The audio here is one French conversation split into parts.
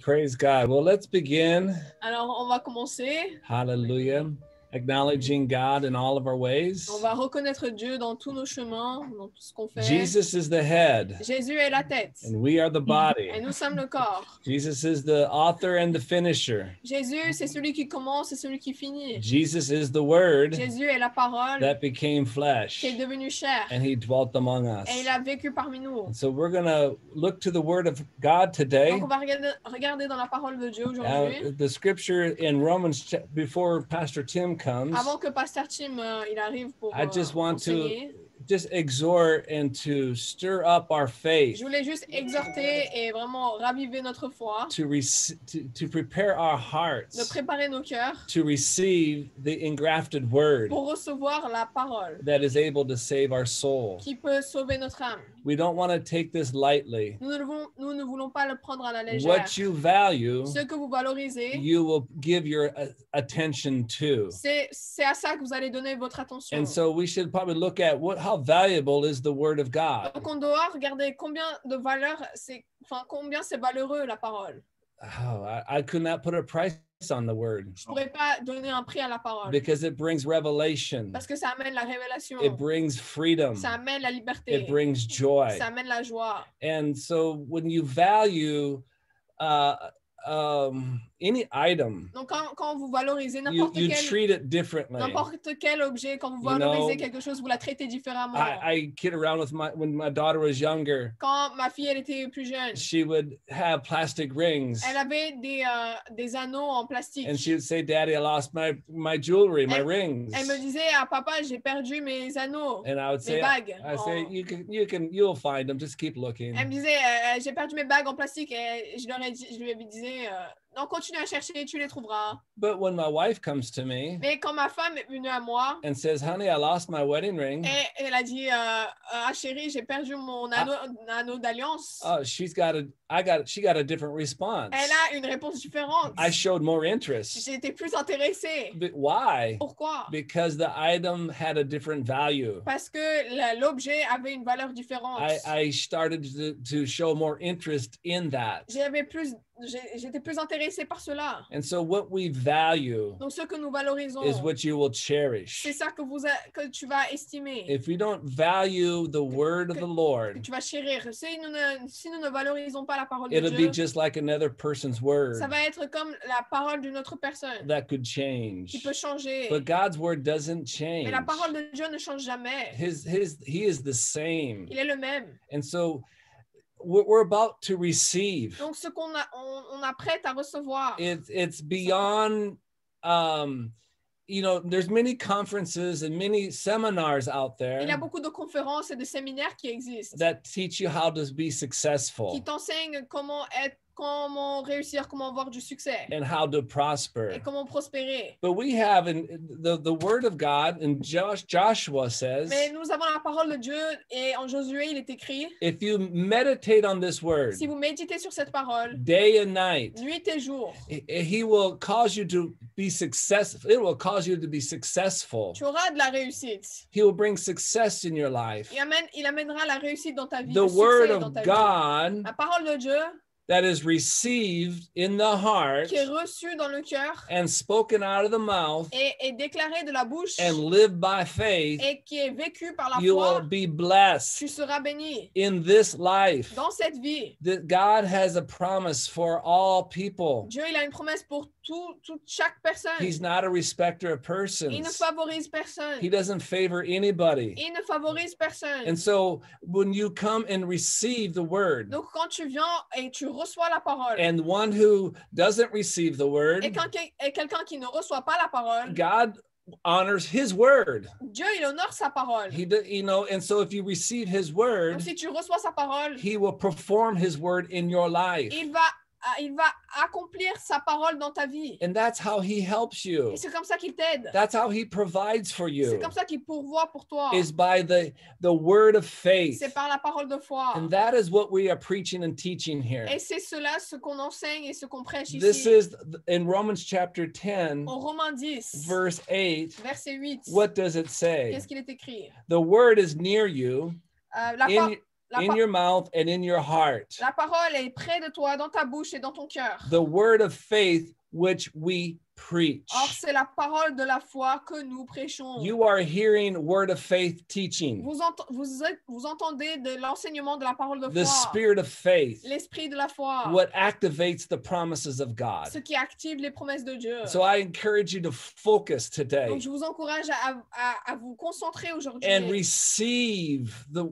Praise God. Well, let's begin. Alors, on va commencer. Hallelujah. Acknowledging God in all of our On ways. va reconnaître Dieu dans tous nos chemins, dans tout ce qu'on fait. Jesus is the head, Jésus est la tête and we are the et body. nous sommes le corps. Jesus is the author and the finisher. Jésus, c'est celui qui commence et celui qui finit. Jesus is the word Jésus est la parole that became flesh, qui est devenue chair and he dwelt among us. et il a vécu parmi nous. And so we're going to look to the word of God today. Donc, on va regarder dans la parole de Dieu aujourd'hui. The scripture in Romans, before Pastor Tim comes, Avant que Pasteur Tim il arrive pour I just want enseigner, just exhort and to stir up our faith, je voulais juste exhorter et vraiment raviver notre foi, to prepare our de hearts préparer nos cœurs to receive the engrafted word pour recevoir la parole that is able to save our soul. qui peut sauver notre âme. We don't want to take this lightly. Nous ne voulons pas le prendre à la légère. What you value, Ce que vous valorisez, you will give your attention to. c'est à ça que vous allez donner votre attention. And so we should probably look at how valuable is the word of God. Donc on doit regarder combien de valeur combien c'est valeureux la parole. Oh, I could not put a price on the word Je pourrais pas donner un prix à la parole because it brings revelation, parce que ça amène la révélation, it brings freedom, ça amène la liberté, it brings joy. ça amène la joie. And so when you value any item, Donc quand vous valorisez you treat it differently. n'importe quel objet, quand vous You valorisez know, quelque chose, vous la traitez différemment. I kid around with when my daughter was younger, Quand ma fille elle était plus jeune, she would have plastic rings elle avait des anneaux en plastique. and she would say, Daddy, I lost my jewelry, my rings. Elle me disait, ah papa, j'ai perdu mes anneaux, And I would mes say, bagues. I say, you'll find them. Just keep looking. Elle me disait, j'ai perdu mes bagues en plastique et je lui disais, non, continue à chercher, tu les trouveras. But when my wife comes to me Mais quand ma femme est venue à moi and says, honey, I lost my wedding ring, et elle a dit, ah chérie, j'ai perdu mon anneau d'alliance. she got a different response. Elle a une réponse différente. I showed more interest. J'ai été plus intéressée. But why? Pourquoi? Because the item had a different value. Parce que l'objet avait une valeur différente. I started to show more interest in that. J'étais plus intéressée par cela. And so what we value Donc ce que nous valorisons, is what you will cherish. c'est ça que tu vas estimer. If we don't value the word of the Que Lord, tu vas chérir. Si nous ne valorisons pas la parole de it'll be Dieu, just like another person's word ça va être comme la parole d'une autre personne that could change. qui peut changer. But God's word doesn't Mais change. la parole de Dieu ne change jamais. He is the same. Il est le même. And so we're about to receive. Donc ce qu'on apprête à recevoir, It's beyond there's many conferences and many seminars out il y a there beaucoup de conférences et de séminaires qui existent, that teach you how to be qui successful t'enseignent comment réussir, comment avoir du succès and how to prosper. et comment prospérer. But we have in the word of God, and Joshua says, Mais nous avons la parole de Dieu et en Josué il est écrit, if you meditate on this word si vous méditez sur cette parole day and night, nuit et jour, he will cause you to be successful. It will cause you to be successful. tu auras de la réussite. He will bring success in your life. Il amènera la réussite dans ta vie, The le word succès dans of ta vie. God La parole de Dieu that is received in the heart qui est reçue dans le cœur and spoken out of the mouth et déclarée de la bouche and lived by faith, et qui est vécue par la you foi, will be blessed tu seras béni in this life. dans cette vie. That God has a promise for all people. Dieu, il a une promesse pour chaque personne. He's not a respecter of Il ne persons. favorise personne. He doesn't favor anybody. Il ne favorise personne. And so when you come and receive the word, Donc quand tu viens et tu reçois la parole, and one who doesn't receive the et word, quelqu'un qui ne reçoit pas la parole, God honors his word. Dieu, il honore sa parole. And so if you receive his word, Donc si tu reçois sa parole, he will perform his word in your life. il va accomplir sa parole dans ta vie. And that's how he helps you. Et c'est comme ça qu'il t'aide. That's how he provides for C'est you, comme ça qu'il pourvoit pour toi. is by the word of faith. C'est par la parole de foi. And that is what we are preaching and teaching here. Et c'est cela ce qu'on enseigne et ce qu'on prêche This ici. is in Romans chapter 10, En Romains 10, verse 8. verset 8, What does it say? qu'est-ce qu'il est écrit? The word is near you, La in your mouth and in your heart. La parole est près de toi, dans ta bouche et dans ton cœur. The word of faith which we preach. Or, c'est la parole de la foi que nous prêchons. You are hearing word of faith teaching. Vous entendez de l'enseignement de la parole de foi. The spirit of faith. L'esprit de la foi. What activates the promises of God. Ce qui active les promesses de Dieu. So I encourage you to focus today. Donc, je vous encourage à vous concentrer aujourd'hui. And receive the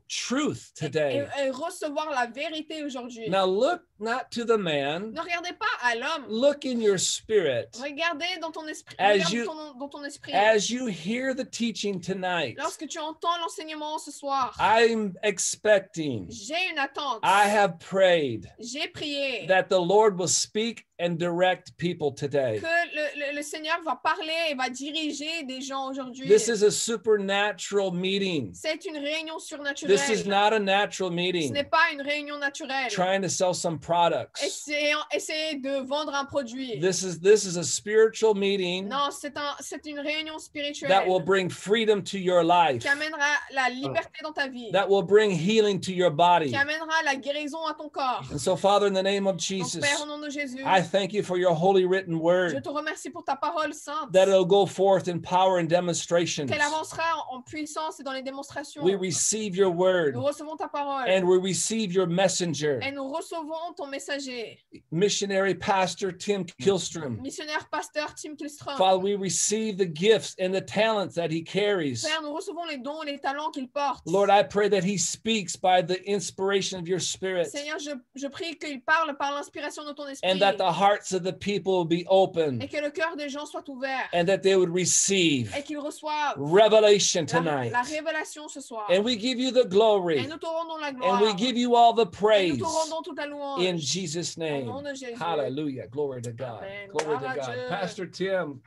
truth today. Et recevoir la vérité aujourd'hui. Now look not to the man. Ne regardez pas à l'homme. Look in your spirit. Regardez dans ton esprit. Dans ton esprit. As you hear the teaching tonight. Lorsque tu entends l'enseignement ce soir. I'm expecting. J'ai une attente. I have prayed. J'ai prié. That the Lord will speak and direct people today. Que le Seigneur va parler et va diriger des gens aujourd'hui. This is a supernatural meeting. C'est une réunion surnaturelle. This is not a natural Ce meeting. n'est pas une réunion naturelle. Trying to sell some products. Essayer de vendre un produit. This is a spiritual meeting. Non, c'est une réunion spirituelle. That will bring freedom to your life. Qui amènera la liberté dans ta vie. That will bring healing to your body. Qui amènera la guérison à ton corps. And so, Father, in the name of Jesus, Donc, Père, au nom de Jésus, I thank you for your holy written je word. te remercie pour ta parole sainte. That it'll go forth in power and demonstrations. Qu'elle avancera en puissance et dans les démonstrations. We receive your word. Nous recevons ta parole. And we receive your messenger. Et nous recevons ton messager. Missionary pastor Tim Kilstrom. Missionnaire pasteur Tim Kilstrom. Father, we receive the gifts and the talents that he carries. Père, nous recevons les dons et les talents qu'il porte. Lord, I pray that he speaks by the inspiration of your spirit. Seigneur, je prie qu'il parle par l'inspiration de ton esprit. And that the hearts of the people will be open. Et que le cœur des gens soit ouvert. And that they would receive et qu'ils reçoivent revelation tonight. La révélation ce soir. And we give you the glory. Et nous te rendons la gloire. And we give you all the praise. Et nous te rendons toute la louange. In Jesus' name. Au nom de Jésus. Hallelujah. Glory to God. Amen. Glory to God. Pastor Tim,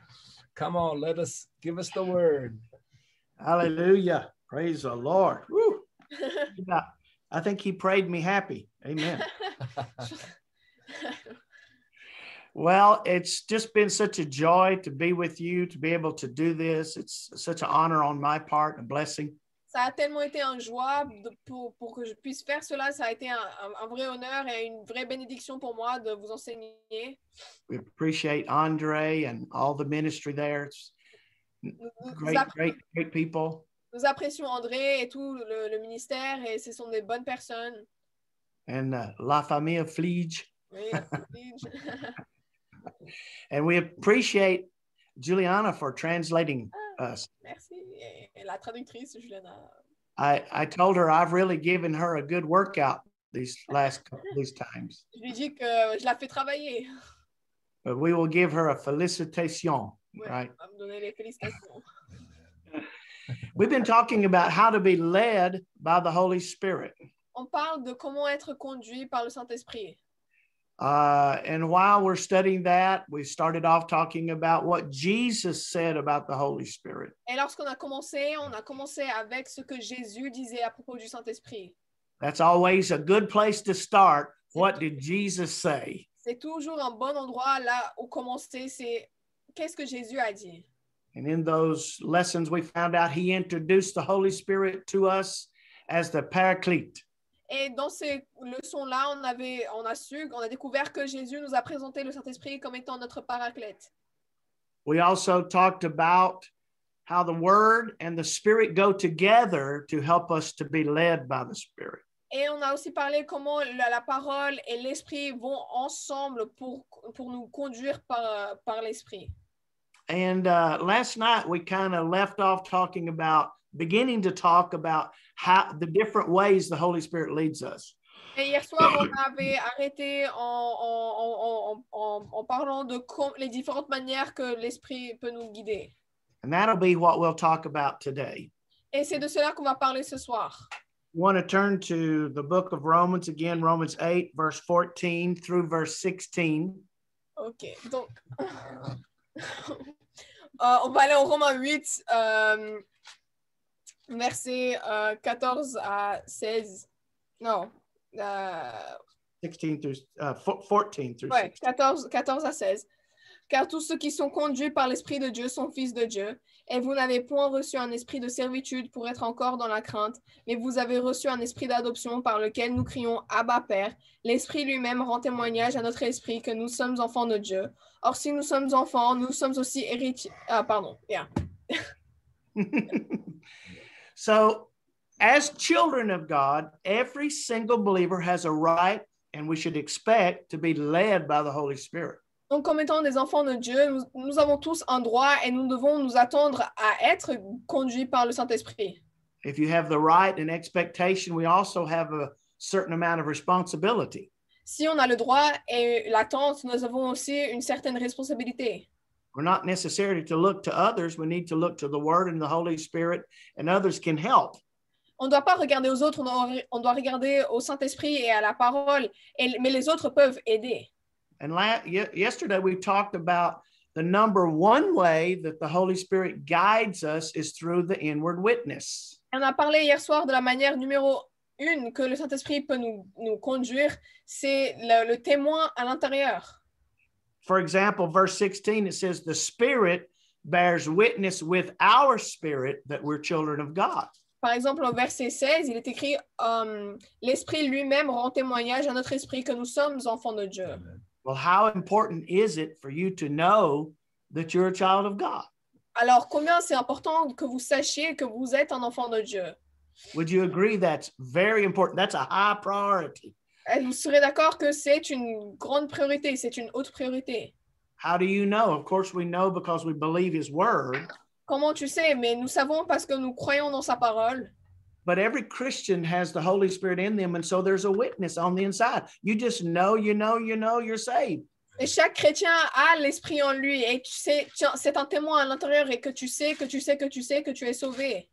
come on, give us the word. Hallelujah. Praise the Lord. Woo. I think he prayed me happy. Amen. Well, it's just been such a joy to be with you, to be able to do this. It's such an honor on my part, a blessing. Ça a tellement été une joie pour que je puisse faire cela. Ça a été un vrai honneur et une vraie bénédiction pour moi de vous enseigner. We appreciate Andre and all the ministry there. It's great people. Nous apprécions André et tout le ministère et ce sont des bonnes personnes. And La Famille Flige. Oui, And we appreciate Juliana for translating us. Merci. Et la traductrice, Juliana. I told her I've really given her a good workout these times. Je lui dis que je la fais travailler. But we will give her a felicitation, Ouais, right? elle va me donner les félicitations. We've been talking about how to be led by the Holy Spirit. On parle de comment être conduit par le Saint-Esprit. And while we're studying that, we started off talking about what Jesus said about the Holy Spirit. Et lorsqu'on a commencé, on a commencé avec ce que Jésus disait à propos du Saint-Esprit. That's always a good place to start. What did Jesus say? C'est toujours un bon endroit là où commencer, c'est qu'est-ce que Jésus a dit. And in those lessons, we found out he introduced the Holy Spirit to us as the Paraclete. Et dans ces leçons-là, on a découvert que Jésus nous a présenté le Saint-Esprit comme étant notre paraclète. We also talked about how the Word and the Spirit go together to help us to be led by the Spirit. Et on a aussi parlé comment la parole et l'Esprit vont ensemble pour nous conduire par l'Esprit. And last night, we kind of left off beginning to talk about how the different ways the Holy Spirit leads us. Et hier soir, on avait arrêté en parlant de les différentes manières que l'Esprit peut nous guider. And that'll be what we'll talk about today. Et c'est de cela qu'on va parler ce soir. We want to turn to the book of Romans again, Romans 8, verse 14 through verse 16. OK, donc on va aller en Romains 8, versets 14 à 16. Non. 16 through 14 through ouais, 16. 14 à 16. Car tous ceux qui sont conduits par l'Esprit de Dieu sont fils de Dieu. Et vous n'avez point reçu un esprit de servitude pour être encore dans la crainte, mais vous avez reçu un esprit d'adoption par lequel nous crions Abba Père. L'Esprit lui-même rend témoignage à notre esprit que nous sommes enfants de Dieu. Or, si nous sommes enfants, nous sommes aussi héritiers. So, as children of God, every single believer has a right, and we should expect to be led by the Holy Spirit. Donc, comme étant des enfants de Dieu, nous avons tous un droit et nous devons nous attendre à être conduits par le Saint-Esprit. If you have the right and expectation, we also have a certain amount of responsibility. Si on a le droit et l'attente, nous avons aussi une certaine responsabilité. We're not necessarily to look to others. We need to look to the Word and the Holy Spirit, and others can help. On ne doit pas regarder aux autres, on doit regarder au Saint-Esprit et à la parole, mais les autres peuvent aider. And yesterday we talked about the number one way that the Holy Spirit guides us is through the inward witness. On a parlé hier soir de la manière numéro 1 que le Saint-Esprit peut nous conduire, c'est le témoin à l'intérieur. For example, verse 16, it says, the Spirit bears witness with our spirit that we're children of God. Par exemple, au verset 16, il est écrit l'Esprit lui-même rend témoignage à notre esprit que nous sommes enfants de Dieu. Amen. Well, how important is it for you to know that you're a child of God? Alors, combien c'est important que vous sachiez que vous êtes un enfant de Dieu? Would you agree that's very important? That's a high priority. Vous serez d'accord que c'est une grande priorité, c'est une haute priorité. How do you know? Of course, we know because we believe His Word. Comment tu sais? Mais nous savons parce que nous croyons dans sa parole. But every Christian has the Holy Spirit in them, and so there's a witness on the inside. You just know, you're saved. Et chaque chrétien a l'esprit en lui et tu sais, c'est un témoin à l'intérieur et que tu sais que tu es sauvé.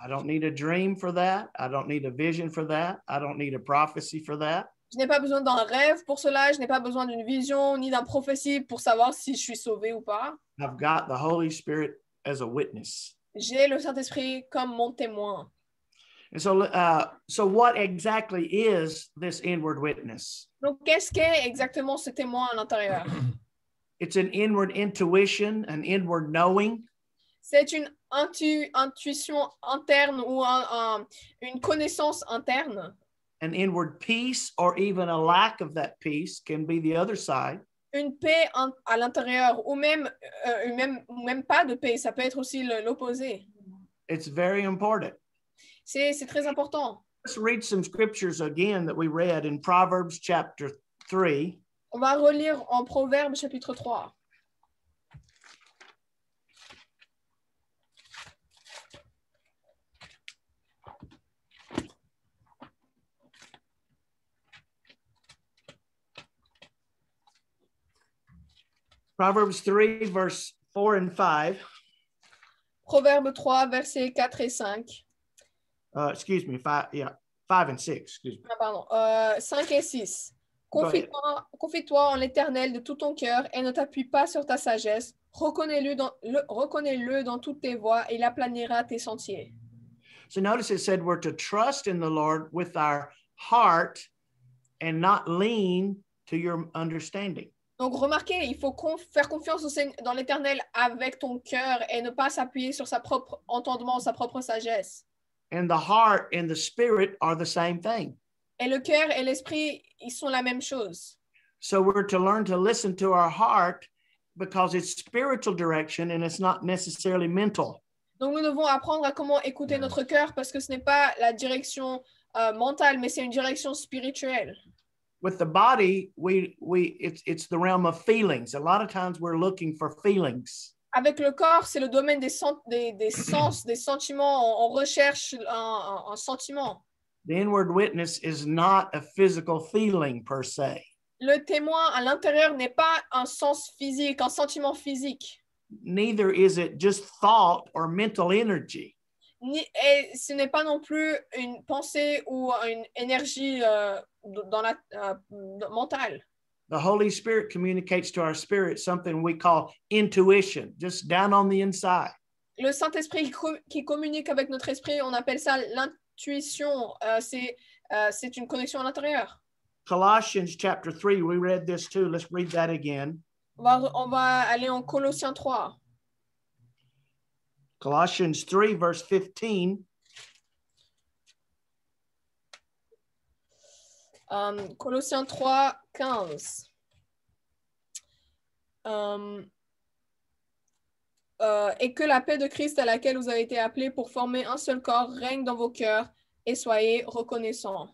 I don't need a dream for that. I don't need a vision for that. I don't need a prophecy for that. Je n'ai pas besoin d'un rêve pour cela, je n'ai pas besoin d'une vision ni d'un prophétie pour savoir si je suis sauvé ou pas. I've got the Holy Spirit as a witness. J'ai le Saint-Esprit comme mon témoin. And so what exactly is this inward witness? Donc, qu'est-ce qu'est exactement ce témoin à l'intérieur? It's an inward intuition, an inward knowing. C'est une intuition interne ou une connaissance interne. An inward peace, or even a lack of that peace, can be the other side. Une paix à l'intérieur ou même pas de paix, ça peut être aussi l'opposé. It's very important. C'est très important. Let's read some scriptures again that we read in Proverbs chapter 3. On va relire en Proverbes chapitre 3. Proverbs 3, verse 4 and 5. Proverbe 3, versets 4 et 5. Excuse me, 5 and 6. Excuse me. Ah, pardon. 5 et 6. Confie-toi en l'Éternel de tout ton cœur et ne t'appuie pas sur ta sagesse. Reconnais-le dans toutes tes voies et il aplanira tes sentiers. So notice it said we're to trust in the Lord with our heart and not lean to your understanding. Donc, remarquez, il faut faire confiance dans l'Éternel avec ton cœur et ne pas s'appuyer sur sa propre entendement, sa propre sagesse. And the heart and the spirit are the same thing. Et le cœur et l'esprit, ils sont la même chose. So we're to learn to listen to our heart because it's spiritual direction and it's not necessarily mental. Donc, nous devons apprendre à comment écouter notre cœur parce que ce n'est pas la direction mentale, mais c'est une direction spirituelle. With the body, it's the realm of feelings. A lot of times we're looking for feelings. Avec le corps, c'est le domaine des sens, des sentiments. On recherche un sentiment. The inward witness is not a physical feeling per se. Le témoin à l'intérieur n'est pas un sens physique, un sentiment physique. Neither is it just thought or mental energy. Et ce n'est pas non plus une pensée ou une énergie mentale. The Holy Spirit communicates to our spirit something we call intuition, just down on the inside. Le Saint-Esprit qui communique avec notre esprit, on appelle ça l'intuition. C'est une connexion à l'intérieur. Colossians chapter 3, we read this too. Let's read that again. On va aller en Colossiens 3. Colossians 3, verse 15. Colossiens 3, 15. Et que la paix de Christ à laquelle vous avez été appelés pour former un seul corps règne dans vos cœurs et soyez reconnaissants.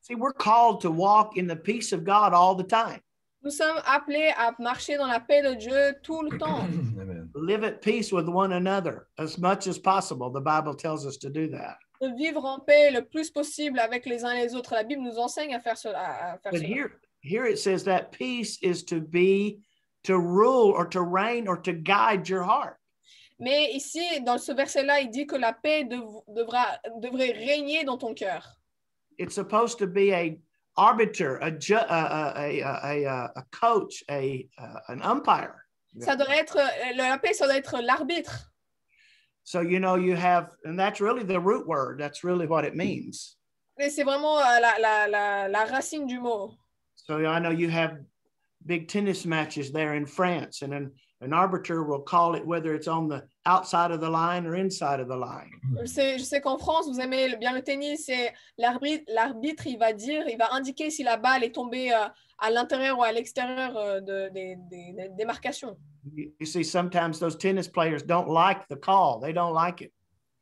See, we're called to walk in the peace of God all the time. Nous sommes appelés à marcher dans la paix de Dieu tout le temps. Amen. Live at peace with one another as much as possible. The Bible tells us to do that. De vivre en paix le plus possible avec les uns les autres. La Bible nous enseigne à faire cela. But here it says that peace is to rule or to reign or to guide your heart. Mais ici, dans ce verset-là, il dit que la paix devrait régner dans ton cœur. It's supposed to be a arbiter, a coach, an umpire. Ça doit être, la paix, ça doit être l'arbitre. So, you have, and that's really the root word. That's really what it means. Et c'est vraiment la racine du mot. So I know you have big tennis matches there in France, and an arbiter will call it whether it's on the outside of the line or inside of the line. Je sais qu'en France, vous aimez bien le tennis, et l'arbitre, il va indiquer si la balle est tombée à l'intérieur ou à l'extérieur des démarcations. You see, sometimes those tennis players don't like the call. They don't like it.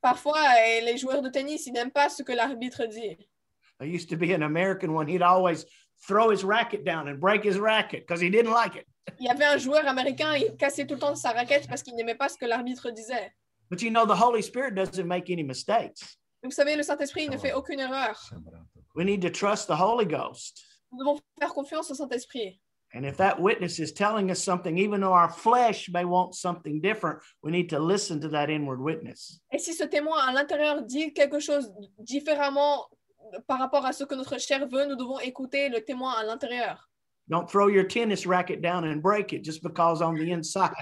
Parfois, les joueurs de tennis, ils n'aiment pas ce que l'arbitre dit. There used to be an American one. He'd always throw his racket down and break his racket because he didn't like it. Il y avait un joueur américain, il cassait tout le temps sa raquette parce qu'il n'aimait pas ce que l'arbitre disait. But the Holy Spirit doesn't make any mistakes. Vous savez, le Saint-Esprit, il ne fait aucune erreur. We need to trust the Holy Ghost. Nous devons faire confiance au Saint-Esprit. And if that witness is telling us something, even though our flesh may want something different, we need to listen to that inward witness. Et si ce témoin à l'intérieur dit quelque chose différemment par rapport à ce que notre chair veut, nous devons écouter le témoin à l'intérieur. Don't throw your tennis racket down and break it just because on the inside.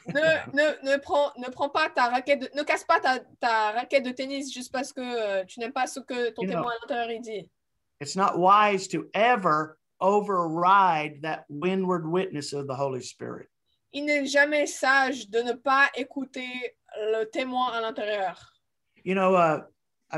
Ne prends pas ta raquette, ne casse pas ta raquette de tennis juste parce que tu n'aimes pas ce que ton témoin à l'intérieur il dit. It's not wise to ever override that inward witness of the Holy Spirit. Il n'est jamais sage de ne pas écouter le témoin à l'intérieur. I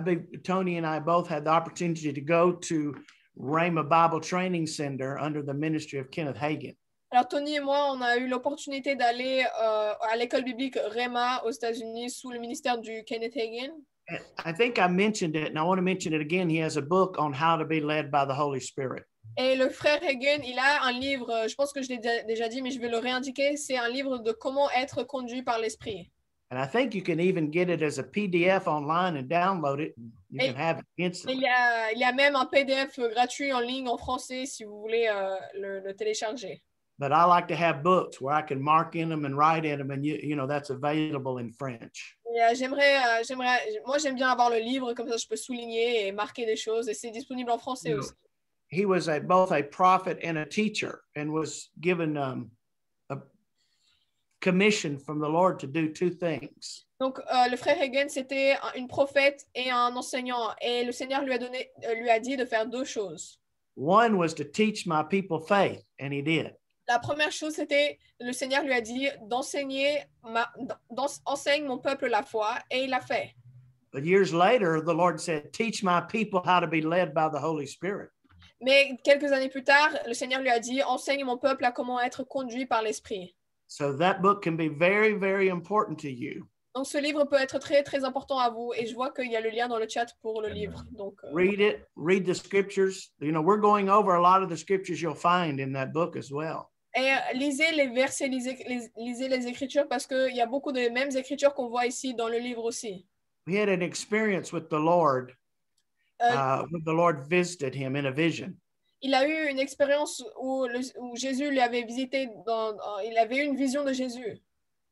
think Tony and I both had the opportunity to go to Rhema Bible Training Center under the ministry of Kenneth Hagin. Alors Tony et moi, on a eu l'opportunité d'aller à l'école biblique Rhema aux États-Unis sous le ministère du Kenneth Hagin. I think I mentioned it, and I want to mention it again. He has a book on how to be led by the Holy Spirit. Et le frère Hagin, il a un livre, je pense que je l'ai déjà dit, mais je vais le réindiquer, c'est un livre de comment être conduit par l'Esprit. And I think you can even get it as a PDF online and download it. You can have it instantly. Il y a même un PDF gratuit en ligne en français si vous voulez le télécharger. But I like to have books where I can mark in them and write in them, and that's available in French. Moi j'aime bien avoir le livre, comme ça je peux souligner et marquer des choses, et c'est disponible en français aussi. He was both a prophet and a teacher, and was given a commission from the Lord to do two things. Donc le frère Hagin, c'était une prophète et un enseignant, et le Seigneur lui a dit de faire deux choses. One was to teach my people faith, and he did. La première chose, c'était, le Seigneur lui a dit enseigne mon peuple la foi, et il l'a fait. But years later, the Lord said, teach my people how to be led by the Holy Spirit. Mais quelques années plus tard, le Seigneur lui a dit enseigne mon peuple à comment être conduit par l'Esprit. So that book can be very, very important to you. Donc ce livre peut être très, très important à vous, et je vois qu'il y a le lien dans le chat pour le livre. Donc, read it, read the scriptures. We're going over a lot of the scriptures you'll find in that book as well. Et lisez les versets, lisez les Écritures, parce qu'il y a beaucoup de mêmes Écritures qu'on voit ici dans le livre aussi. We had an experience with the Lord when the Lord visited him in a vision. Il a eu une expérience où Jésus lui avait visité, il avait eu une vision de Jésus.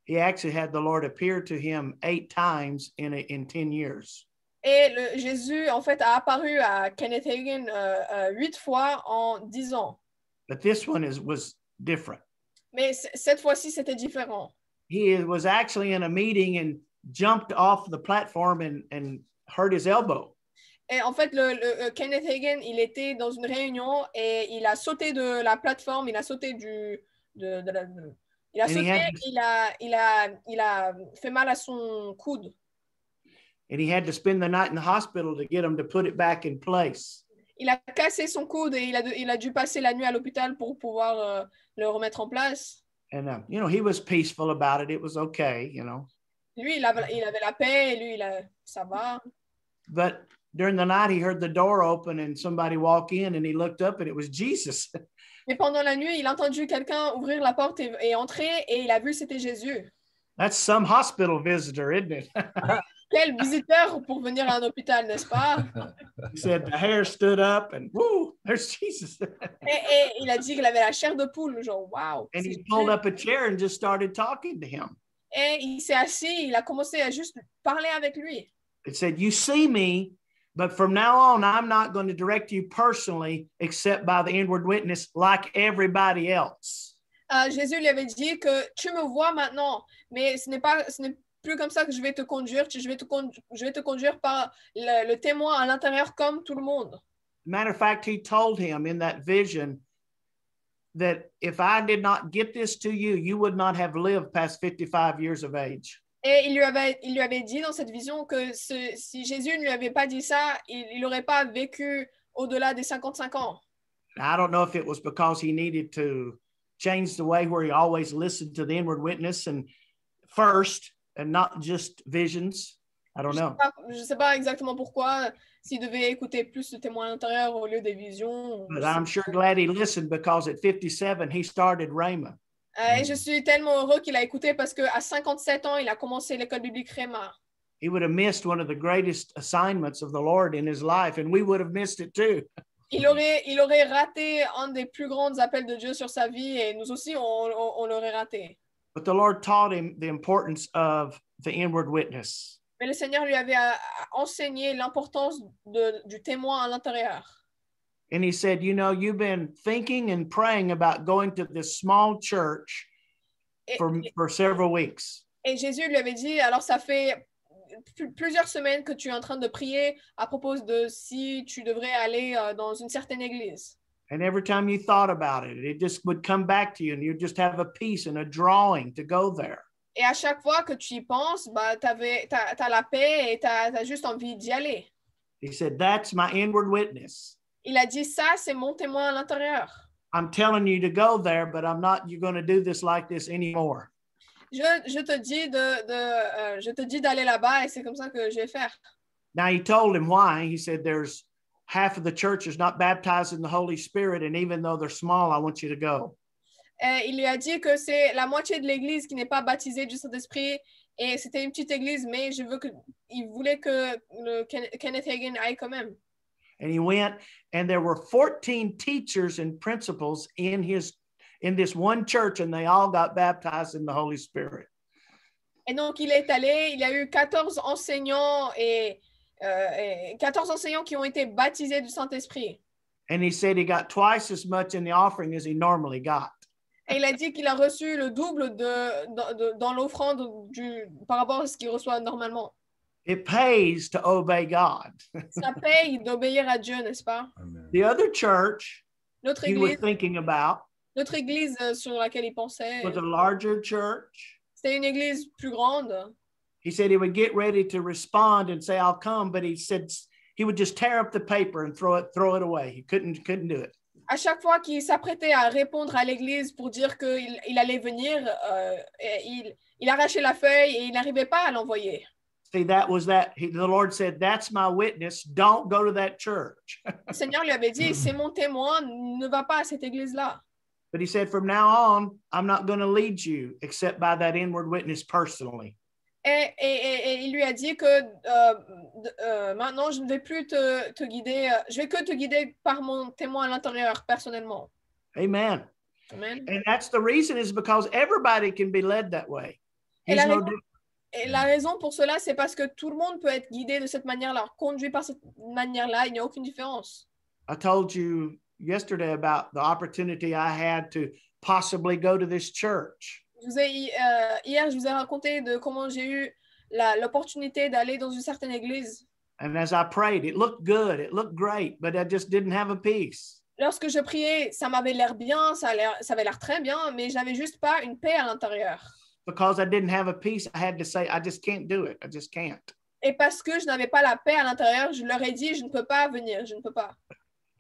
He actually had the Lord appear to him 8 times in 10 years. Et Jésus, en fait, a apparu à Kenneth Hagin 8 fois en 10 ans. But this one was different. Mais cette fois-ci, c'était différent. He was actually in a meeting and jumped off the platform and hurt his elbow. Et en fait, Kenneth Hagin, il était dans une réunion et il a sauté de la plateforme, il a sauté Il a And he sauté, had- il a fait mal à son coude. And he had to spend the night in the hospital to get him to put it back in place. Il a cassé son coude et il a dû passer la nuit à l'hôpital pour pouvoir le remettre en place. And, he was peaceful about it. It was okay, Lui, il avait la paix, et lui, ça va. But during the night, he heard the door open and somebody walk in, and he looked up and it was Jesus. Mais pendant la nuit, il a entendu quelqu'un ouvrir la porte et entrer et il a vu que c'était Jésus. That's some hospital visitor, isn't it? Quel visiteur pour venir à un hôpital, n'est-ce pas? He said the hair stood up and whoo, there's Jesus. Et il a dit qu'il avait la chair de poule, genre wow. And he pulled up a chair and just started talking to him. Et il s'est assis, il a commencé à juste parler avec lui. It said, you see me, but from now on, I'm not going to direct you personally except by the inward witness like everybody else. Jésus lui avait dit que tu me vois maintenant, mais ce n'est plus comme ça que je vais te conduire, je vais te conduire par le témoin à l'intérieur comme tout le monde. Matter of fact, he told him in that vision that if I did not get this to you, you would not have lived past 55 years of age. Et il lui avait dit dans cette vision que si Jésus ne lui avait pas dit ça, il n'aurait pas vécu au-delà des 55 ans. I don't know if it was because he needed to change the way where he always listened to the inward witness and first and not just visions. I don't know. Je ne sais pas exactement pourquoi, s'il devait écouter plus le témoin intérieur au lieu des visions. But I'm sure glad he listened because at 57, he started Rhema. Et je suis tellement heureux qu'il a écouté parce qu'à 57 ans, il a commencé l'école biblique Rhema. He would have missed one of the greatest assignments of the Lord in his life, and we would have missed it too. Il aurait raté un des plus grands appels de Dieu sur sa vie et nous aussi, on l'aurait raté. But the Lord taught him the importance of the inward witness. Mais le Seigneur lui avait enseigné l'importance du témoin à l'intérieur. And he said, you've been thinking and praying about going to this small church for several weeks. Et Jésus lui avait dit, alors ça fait plusieurs semaines que tu es en train de prier à propos de si tu devrais aller dans une certaine église. And every time you thought about it, it just would come back to you and you'd just have a peace and a drawing to go there. Et à chaque fois que tu y penses, t'as la paix et t'as juste envie d'y aller. He said, that's my inward witness. Il a dit, ça, c'est mon témoin à l'intérieur. I'm telling you to go there, but you're going to do this like this anymore. Je te dis d'aller là-bas et c'est comme ça que je vais faire. Now he told him why. He said, there's half of the church is not baptized in the Holy Spirit, and even though they're small, I want you to go. Il lui a dit que c'est la moitié de l'église qui n'est pas baptisée du Saint-Esprit et c'était une petite église, mais il voulait que Kenneth Hagin aille quand même. And he went, and there were 14 teachers and principals in this one church, and they all got baptized in the Holy Spirit. Et donc il est allé, il y a eu 14 enseignants et 14 enseignants qui ont été baptisés du Saint-Esprit. And he said he got twice as much in the offering as he normally got. Et il a dit qu'il a reçu le double dans l'offrande par rapport à ce qu'il reçoit normalement. It pays to obey God. Ça paye d'obéir à Dieu, n'est-ce pas? The other church Notre he was église, thinking about sur laquelle il pensait, was a larger church. c'était une église plus grande. He said he would get ready to respond and say, I'll come, but he said he would just tear up the paper and throw it away. He couldn't do it. À chaque fois qu'il s'apprêtait à répondre à l'église pour dire qu'il allait venir, il arrachait la feuille et il n'arrivait pas à l'envoyer. See, the Lord said, that's my witness. Don't go to that church. Le Seigneur lui avait dit, c'est mon témoin, ne va pas à cette église-là. But he said, from now on, I'm not going to lead you except by that inward witness personally. Et il lui a dit que maintenant, je ne vais plus te guider, je vais que te guider par mon témoin à l'intérieur, personnellement. Amen. Amen. And that's the reason is because everybody can be led that way. Et la raison pour cela, c'est parce que tout le monde peut être guidé de cette manière-là, conduit par cette manière-là, il n'y a aucune différence. I told you yesterday about the opportunity I had to possibly go to this church. Hier, je vous ai raconté de comment j'ai eu l'opportunité d'aller dans une certaine église. And as I prayed, it looked good, it looked great, but I just didn't have a peace. Lorsque je priais, ça m'avait l'air bien, ça avait l'air très bien, mais j'avais juste pas une paix à l'intérieur. Because I didn't have a peace, I had to say, I just can't do it. I just can't. Et parce que je n'avais pas la paix à l'intérieur, je leur ai dit, je ne peux pas venir, je ne peux pas.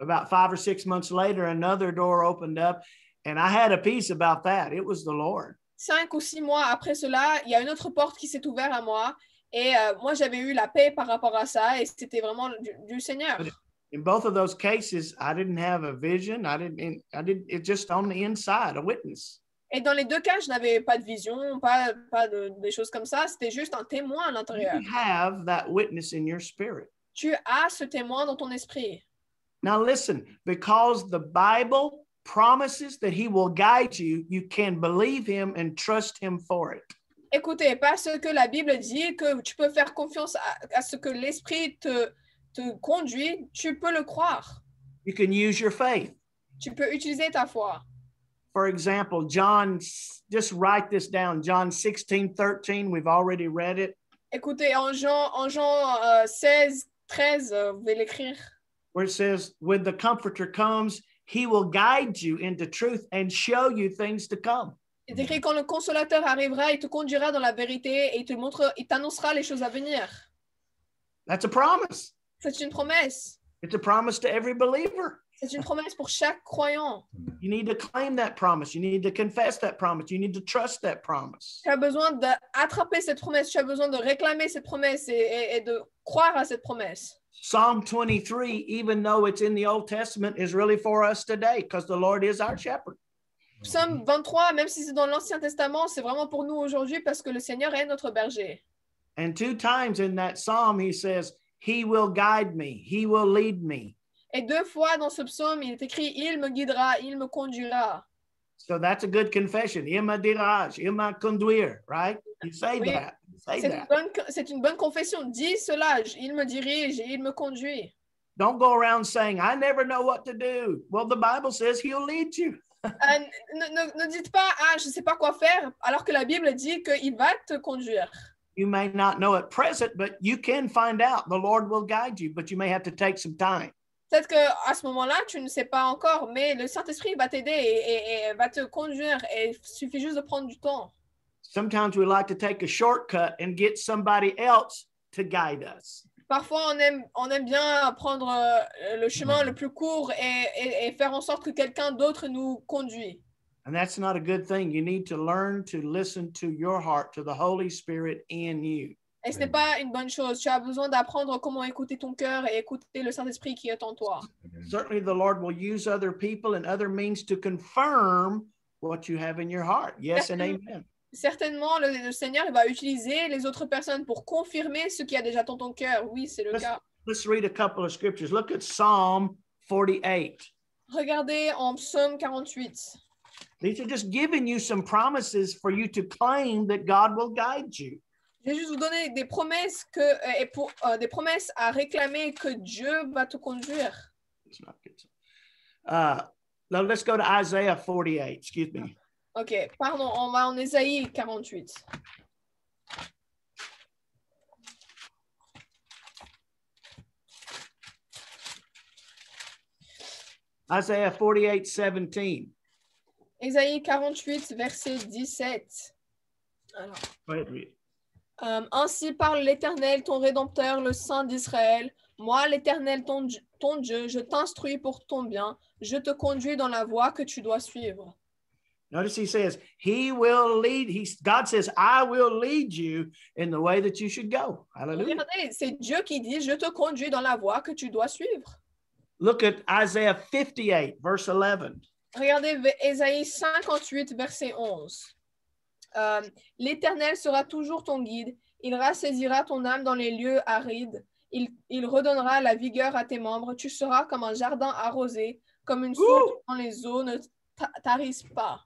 About 5 or 6 months later, another door opened up, and I had a peace about that. It was the Lord. 5 ou 6 mois après cela, il y a une autre porte qui s'est ouverte à moi, et moi j'avais eu la paix par rapport à ça, et c'était vraiment du Seigneur. In both of those cases, I didn't have a vision. I didn't. It's just on the inside, a witness. Et dans les deux cas, je n'avais pas de vision, pas des choses comme ça. C'était juste un témoin à l'intérieur. You have that witness in your spirit. Tu as ce témoin dans ton esprit. Now listen, because the Bible promises that he will guide you, you can believe him and trust him for it. Écoutez, parce que la Bible dit que tu peux faire confiance à ce que l'esprit te conduit, tu peux le croire. You can use your faith. Tu peux utiliser ta foi. For example, John, just write this down. John 16:13, we've already read it. Écoutez, en Jean 16, 13, vous pouvez l'écrire. Where it says, when the Comforter comes, he will guide you into truth and show you things to come. C'est écrit, quand le consolateur arrivera, il te conduira dans la vérité et il t'annoncera les choses à venir. That's a promise. C'est une promesse. It's a promise to every believer. C'est une promesse pour chaque croyant. You need to claim that promise. You need to confess that promise. You need to trust that promise. Tu as besoin d'attraper cette promesse. Tu as besoin de réclamer cette promesse et de croire à cette promesse. Psalm 23, even though it's in the Old Testament, is really for us today because the Lord is our shepherd. Psaume 23, même si c'est dans l'Ancien Testament, c'est vraiment pour nous aujourd'hui parce que le Seigneur est notre berger. And 2 times in that psalm, he says, he will guide me. He will lead me. Et 2 fois dans ce psaume, il est écrit, il me guidera, il me conduira. So that's a good confession. Il me dirige, il me conduire, right? You say Oui. that. You say that. C'est une bonne confession. Dis cela, il me dirige, il me conduit. Don't go around saying, I never know what to do. Well, the Bible says he'll lead you. Ne dites pas, je ne sais pas quoi faire, alors que la Bible dit qu'il va te conduire. You may not know at present, but you can find out. The Lord will guide you, but you may have to take some time. Peut-être qu'à ce moment-là, tu ne sais pas encore, mais le Saint-Esprit va t'aider et va te conduire. Et il suffit juste de prendre du temps. Sometimes we like to take a shortcut and get somebody else to guide us. Parfois, on aime bien prendre le chemin le plus court et faire en sorte que quelqu'un d'autre nous conduit. And that's not a good thing. You need to learn to listen to your heart, to the Holy Spirit in you. Et ce n'est pas une bonne chose. Tu as besoin d'apprendre comment écouter ton cœur et écouter le Saint-Esprit qui est en toi. Certainly the Lord will use other people and other means to confirm what you have in your heart. Yes and amen. Certainement, le Seigneur il va utiliser les autres personnes pour confirmer ce qu'il y a déjà dans ton cœur. Oui, c'est le cas. Let's read a couple of scriptures. Look at Psalm 48. Regardez en Psaume 48. These are just giving you some promises for you to claim that God will guide you. Je vais juste vous donner des promesses des promesses à réclamer que Dieu va te conduire. It's not good. Now let's go to Isaiah 48. Excuse me. Ok, pardon, on va en Ésaïe 48. Isaiah 48:17. Ésaïe 48, verset 17. Alors, Go ahead, read. Ainsi parle l'Éternel, ton Rédempteur, le Saint d'Israël. Moi, l'Éternel, ton Dieu, je t'instruis pour ton bien. Je te conduis dans la voie que tu dois suivre. Notice he says, he will lead. God says, I will lead you in the way that you should go. Hallelujah. Regardez, c'est Dieu qui dit, je te conduis dans la voie que tu dois suivre. Look at Isaiah 58, verse 11. Regardez Ésaïe 58, verset 11. L'Éternel sera toujours ton guide. Il rassaisira ton âme dans les lieux arides. Il redonnera la vigueur à tes membres. Tu seras comme un jardin arrosé, comme une source dont les eaux ne tarissent pas.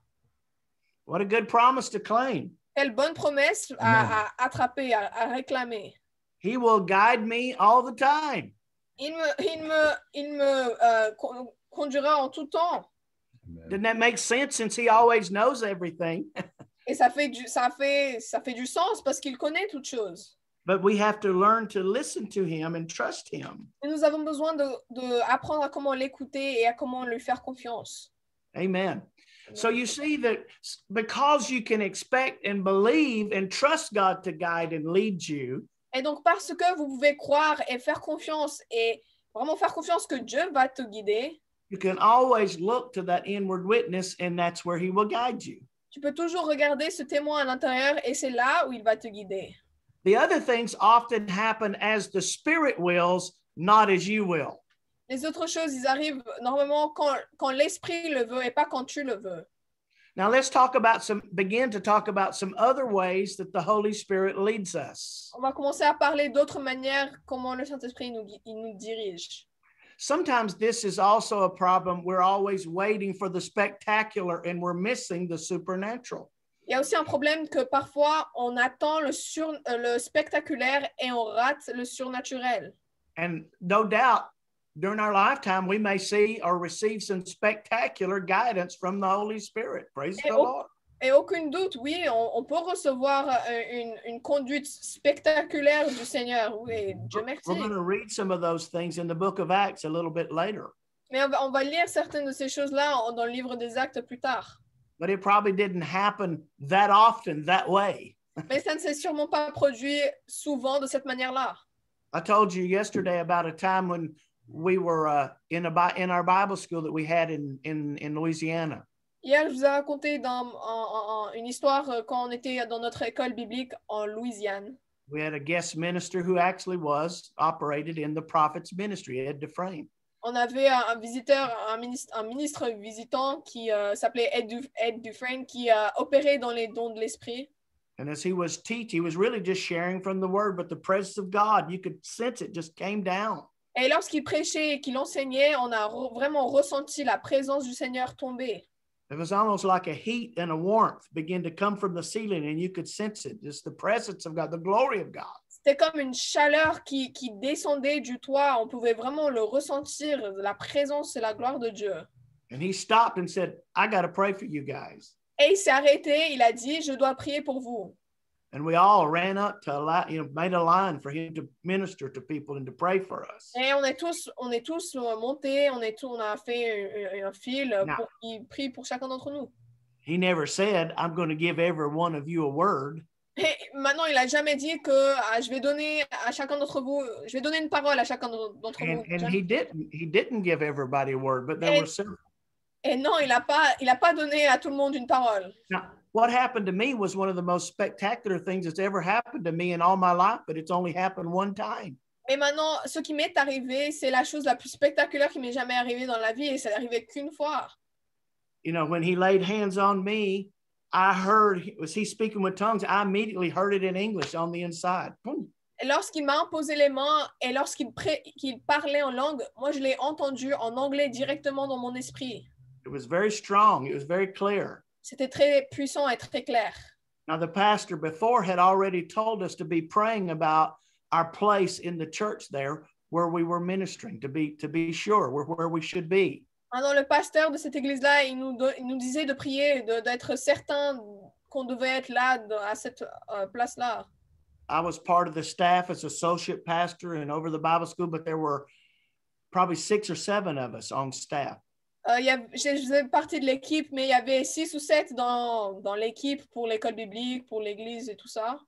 What a good promise to claim. Quelle bonne promesse à attraper, à réclamer. He will guide me all the time. Il me conduira en tout temps. Doesn't that make sense since he always knows everything? Et ça fait du sens parce qu'il connaît toutes choses. But we have to learn to listen to him and trust him. Et nous avons besoin de apprendre à comment l'écouter et à comment lui faire confiance. Amen. So you see that because you can expect and believe and trust God to guide and lead you. Et donc, parce que vous pouvez croire et faire confiance et vraiment faire confiance que Dieu va te guider, You can always look to that inward witness, and that's where he will guide you. tu peux toujours regarder ce témoin à l'intérieur et c'est là où il va te guider. The other things often happen as the Spirit wills, not as you will. Les autres choses, ils arrivent normalement quand l'esprit le veut et pas quand tu le veux. Now let's begin to talk about some other ways that the Holy Spirit leads us. On va commencer à parler d'autres manières comment le Saint-Esprit il nous dirige. Sometimes this is also a problem. We're always waiting for the spectacular and we're missing the supernatural. Il y a aussi un problème que parfois on attend le spectaculaire et on rate le surnaturel. And no doubt, during our lifetime, we may see or receive some spectacular guidance from the Holy Spirit. Praise the Lord. Et aucun doute, oui, on peut recevoir une conduite spectaculaire du Seigneur. Oui, Dieu merci. We're going to read some of those things in the book of Acts a little bit later. Mais on va lire certaines de ces choses-là dans le livre des Actes plus tard. But it probably didn't happen that often that way. Mais ça ne s'est sûrement pas produit souvent de cette manière-là. I told you yesterday about a time when we were in our Bible school that we had in Louisiana. Hier, je vous ai raconté une histoire quand on était dans notre école biblique en Louisiane. We had a guest minister who actually operated in the prophet's ministry, Ed Dufresne. On avait un ministre visitant qui s'appelait Ed Dufresne qui opérait dans les dons de l'esprit. And as he was teaching, he was really just sharing from the word, but the presence of God, you could sense it just came down. Et lorsqu'il prêchait et qu'il enseignait, on a vraiment ressenti la présence du Seigneur tomber. It was almost like a heat and a warmth begin to come from the ceiling, and you could sense it, just the presence of God, the glory of God. C'était comme une chaleur qui descendait du toit. On pouvait vraiment le ressentir, la présence et la gloire de Dieu. And he stopped and said, I got to pray for you guys. Et il s'est arrêté, il a dit, je dois prier pour vous. And we all ran up to made a line for him to minister to people and to pray for us. Et on est tous montés, on a fait un fil pour qu'il prie pour chacun d'entre nous. He never said, I'm going to give every one of you a word. Et maintenant, il a jamais dit que je vais donner à chacun d'entre vous, je vais donner une parole à chacun d'entre vous. And he didn't give everybody a word, but there were several. Et non, il a pas donné à tout le monde une parole. Now, what happened to me was one of the most spectacular things that's ever happened to me in all my life, but it's only happened one time. Et maintenant, ce qui m'est arrivé, c'est la chose la plus spectaculaire qui m'est jamais arrivée dans la vie, et ça n'est arrivé qu'une fois. You know, when he laid hands on me, I heard, was he speaking with tongues? I immediately heard it in English on the inside. Boom. Et lorsqu'il m'a imposé les mains et lorsqu'il parlait en langue, moi je l'ai entendu en anglais directement dans mon esprit. It was very strong. It was very clear. C'était très puissant et très clair. Now, the pastor before had already told us to be praying about our place in the church there where we were ministering, to be sure we're where we should be. Alors, le pasteur de cette église-là, il nous disait de prier, d'être certain qu'on devait être là, à cette place-là. I was part of the staff as associate pastor and over the Bible school, but there were probably 6 or 7 of us on staff. Je faisais partie de l'équipe, mais il y avait 6 ou 7 dans l'équipe pour l'école biblique, pour l'église et tout ça.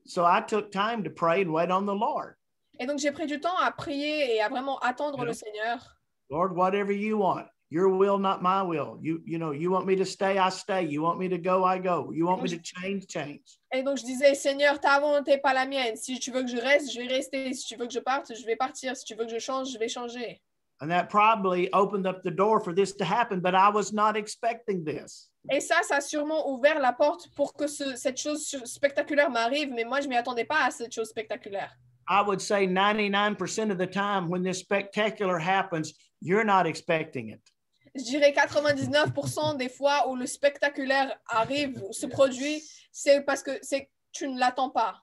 So I took time to pray and wait on the Lord. Et donc, j'ai pris du temps à prier et à vraiment attendre le Seigneur. Lord, whatever you want. Your will, not my will. You want me to stay, I stay. You want me to go, I go. You want me to change. Et donc, je disais, Seigneur, ta volonté, pas la mienne. Si tu veux que je reste, je vais rester. Si tu veux que je parte, je vais partir. Si tu veux que je change, je vais changer. And that probably opened up the door for this to happen, but I was not expecting this. Et ça a sûrement ouvert la porte pour que cette chose spectaculaire m'arrive, mais moi, je ne m'y attendais pas à cette chose spectaculaire. I would say 99% of the time when this spectacular happens, you're not expecting it. Je dirais 99% des fois où le spectaculaire arrive, se produit, c'est parce que tu ne l'attends pas.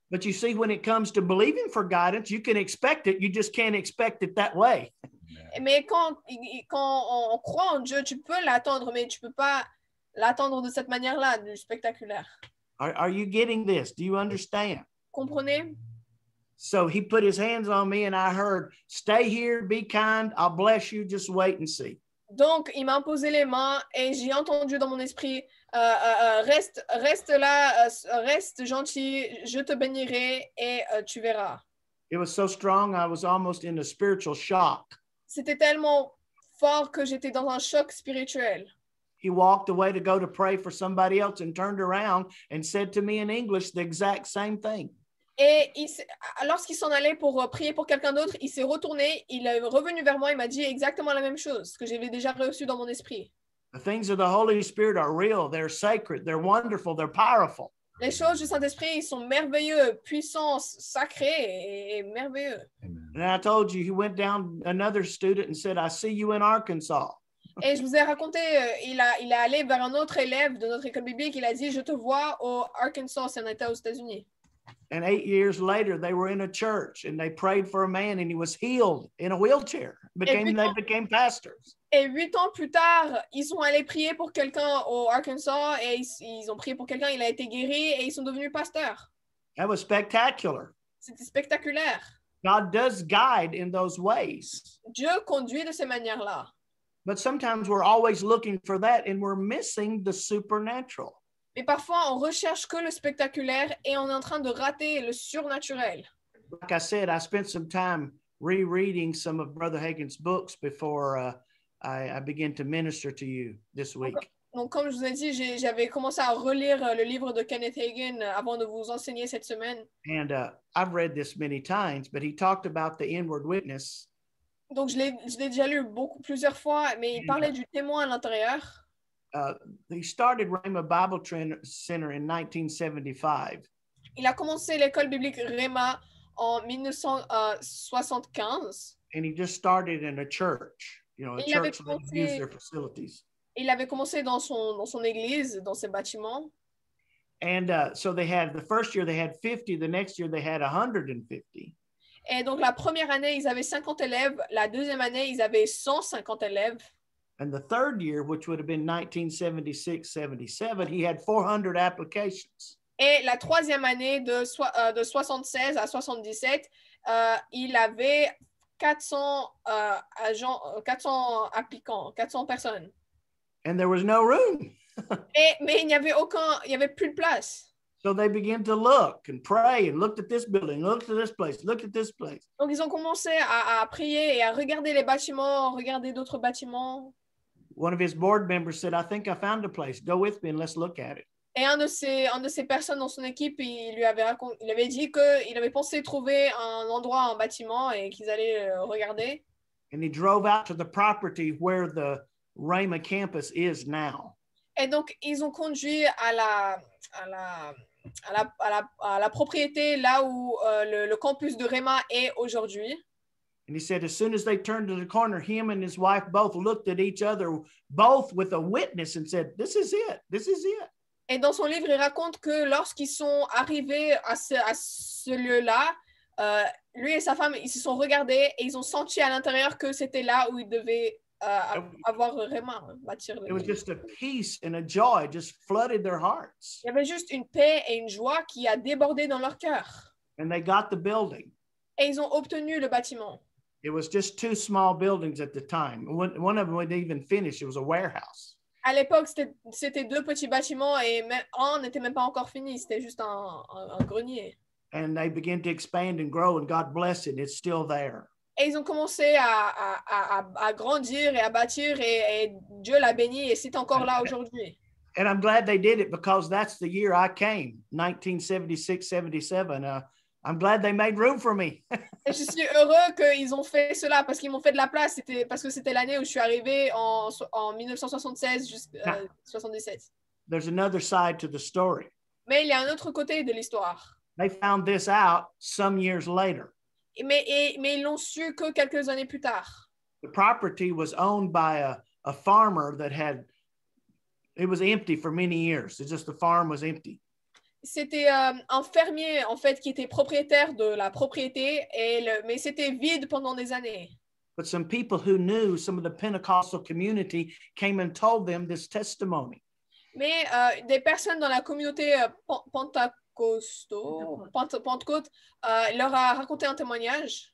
But you see, when it comes to believing for guidance, you can expect it. You just can't expect it that way. Mais quand on croit en Dieu, tu peux l'attendre, mais tu ne peux pas l'attendre de cette manière-là, du spectaculaire. Are you getting this? Do you understand? Comprenez? So he put his hands on me and I heard, stay here, be kind, I'll bless you, just wait and see. Donc, il m'a imposé les mains et j'ai entendu dans mon esprit, reste là, reste gentil, je te bénirai et tu verras. It was so strong, I was almost in a spiritual shock. C'était tellement fort que j'étais dans un choc spirituel. He walked away to go to pray for somebody else and turned around and said to me in English the exact same thing. Et lorsqu'il s'en allait pour prier pour quelqu'un d'autre, il s'est retourné, il est revenu vers moi, il m'a dit exactement la même chose que j'avais déjà reçu dans mon esprit. The things of the Holy Spirit are real, they're sacred, they're wonderful, they're powerful. Les choses du Saint-Esprit, ils sont merveilleux, puissants, sacrés et merveilleux. Amen. And I told you, he went down another student and said, I see you in Arkansas. Et je vous ai raconté, il est allé vers un autre élève de notre école biblique, il a dit, je te vois au Arkansas, c'est un État aux États-Unis. And 8 years later, they were in a church and they prayed for a man and he was healed in a wheelchair. They became pastors. Et 8 ans plus tard, ils sont allés prier pour quelqu'un au Arkansas et ils ont prié pour quelqu'un, il a été guéri et ils sont devenus pasteurs. That was spectacular. C'était spectaculaire. God does guide in those ways. Dieu conduit de ces manières-là. But sometimes we're always looking for that and we're missing the supernatural. Mais parfois, on recherche que le spectaculaire et on est en train de rater le surnaturel. Like I said, I spent some time rereading some of Brother Hagin's books before I began to minister to you this week. Donc, comme je vous ai dit, j'avais commencé à relire le livre de Kenneth Hagin avant de vous enseigner cette semaine. And I've read this many times, but he talked about the inward witness. Donc, je l'ai déjà lu plusieurs fois, mais il parlait du témoin à l'intérieur. He started Rhema Bible Center in 1975. Il a commencé l'école biblique Rhema en 1975. And he just started in a church, you know, a church that used their facilities. Il avait commencé dans son église, dans ses bâtiments. And so they had, the first year they had 50, the next year they had 150. Et donc la première année, ils avaient 50 élèves. La deuxième année, ils avaient 150 élèves. And the third year, which would have been 1976-77, he had 400 applications. Et la troisième année, de 76 à 77, il avait 400 applicants, 400 personnes. And there was no room. Mais il n'y avait plus de place. So they began to look and pray and looked at this building, looked at this place, looked at this place. Donc ils ont commencé à prier et à regarder les bâtiments, regarder d'autres bâtiments. One of his board members said, I think I found a place. Go with me and let's look at it. Et un de ces personnes dans son équipe, il avait dit qu'il avait pensé trouver un endroit, un bâtiment et qu'ils allaient regarder. And he drove out to the property where the Rhema campus is now. Et donc ils ont conduit à la propriété là où le campus de Rhema est aujourd'hui. And he said, as soon as they turned to the corner, him and his wife both looked at each other, both with a witness, and said, this is it, this is it. Et dans son livre, il raconte que lorsqu'ils sont arrivés à ce lieu-là, lui et sa femme, ils se sont regardés et ils ont senti à l'intérieur que c'était là où ils devaient avoir Rhema, bâtir le. It was just a peace and a joy just flooded their hearts. Il y avait juste une paix et une joie qui a débordé dans leur cœur. And they got the building. Et ils ont obtenu le bâtiment. It was just 2 small buildings at the time. One of them wasn't even finished. It was a warehouse. À l'époque, c'était 2 petits bâtiments et un n'était même pas encore fini. C'était juste un grenier. And they began to expand and grow, and God bless it. It's still there. Et ils ont commencé à grandir et à bâtir et Dieu l'a béni et c'est encore là aujourd'hui. And I'm glad they did it because that's the year I came, 1976-77. I'm glad they made room for me. Et je suis heureux qu'ils ont fait cela parce qu'ils m'ont fait de la place. Parce que c'était l'année où je suis arrivée en 1976 jusqu'à 77. There's another side to the story. Mais il y a un autre côté de l'histoire. They found this out some years later. Mais ils l'ont su que quelques années plus tard. The property was owned by a farmer that it was empty for many years. It's just the farm was empty. C'était un fermier, en fait, qui était propriétaire de la propriété, mais c'était vide pendant des années. But some people who knew some of the Pentecostal community came and told them this testimony. Mais des personnes dans la communauté Pentecôte, il leur a raconté un témoignage.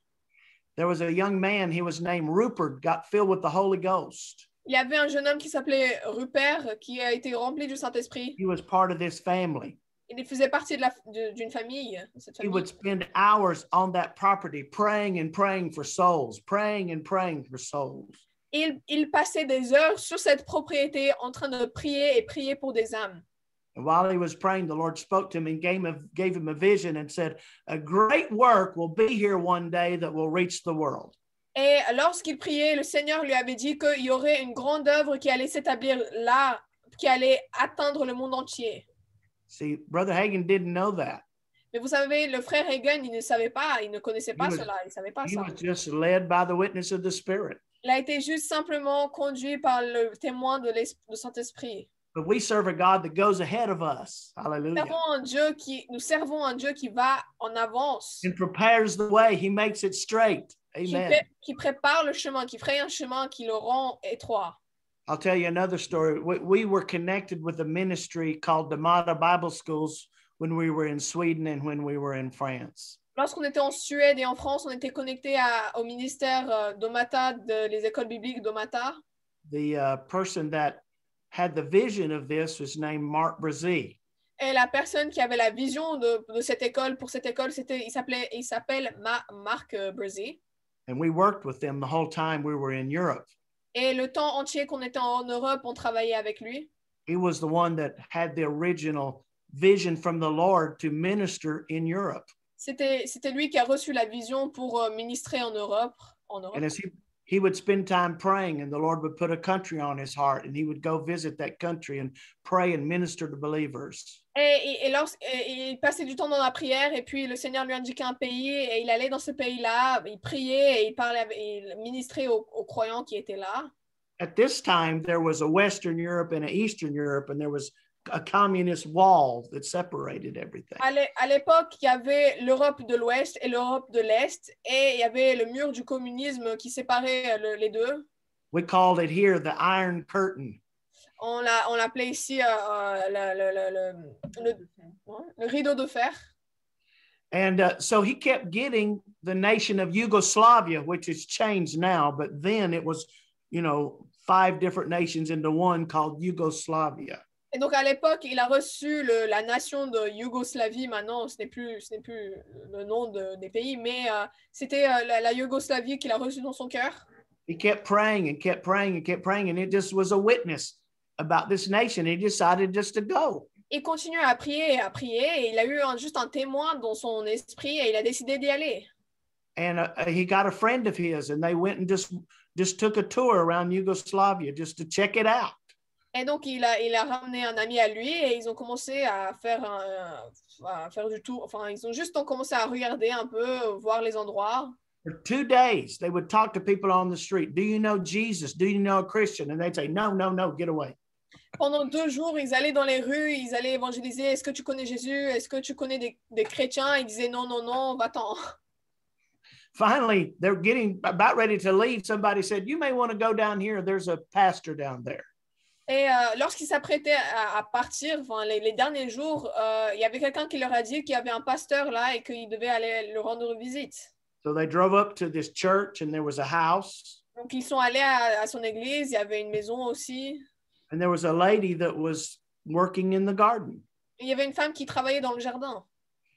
There was a young man, he was named Rupert, got filled with the Holy Ghost. Il y avait un jeune homme qui s'appelait Rupert qui a été rempli du Saint-Esprit. He was part of this family. Il faisait partie d'une famille, cette He famille. would spend hours on that property praying and praying for souls, praying and praying for souls. Il passait des heures sur cette propriété en train de prier et prier pour des âmes. And while he was praying, the Lord spoke to him and gave him a vision and said, a great work will be here one day that will reach the world. Et lorsqu'il priait, le Seigneur lui avait dit qu'il y aurait une grande œuvre qui allait s'établir là, qui allait atteindre le monde entier. See, Brother Hagin didn't know that. Mais vous savez, le frère Hagin, il ne savait pas, il ne connaissait pas cela, il ne savait pas He ça. was just led by the witness of the Spirit. Il a été juste simplement conduit par le témoin de Saint-Esprit. But we serve a God that goes ahead of us. Hallelujah. Nous servons un Dieu qui va en avance, And prepares the way. He makes it straight. Amen. qui prépare le chemin, qui fraye un chemin, qui le rend étroit. I'll tell you another story. We were connected with a ministry called Damata Bible Schools when we were in Sweden and when we were in France. Lorsqu'on était en Suède et en France, on était connecté au ministère d'Omata, les écoles bibliques d'Omata. The person that had the vision of this was named Mark Brazee. Et la personne qui avait la vision de cette école, pour cette école, il s'appelle Mark Brazee. And we worked with them the whole time we were in Europe. Et le temps entier qu'on était en Europe, on travaillait avec lui. He was the one that had the original vision from the Lord to minister in Europe. C'était lui qui a reçu la vision pour ministrer en Europe. And as he would spend time praying, and the Lord would put a country on his heart, and he would go visit that country and pray and minister to believers. Et il passait du temps dans la prière, et puis le Seigneur lui indiquait un pays, et il allait dans ce pays-là, il priait, et il ministrait aux croyants qui étaient là. At this time, there was a Western Europe and an Eastern Europe, and there was a communist wall that separated everything. À l'époque, il y avait l'Europe de l'Ouest et l'Europe de l'Est, et il y avait le mur du communisme qui séparait les deux. We called it here the Iron Curtain. On l'appelait ici le rideau de fer. And so he kept getting the nation of Yugoslavia, which has changed now, but then it was, 5 different nations into one called Yugoslavia. Et donc à l'époque, il a reçu la nation de Yougoslavie. Maintenant, ce n'est plus le nom des pays, mais c'était la Yougoslavie qu'il a reçue dans son cœur. He kept praying and kept praying and kept praying, and it just was a witness about this nation. He decided just to go. Il continuait à prier, et il a eu juste un témoin dans son esprit, et il a décidé d'y aller. And he got a friend of his, and they went and just took a tour around Yugoslavia just to check it out. Et donc, il a ramené un ami à lui, et ils ont commencé à faire du tour. Enfin, ils ont juste commencé à regarder un peu, voir les endroits. For 2 days, they would talk to people on the street. Do you know Jesus? Do you know a Christian? And they'd say, no, get away. Pendant 2 jours, ils allaient dans les rues, ils allaient évangéliser. Est-ce que tu connais Jésus? Est-ce que tu connais des chrétiens? Ils disaient non, va-t'en. Finally, they're getting about ready to leave. Somebody said, you may want to go down here. There's a pastor down there. Et lorsqu'ils s'apprêtaient à partir, les derniers jours, il y avait quelqu'un qui leur a dit qu'il y avait un pasteur là et qu'il devait aller le rendre visite. So they drove up to this church, and there was a house. Donc ils sont allés à son église, il y avait une maison aussi. And there was a lady that was working in the garden. Et il y avait une femme qui travaillait dans le jardin.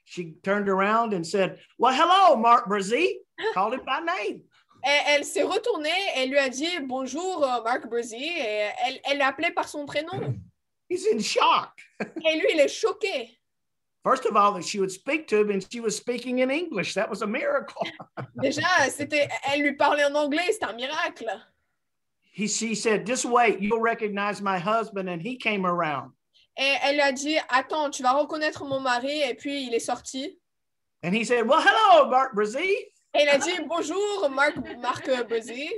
She turned around and said, well, hello, Mark Brazee. Called him by name. Et elle s'est retournée et lui a dit bonjour Mark Brazee, et elle l'appelait par son prénom. He's in shock. Et lui, il est choqué. First of all, that she would speak to him and she was speaking in English. That was a miracle. Déjà, elle lui parlait en anglais, c'était un miracle. She said, just wait, you'll recognize my husband, and he came around. Et elle lui a dit, attends, tu vas reconnaître mon mari, et puis il est sorti. And he said, well, hello, Mark Brazee. Et il a dit, bonjour, Mark Brazee.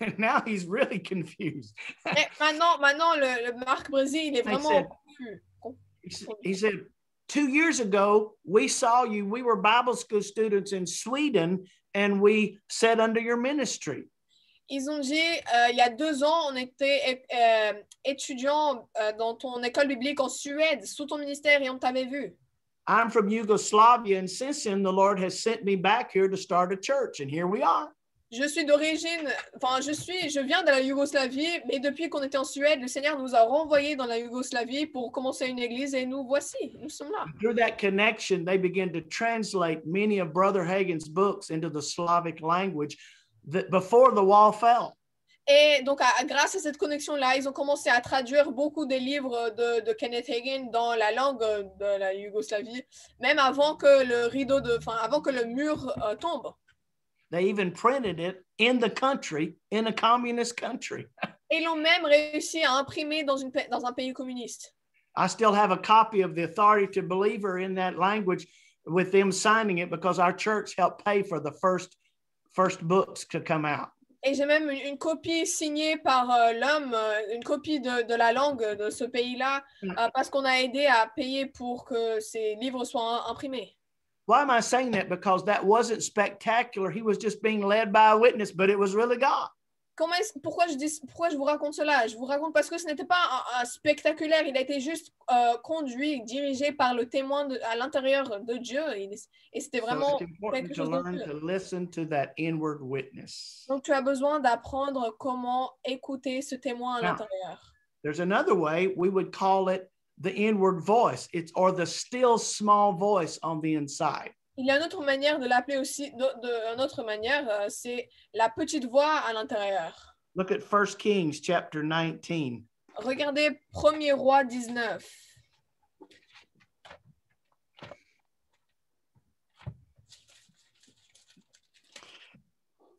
And now he's really confused. Et maintenant le Mark Brazee, il est vraiment confus. He said, 2 years ago, we saw you. We were Bible school students in Sweden, and we sat under your ministry. Ils ont dit, il y a 2 ans, on était étudiants dans ton école biblique en Suède, sous ton ministère, et on t'avait vu. I'm from Yugoslavia, and since then, the Lord has sent me back here to start a church, and here we are. Je suis d'origine, enfin, je viens de la Yougoslavie, mais depuis qu'on était en Suède, le Seigneur nous a renvoyés dans la Yougoslavie pour commencer une église et nous voici, nous sommes là. Through that connection, they began to translate many of Brother Hagin's books into the Slavic language that before the wall fell. Et donc, grâce à cette connexion-là, ils ont commencé à traduire beaucoup des livres de Kenneth Hagin dans la langue de la Yougoslavie, même avant que avant que le mur tombe. They even printed it in the country, in a communist country. Et ils l'ont même réussi à imprimer dans un pays communiste. I still have a copy of the Authority to Believer in that language with them signing it because our church helped pay for the first books to come out. Et j'ai même une copie signée par l'homme, une copie de la langue de ce pays-là, parce qu'on a aidé à payer pour que ces livres soient imprimés. Why am I saying that? Because that wasn't spectacular. He was just being led by a witness, but it was really God. Pourquoi je vous raconte cela? Je vous raconte parce que ce n'était pas un spectaculaire, il a été juste conduit, dirigé par le témoin à l'intérieur de Dieu. Et c'était vraiment quelque chose de Dieu. Donc tu as besoin d'apprendre comment écouter ce témoin à l'intérieur. There's another way, we would call it the inward voice, or the still small voice on the inside. Il y a une autre manière de l'appeler aussi, une autre manière, c'est la petite voix à l'intérieur. Look at 1 Kings chapter 19. Regardez 1er Roi 19.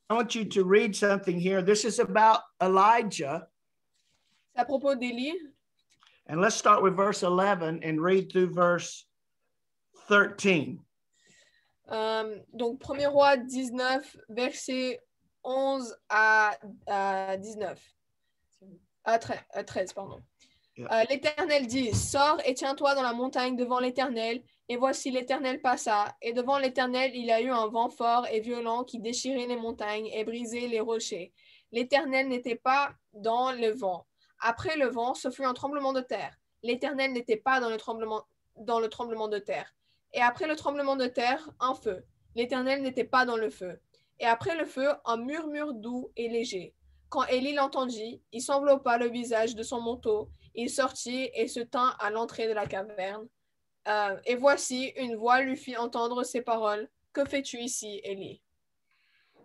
I want you to read something here. This is about Elijah. C'est à propos d'Élie. And let's start with verse 11 and read through verse 13. Donc, 1er Roi 19, versets 11 à 19. À 13, pardon. Yeah. L'Éternel dit, sors et tiens-toi dans la montagne devant l'Éternel. Et voici l'Éternel passa. Et devant l'Éternel, il y a eu un vent fort et violent qui déchirait les montagnes et brisait les rochers. L'Éternel n'était pas dans le vent. Après le vent, ce fut un tremblement de terre. L'Éternel n'était pas dans le tremblement de terre. Et après le tremblement de terre, un feu. L'Éternel n'était pas dans le feu. Et après le feu, un murmure doux et léger. Quand Élie l'entendit, il s'enveloppa le visage de son manteau. Il sortit et se tint à l'entrée de la caverne. Et voici, une voix lui fit entendre ces paroles. Que fais-tu ici, Élie?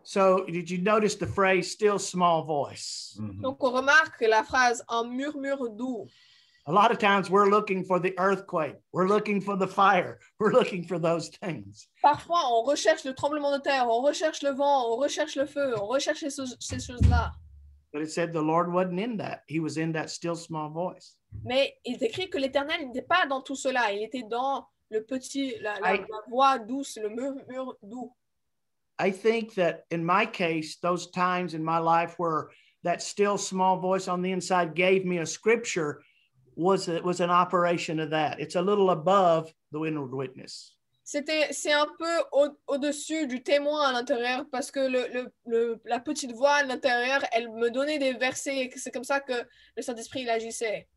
So, did you notice the phrase still small voice? Mm-hmm. Donc, on remarque la phrase un murmure doux. A lot of times we're looking for the earthquake. We're looking for the fire. We're looking for those things. Parfois, on recherche le tremblement de terre, on recherche le vent, on recherche le feu, on recherche ces choses-là. But it said the Lord wasn't in that. He was in that still small voice. Mais il est écrit que l'Éternel n'était pas dans tout cela. Il était dans le petit, la voix douce, le murmure doux. I think that in my case, those times in my life where that still small voice on the inside gave me a scripture was an operation of that. It's a little above the inward witness. C'est un peu au-dessus du témoin à l'intérieur parce que la petite voix à l'intérieur, elle me donnait des versets et c'est comme ça que le Saint-Esprit il agissait.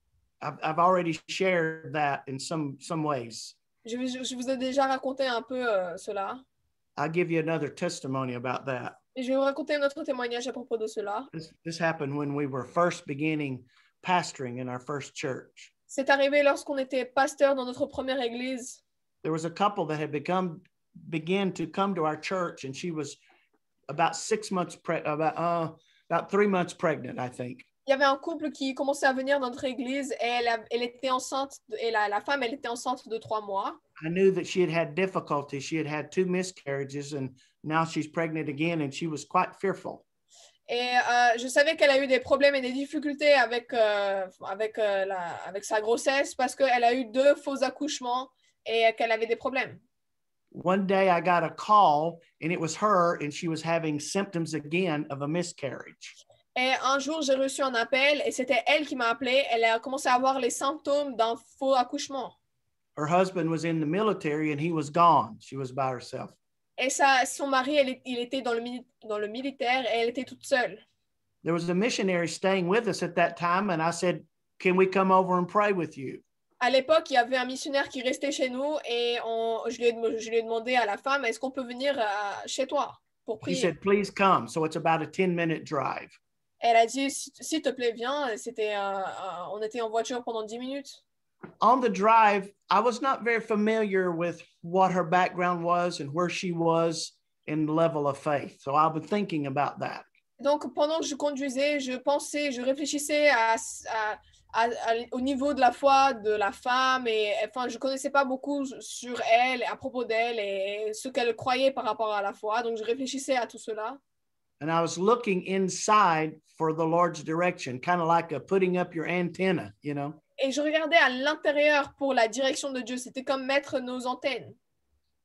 I've already shared that in some ways. Je vous ai déjà raconté un peu cela. I'll give you another testimony about that. Et je vais vous raconter un autre témoignage à propos de cela. This happened when we were first beginning pastoring in our first church. C'est arrivé lorsqu'on était pasteur dans notre première église. There was a couple that had began to come to our church, and she was about 6 months about 3 months pregnant, I think. Il y avait un couple qui commençait à venir dans notre église et elle était enceinte et la femme elle était enceinte de 3 mois. I knew that she had difficulty. She had 2 miscarriages and now she's pregnant again, and she was quite fearful. Et je savais qu'elle a eu des problèmes et des difficultés avec sa grossesse parce qu'elle a eu 2 faux accouchements et qu'elle avait des problèmes. One day I got a call and it was her and she was having symptoms again of a miscarriage. Et un jour, j'ai reçu un appel et c'était elle qui m'a appelé. Elle a commencé à avoir les symptômes d'un faux accouchement. Her husband was in the military and he was gone. She was by herself. Et son mari, il était dans le militaire et elle était toute seule. There was a missionary staying with us at that time and I said, "Can we come over and pray with you?" À l'époque, il y avait un missionnaire qui restait chez nous et je lui ai demandé à la femme, est-ce qu'on peut venir chez toi pour She prier? said, please come. So it's about a 10-minute drive. Elle a dit, s'il te plaît, viens. On était en voiture pendant 10 minutes. On the drive, I was not very familiar with what her background was and where she was in the level of faith. So I've been thinking about that. Donc, pendant que je conduisais, je réfléchissais au niveau de la foi de la femme. Et enfin, je ne connaissais pas beaucoup sur elle, à propos d'elle et ce qu'elle croyait par rapport à la foi. Donc, je réfléchissais à tout cela. And I was looking inside for the Lord's direction, kind of like putting up your antenna, you know. Et je regardais à l'intérieur pour la direction de Dieu. C'était comme mettre nos antennes.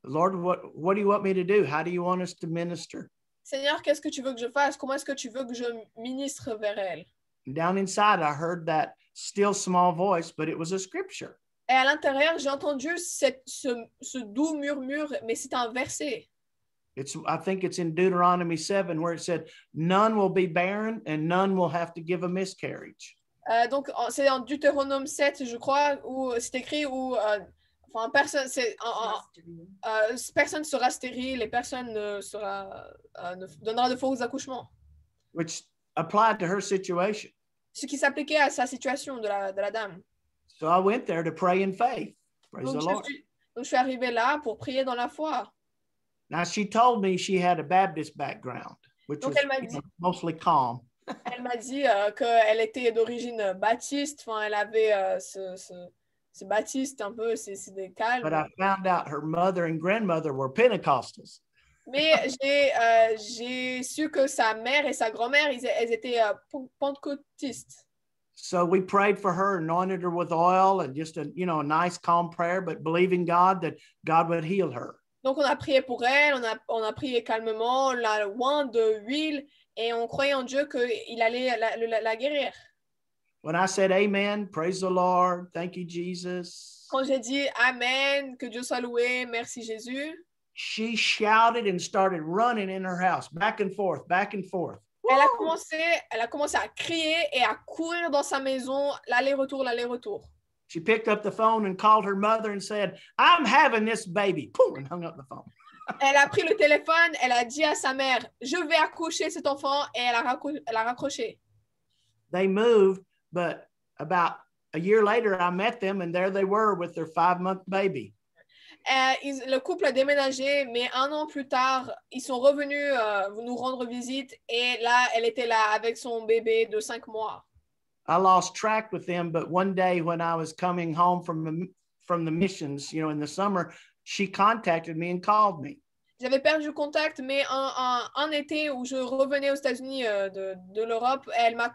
Lord, what do you want me to do? How do you want us to minister? Seigneur, qu'est-ce que tu veux que je fasse? Comment est-ce que tu veux que je ministre vers elle? Down inside, I heard that still small voice, but it was a scripture. Et à l'intérieur, j'ai entendu ce doux murmure, mais c'est un verset. I think it's in Deuteronomy 7 where it said, none will be barren and none will have to give a miscarriage. Donc, c'est en Deutéronome 7, je crois, où c'est écrit où personne sera stérile et personne ne donnera de faux accouchements. Which applied to her situation. Ce qui s'appliquait à sa situation de la dame. So I went there to pray in faith. Praise Donc, the Lord. je suis arrivée là pour prier dans la foi. Now, she told me she had a Baptist background, which Donc, was mostly calm. Elle m'a dit qu'elle était d'origine baptiste. Enfin, elle avait ce baptiste un peu, c'est des calmes. But I found out her mother and grandmother were Pentecostals. Mais j'ai su que sa mère et sa grand-mère, elles étaient pentecôtistes. So we prayed for her, anointed her with oil, and just a nice calm prayer, but believing God that God would heal her. Donc on a prié pour elle, on a prié calmement, on l'a oint de huile et on croyait en Dieu qu'il allait la guérir. When I said amen, praise the Lord, thank you Jesus. Quand j'ai dit amen, que Dieu soit loué, merci Jésus. She shouted and started running in her house, back and forth, back and forth. Elle a commencé à crier et à courir dans sa maison, l'aller-retour, l'aller-retour. She picked up the phone and called her mother and said, I'm having this baby. Boom, and hung up the phone. Elle a pris le téléphone, elle a dit à sa mère, je vais accoucher cet enfant, et elle a raccroché. They moved, but about a year later, I met them, and there they were with their 5-month baby. Le couple a déménagé, mais 1 an plus tard, ils sont revenus nous rendre visite, et là, elle était là avec son bébé de 5 mois. I lost track with them, but one day when I was coming home from the missions, in the summer, she contacted me and called me. J'avais perdu contact, mais un été où je revenais aux États-Unis de l'Europe, elle m'a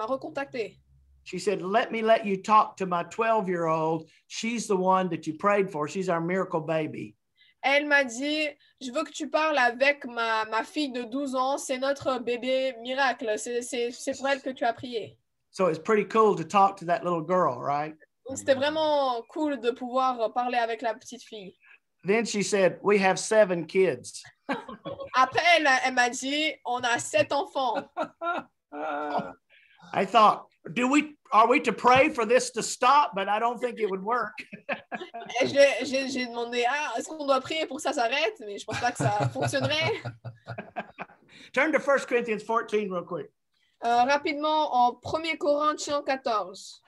recontacté. She said, let you talk to my 12-year-old. She's the one that you prayed for. She's our miracle baby. Elle m'a dit, je veux que tu parles avec ma fille de 12 ans. C'est notre bébé miracle. C'est pour elle que tu as prié. So it's pretty cool to talk to that little girl, right? C'était vraiment cool de pouvoir parler avec la petite fille. Then she said, we have 7 kids. Après, elle m'a dit, on a 7 enfants. I thought, are we to pray for this to stop? But I don't think it would work. J'ai demandé, est-ce qu'on doit prier pour que ça s'arrête? Mais je pense pas que ça fonctionnerait. Turn to 1 Corinthians 14 real quick. Rapidement, en 1 Corinthiens 14.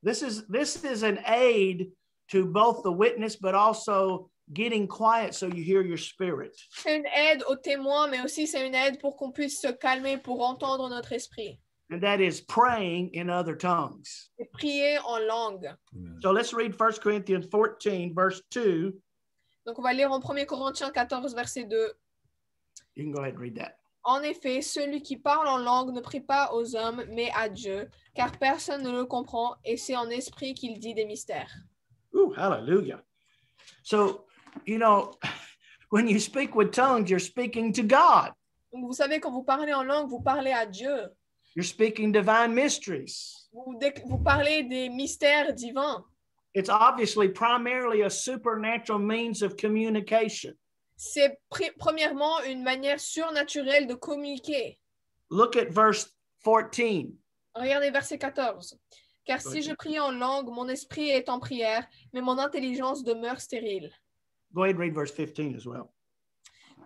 This is an aid to both the witness, but also getting quiet so you hear your spirit. C'est une aide aux témoins, mais aussi c'est une aide pour qu'on puisse se calmer, pour entendre notre esprit. And that is praying in other tongues. Et prier en langue. So let's read 1 Corinthians 14, verse 2. Donc on va lire en 1 Corinthiens 14, verset 2. You can go ahead and read that. En effet, celui qui parle en langue ne prie pas aux hommes, mais à Dieu, car personne ne le comprend, et c'est en esprit qu'il dit des mystères. Ooh, hallelujah. So, when you speak with tongues, you're speaking to God. Donc, vous savez, quand vous parlez en langue, vous parlez à Dieu. You're speaking divine mysteries. Vous parlez des mystères divins. It's obviously primarily a supernatural means of communication. C'est premièrement une manière surnaturelle de communiquer. Look at verse 14. Regardez verset 14. Car si je prie en langue, mon esprit est en prière, mais mon intelligence demeure stérile. Go ahead and read verse 15 as well.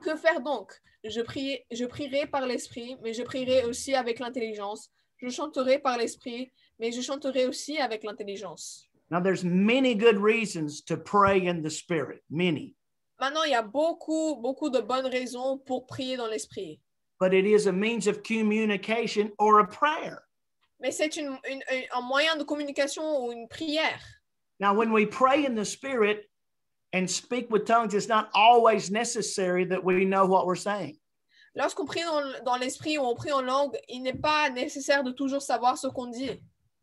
Que faire donc? Je prierai par l'esprit, mais je prierai aussi avec l'intelligence. Je chanterai par l'esprit, mais je chanterai aussi avec l'intelligence. Now, there's many good reasons to pray in the Spirit, many. Maintenant, il y a beaucoup de bonnes raisons pour prier dans l'esprit. But it is a means of communication or a prayer. Mais c'est un moyen de communication ou une prière. Now, when we pray in the Spirit and speak with tongues, it's not always necessary that we know what we're saying. Lorsqu'on prie dans l'esprit ou on prie en langue, il n'est pas nécessaire de toujours savoir ce qu'on dit.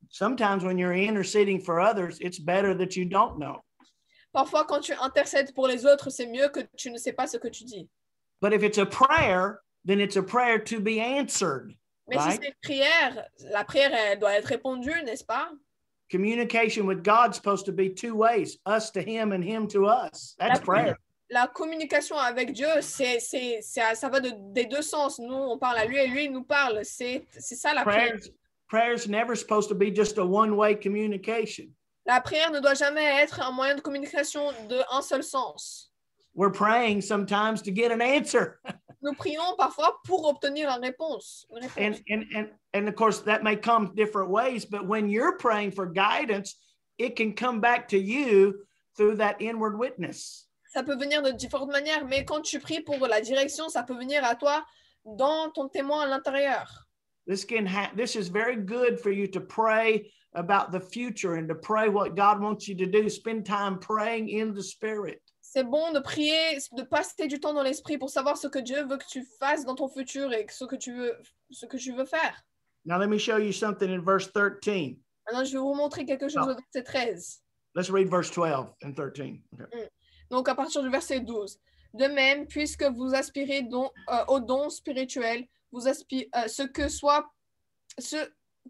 Sometimes when you're interceding for others, it's better that you don't know. Parfois, quand tu intercèdes pour les autres, c'est mieux que tu ne sais pas ce que tu dis. But if it's a prayer, then it's a prayer to be answered. Mais si Right? c'est une prière, la prière, elle doit être répondue, n'est-ce pas? Communication with God's supposed to be two ways, us to him and him to us. That's prayer. La communication avec Dieu, ça va des deux sens. Nous, on parle à lui et lui nous parle. C'est ça la prière. Prayer's never supposed to be just a one-way communication. La prière ne doit jamais être un moyen de communication d'un seul sens. We're praying sometimes to get an answer. Nous prions parfois pour obtenir une réponse. And of course, that may come different ways, but when you're praying for guidance, it can come back to you through that inward witness. Ça peut venir de différentes manières, mais quand tu pries pour la direction, ça peut venir à toi dans ton témoin à l'intérieur. This is very good for you to pray about the future and to pray what God wants you to do. Spend time praying in the Spirit. C'est bon de prier, de passer du temps dans l'esprit pour savoir ce que Dieu veut que tu fasses dans ton futur et ce que tu veux faire. Now let me show you something in verse 13. Maintenant, je vais vous montrer quelque chose au verset 13. Let's read verse 12 and 13. Okay. Donc, à partir du verset 12. De même, puisque vous aspirez aux dons spirituels,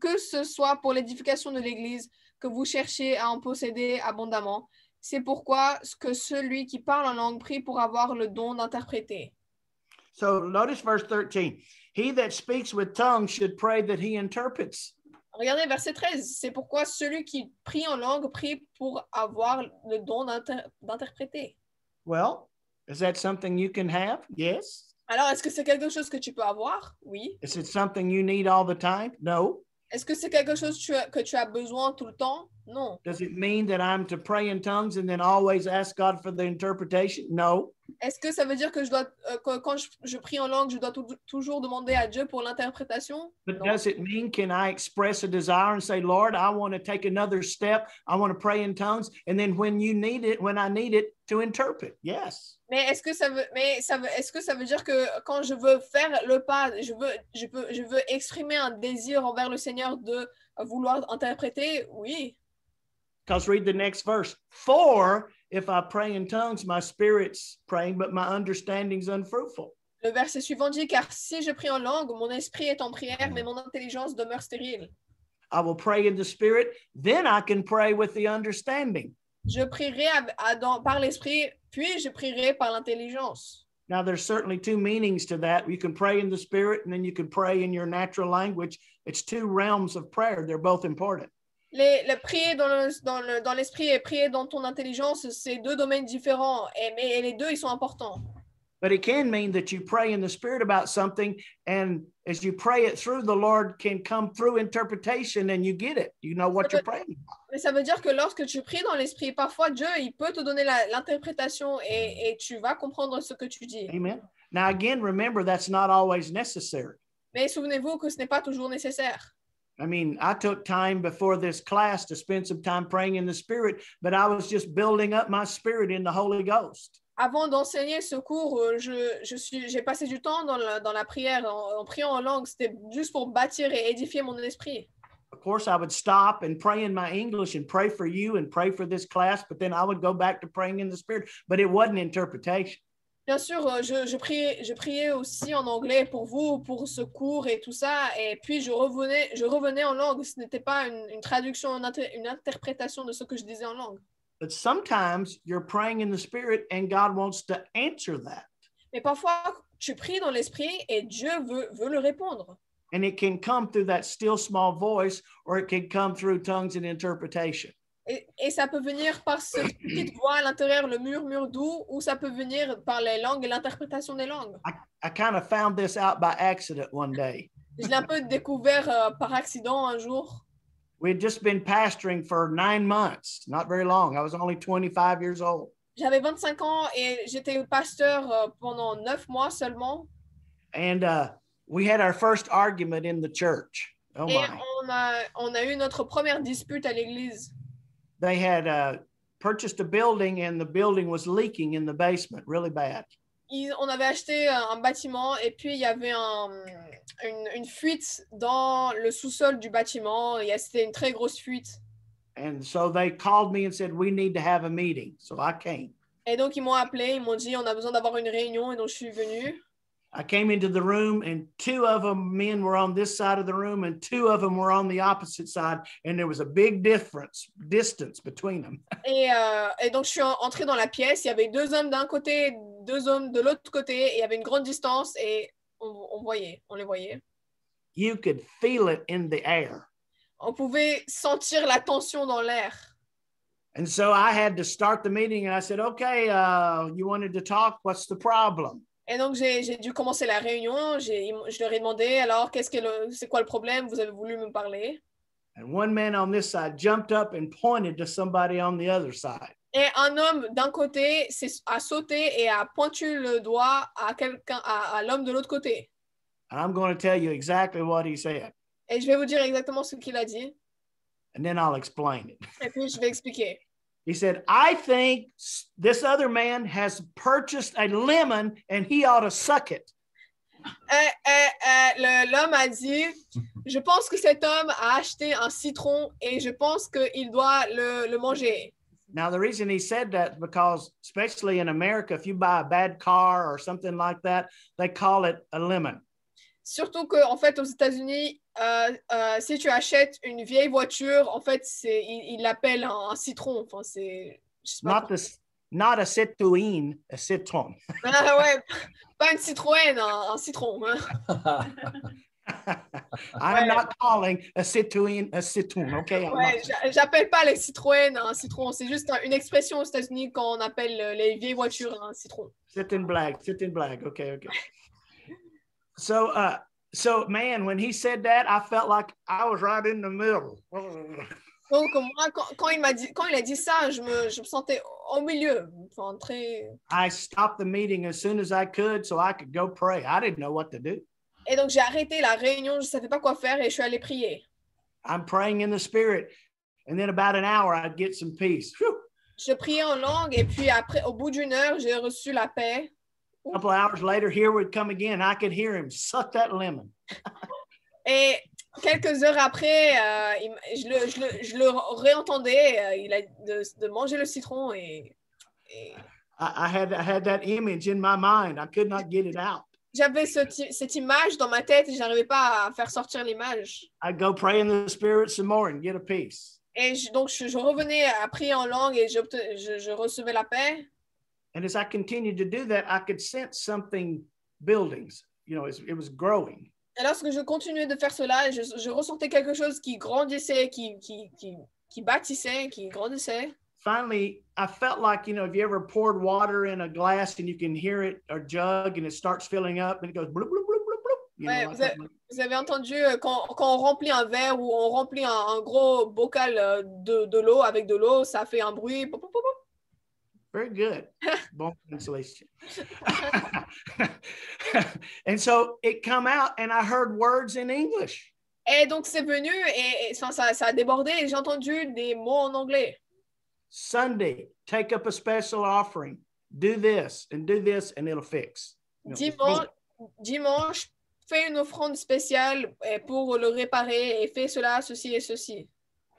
que ce soit pour l'édification de l'Église, que vous cherchez à en posséder abondamment. C'est pourquoi que celui qui parle en langue prie pour avoir le don d'interpréter. So notice verse 13. He that speaks with tongues should pray that he interprets. Regardez verset 13. C'est pourquoi celui qui prie en langue prie pour avoir le don d'interpréter. Well, is that something you can have? Yes. Alors, est-ce que c'est quelque chose que tu peux avoir? Oui. Is it something you need all the time? No. Est-ce que c'est quelque chose que tu as besoin tout le temps? Non. Does it mean that I'm to pray in tongues and then always ask God for the interpretation? No. Est-ce que ça veut dire que quand je prie en langue, je dois toujours demander à Dieu pour l'interprétation? But Non. does it mean, can I express a desire and say, Lord, I want to take another step. I want to pray in tongues. And then when I need it, to interpret? Yes. Mais est-ce que ça veut dire que quand je veux faire le pas, je veux exprimer un désir envers le Seigneur de vouloir interpréter? Oui. Because read the next verse. For if I pray in tongues, my spirit's praying, but my understanding's unfruitful. Le verset suivant dit, car si je prie en langue, mon esprit est en prière, mais mon intelligence demeure stérile. I will pray in the spirit, then I can pray with the understanding. Je prierai par l'esprit, puis je prierai par l'intelligence. Now, there's certainly two meanings to that. You can pray in the spirit, and then you can pray in your natural language. It's two realms of prayer. They're both important. Le prier dans l'esprit et prier dans ton intelligence, c'est deux domaines différents, mais les deux, ils sont importants. But it can mean that you pray in the spirit about something, and as you pray it through, the Lord can come through interpretation and you get it. You know what you're praying about. Mais ça veut dire que lorsque tu pries dans l'esprit, parfois Dieu, il peut te donner l'interprétation et tu vas comprendre ce que tu dis. Amen. Now, again, remember, that's not always necessary. Mais souvenez-vous que ce n'est pas toujours nécessaire. I mean, I took time before this class to spend some time praying in the spirit, but I was just building up my spirit in the Holy Ghost. Avant d'enseigner ce cours, j'ai passé du temps dans la prière, en priant en langue. C'était juste pour bâtir et édifier mon esprit. Of course, I would stop and pray in my English and pray for you and pray for this class, but then I would go back to praying in the spirit, but it wasn't interpretation. Bien sûr, je priais aussi en anglais pour vous, pour ce cours et tout ça, et puis je revenais en langue. Ce n'était pas une traduction, une interprétation de ce que je disais en langue. But sometimes you're praying in the spirit and God wants to answer that. Mais parfois, tu pries dans l'esprit et Dieu veut le répondre. And it can come through that still small voice, or it can come through tongues and interpretation. Et ça peut venir par cette petite voix à l'intérieur, le murmure doux, ou ça peut venir par les langues et l'interprétation des langues. I kind of found this out by accident one day. Je l'ai un peu découvert par accident un jour. We had just been pastoring for 9 months, not very long. I was only 25 years old. J'avais 25 ans et j'étais pasteur pendant 9 mois seulement. And we had our first argument in the church. Oh Et my. on a eu notre première dispute à l'église. They had purchased a building, and the building was leaking in the basement really bad. On avait acheté un bâtiment et puis il y avait une fuite dans le sous-sol du bâtiment. C'était une très grosse fuite. And so they called me and said, we need to have a meeting. So I came. Et donc, ils m'ont appelé, ils m'ont dit, on a besoin d'avoir une réunion. Et donc, je suis venue. I came into the room, and 2 of them men were on this side of the room, and 2 of them were on the opposite side, and there was a big distance between them. Et donc, je suis entrée dans la pièce. Il y avait 2 hommes d'un côté, 2 hommes de l'autre côté. Et il y avait une grande distance et on les voyait. You could feel it in the air. On pouvait sentir la tension dans l'air. And so I had to start the meeting, and I said, okay, you wanted to talk? What's the problem? Et donc, j'ai dû commencer la réunion. Je leur ai demandé, alors, c'est quoi le problème? Vous avez voulu me parler? And one man on this side jumped up and pointed to somebody on the other side. Et un homme d'un côté a sauté et a pointu le doigt à l'homme de l'autre côté. And I'm going to tell you exactly what he said. Et je vais vous dire exactement ce qu'il a dit. And then I'll explain it. Et puis, je vais expliquer. He said, I think this other man has purchased a lemon and he ought to suck it. L'homme a dit, je pense que cet homme a acheté un citron et je pense qu'il doit le manger. Now, the reason he said that is because, especially in America, if you buy a bad car or something like that, they call it a lemon. Surtout qu'en fait, aux États-Unis, si tu achètes une vieille voiture, en fait, il l'appelle un citron. Enfin, Not a Citroën, a citron. Ah ouais, pas une Citroën, un citron. Hein. I'm not calling a Citroën a citron, okay? Ouais, j'appelle pas les Citroën un citron. C'est juste une expression aux États-Unis quand on appelle les vieilles voitures un citron. Sit in black, okay. So man, when he said that, I felt like I was right in the middle. Donc moi, quand il a dit ça, je me sentais au milieu. Enfin, très... I stopped the meeting as soon as I could so I could go pray. I didn't know what to do. Et donc j'ai arrêté la réunion, je savais pas quoi faire et je suis allée prier. I'm praying in the spirit, and then about an hour I'd get some peace. Whew. Je priais en langue et puis après, au bout d'1 heure, j'ai reçu la paix. A couple of hours later, here would come again. I could hear him suck that lemon. Et quelques heures après, je le réentendais. Il a de manger le citron et I had that image in my mind. I could not get it out. J'avais cette image dans ma tête et je n'arrivais pas à faire sortir l'image. I'd go pray in the spirit some more and get a peace. Et donc je revenais à prier en langue et je recevais la paix. And as I continued to do that, I could sense something buildings. You know, it was growing. Et lorsque je continuais de faire cela, je ressentais quelque chose qui grandissait, qui bâtissait, qui grandissait. Finally, I felt like, you know, if you ever poured water in a glass and you can hear it, or jug, and it starts filling up and it goes bloop, bloop, bloop, bloop, bloop. You know, ouais, vous avez entendu quand on remplit un verre ou on remplit un gros bocal de l'eau avec de l'eau, ça fait un bruit. Pop, pop, pop. Very good. Bon translation. And so it come out and I heard words in English. Et donc c'est venu et ça a débordé et j'ai entendu des mots en anglais. Sunday, take up a special offering. Do this and it'll fix. You know, Dimanche, fais une offrande spéciale pour le réparer et fais cela, ceci et ceci.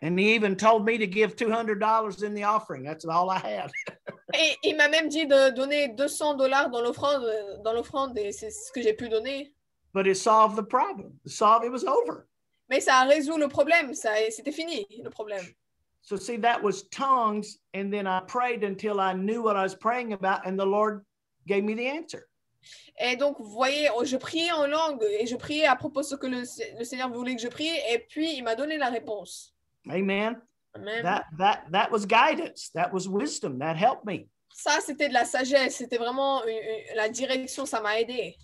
And he even told me to give $200 in the offering. That's all I had. Et il m'a même dit de donner $200 dans l'offrande et c'est ce que j'ai pu donner. But it solved the problem. It was over. Mais ça a résolu le problème. C'était fini, le problème. So see, that was tongues, and then I prayed until I knew what I was praying about, and the Lord gave me the answer. Et donc, vous voyez, je priais en langue et je priais à propos de ce que le Seigneur voulait que je prie. Et puis, il m'a donné la réponse. Amen. Amen. That was guidance. That was wisdom. That helped me. Ça, c'était de la sagesse. C'était vraiment la direction. Ça m'a aidé.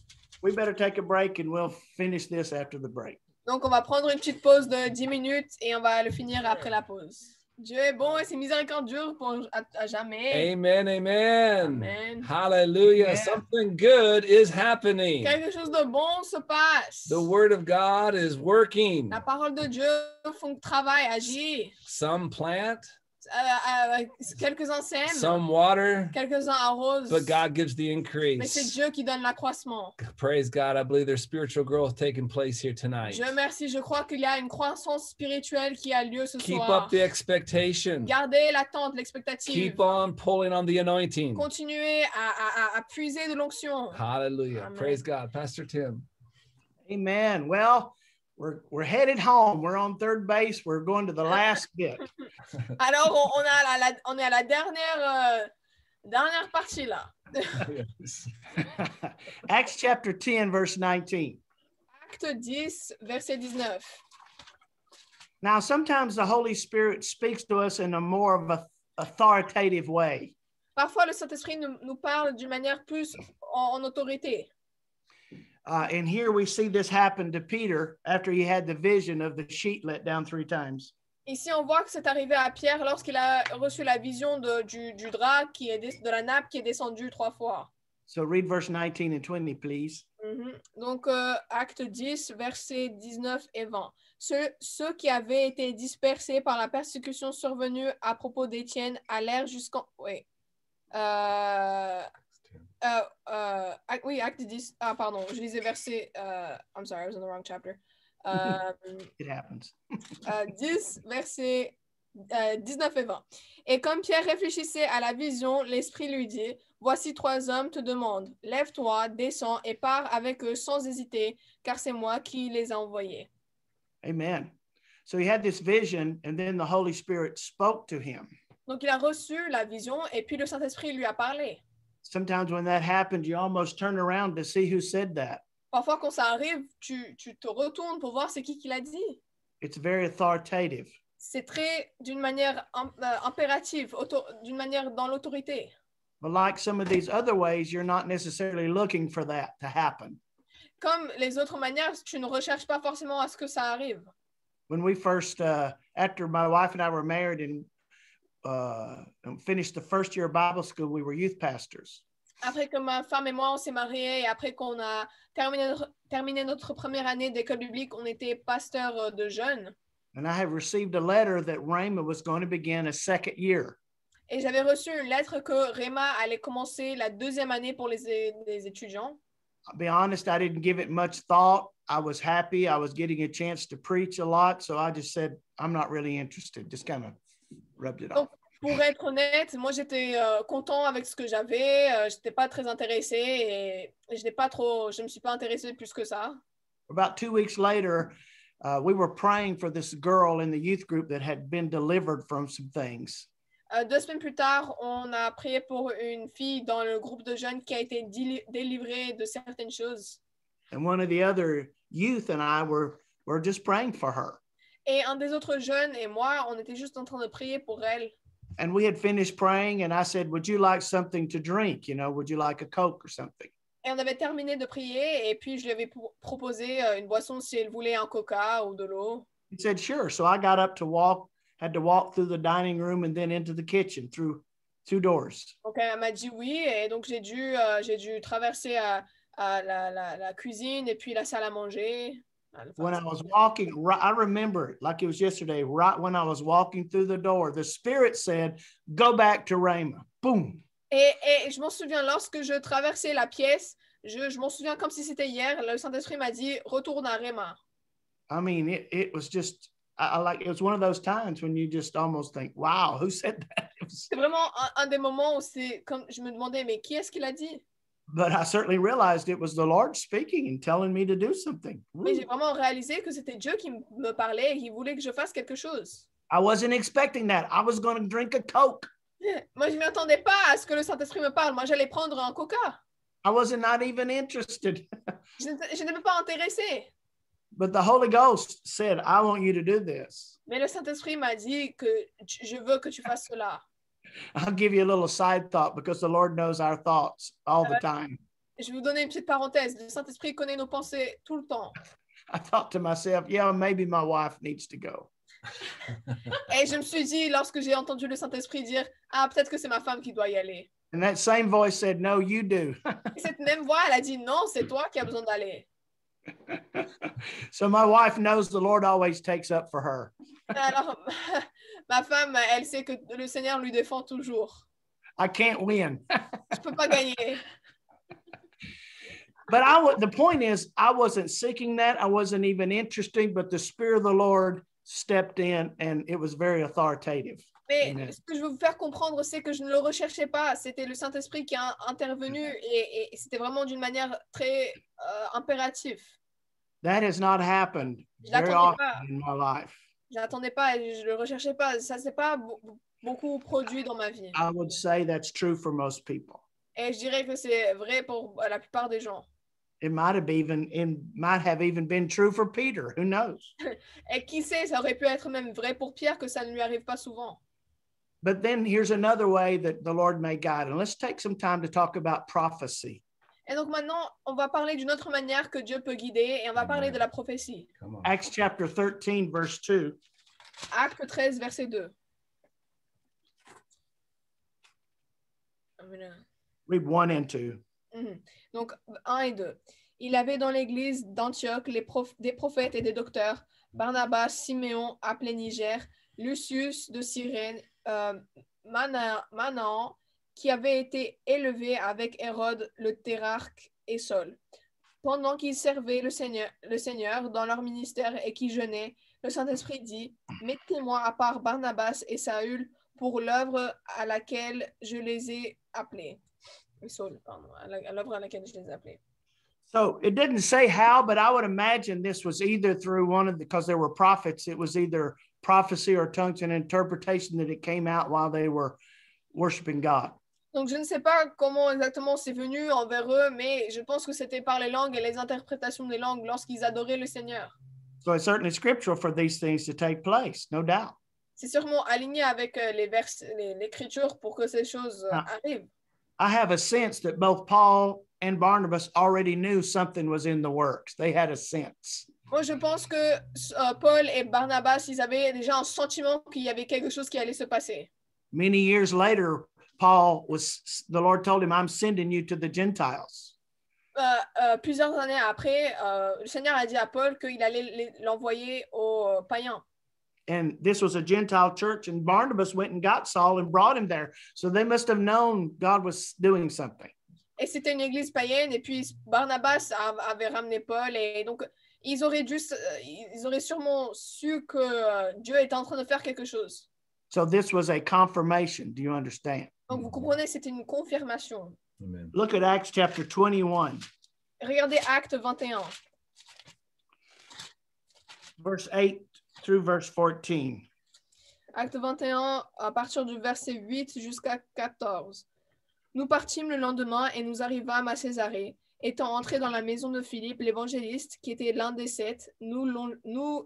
We better take a break and we'll finish this after the break. Donc, on va prendre une petite pause de 10 minutes et on va le finir après la pause. Dieu est bon et ses miséricordes durent à jamais. Amen, amen. Amen. Hallelujah. Amen. Something good is happening. Quelque chose de bon se passe. The word of God is working. La parole de Dieu travaille, agit. Some plant, Quelques-uns sèment, some water, quelques-uns arrosent. but God gives the Mais c'est increase. Dieu qui donne l'accroissement. Praise God. I believe there's spiritual growth taking place here tonight. Je merci, je crois qu'il y a une croissance spirituelle qui a lieu ce Keep soir. up the expectation. Gardez l'attente, l'expectative. Keep on pulling on the anointing. Continuez à puiser de l'onction. Hallelujah. Amen. Praise God. Pastor Tim. Amen. Well, we're headed home. We're on third base. We're going to the last bit. Alors, on est à la dernière partie là. Yes. Acts chapter 10, verse 19. Acte 10, verset 19. Now, sometimes the Holy Spirit speaks to us in a more of a authoritative way. Parfois, le Saint-Esprit nous parle d'une manière plus en autorité. And here we see this happen to Peter after he had the vision of the sheet let down 3 times. Ici, on voit que c'est arrivé à Pierre lorsqu'il a reçu la vision du drap de la nappe qui est descendue 3 fois. So read verse 19 and 20, please. Donc, acte 10, versets 19 et 20. Ceux qui avaient été dispersés par la persécution survenue à propos d'Étienne allèrent jusqu'en... Oui. Oui, acte 10. Ah, pardon, je lisais verset... I'm sorry, I was in the wrong chapter. It happens. 10, versets 19 et 20. Et comme Pierre réfléchissait à la vision, l'Esprit lui dit, « Voici 3 hommes te demandent. Lève-toi, descends et pars avec eux sans hésiter, car c'est moi qui les ai envoyés. » Amen. So he had this vision, and then the Holy Spirit spoke to him. Donc, il a reçu la vision et puis le Saint-Esprit lui a parlé. Sometimes when that happens, you almost turn around to see who said that. Parfois, quand ça arrive, tu te retournes pour voir c'est qui l'a dit. It's very authoritative. C'est très d'une manière impérative, d'une manière dans l'autorité. But like some of these other ways, you're not necessarily looking for that to happen. Comme les autres manières, tu ne recherches pas forcément à ce que ça arrive. When we first, after my wife and I were married and finished the first year of Bible school, we were youth pastors. Après que ma femme et moi, on s'est mariés et après qu'on a terminé notre première année d'école biblique, on était pasteur de jeunes. And I have received a letter that Rhema was going to begin a second year. Et j'avais reçu une lettre que Rhema allait commencer la 2e année pour les étudiants. I'll be honest, I didn't give it much thought. I was happy. I was getting a chance to preach a lot. So I just said, I'm not really interested. Just kind of rubbed it off. Pour être honnête, moi j'étais content avec ce que j'avais, j'étais pas très intéressée et je me suis pas intéressée plus que ça. About 2 weeks later, we were praying for this girl in the youth group that had been delivered from some things. 2 semaines plus tard, on a prié pour une fille dans le groupe de jeunes qui a été délivrée de certaines choses. And one of the other youth and I were just praying for her. Et un des autres jeunes et moi, on était juste en train de prier pour elle. And we had finished praying, and I said, would you like something to drink? You know, would you like a Coke or something? Et on avait terminé de prier, et puis je lui avais proposé une boisson si elle voulait un coca ou de l'eau. He said, sure. So I got up had to walk through the dining room and then into the kitchen through 2 doors. Donc elle m'a dit oui, et donc j'ai dû traverser la cuisine et puis la salle à manger. When I was walking, I remember it like it was yesterday, right when I was walking through the door, the Spirit said, go back to Rhema. Boom. Et je m'en souviens, lorsque je traversais la pièce, je m'en souviens comme si c'était hier, le Saint-Esprit m'a dit, retourne à Rhema. I mean, it was just, it was one of those times when you just almost think, wow, who said that? C'est vraiment un des moments où c'est comme je me demandais, mais qui est-ce qui l'a dit? But I certainly realized it was the Lord speaking and telling me to do something. Mais j'ai vraiment réalisé que c'était Dieu qui me parlait et qui voulait que je fasse quelque chose. I wasn't expecting that. I was going to drink a Coke. Moi, je ne m'attendais pas à ce que le Saint-Esprit me parle. Moi, j'allais prendre un coca. I wasn't not even interested. Je n'étais même pas intéressée. But the Holy Ghost said, I want you to do this. Mais le Saint-Esprit m'a dit que je veux que tu fasses cela. I'll give you a little side thought because the Lord knows our thoughts all the time. Je vais vous donner une petite parenthèse. Le Saint-Esprit connaît nos pensées tout le temps. I thought to myself, yeah, maybe my wife needs to go. Et je me suis dit, lorsque j'ai entendu le Saint-Esprit dire, ah, peut-être que c'est ma femme qui doit y aller. And that same voice said, no, you do. Et cette même voix, elle a dit, non, c'est toi qui as besoin d'aller. So my wife knows the Lord always takes up for her. Alors, ma femme, elle sait que le Seigneur lui défend toujours. I can't win. Je peux pas gagner. But the point is, I wasn't seeking that. I wasn't even interested, but the Spirit of the Lord stepped in and it was very authoritative. Mais Amen. ce que je veux vous faire comprendre, c'est que je ne le recherchais pas. C'était le Saint-Esprit qui a intervenu et c'était vraiment d'une manière très impérative. That has not happened very often in my life. Je n'attendais pas et je ne le recherchais pas. Ça ne s'est pas beaucoup produit dans ma vie. I would say that's true for most people. Et je dirais que c'est vrai pour la plupart des gens. It might have even been true for Peter. Who knows? Et qui sait, ça aurait pu être même vrai pour Pierre que ça ne lui arrive pas souvent. But then here's another way that the Lord may guide. And let's take some time to talk about prophecy. Et donc maintenant, on va parler d'une autre manière que Dieu peut guider et on va parler de la prophétie. Acts chapter 13, verse 2. Acte 13, verset 2. Read 1 and 2. Donc, 1 et 2. Il avait dans l'église d'Antioche des prophètes et des docteurs, Barnabas, Siméon, appelé Niger, Lucius de Cyrène, Manaen, qui avait été élevé avec Hérode le tétrarque et Saul. Pendant qu'ils servaient le Seigneur dans leur ministère et qu'ils jeûnaient, le Saint-Esprit dit, « Mettez-moi à part Barnabas et Saül pour l'œuvre à laquelle je les ai appelés. » Saul, pardon, à l'œuvre à laquelle je les ai appelés. So it didn't say how, but I would imagine this was either through because there were prophets, it was either prophecy or tongues and interpretation that it came out while they were worshiping God. Donc, je ne sais pas comment exactement c'est venu envers eux, mais je pense que c'était par les langues et les interprétations des langues lorsqu'ils adoraient le Seigneur. So it's certainly scriptural for these things to take place, no doubt. C'est sûrement aligné avec l'écriture pour que ces choses arrivent. I have a sense that both Paul and Barnabas already knew something was in the works. They had a sense. Moi, je pense que Paul et Barnabas, ils avaient déjà un sentiment qu'il y avait quelque chose qui allait se passer. Many years later, the Lord told him, I'm sending you to the Gentiles. Plusieurs années après, le Seigneur a dit à Paul qu'il allait l'envoyer aux païens. And this was a Gentile church, and Barnabas went and got Saul and brought him there. So they must have known God was doing something. Et c'était une église païenne, et puis Barnabas avait ramené Paul, et donc ils auraient sûrement su que Dieu était en train de faire quelque chose. So this was a confirmation. Do you understand? Donc vous comprenez, c'était une confirmation. Amen. Look at Acts chapter 21. Regardez Acte 21. Verse 8 through verse 14. Acte 21, à partir du verset 8 jusqu'à 14. Nous partîmes le lendemain et nous arrivâmes à Césarée. Étant entrés dans la maison de Philippe, l'évangéliste, qui était l'un des 7, nous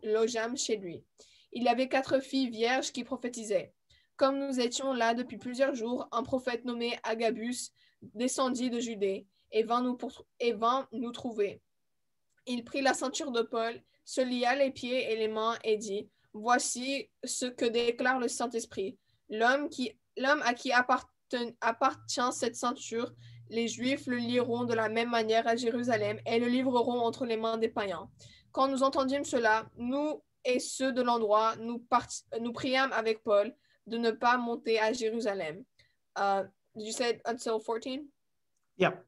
logeâmes chez lui. Il avait 4 filles vierges qui prophétisaient. Comme nous étions là depuis plusieurs jours, un prophète nommé Agabus descendit de Judée et vint nous trouver. Il prit la ceinture de Paul, se lia les pieds et les mains et dit, « Voici ce que déclare le Saint-Esprit. L'homme à qui appartient cette ceinture, les Juifs le lieront de la même manière à Jérusalem et le livreront entre les mains des païens. » Quand nous entendîmes cela, nous et ceux de l'endroit, nous priâmes avec Paul de ne pas monter à Jérusalem. You said until 14? Yep.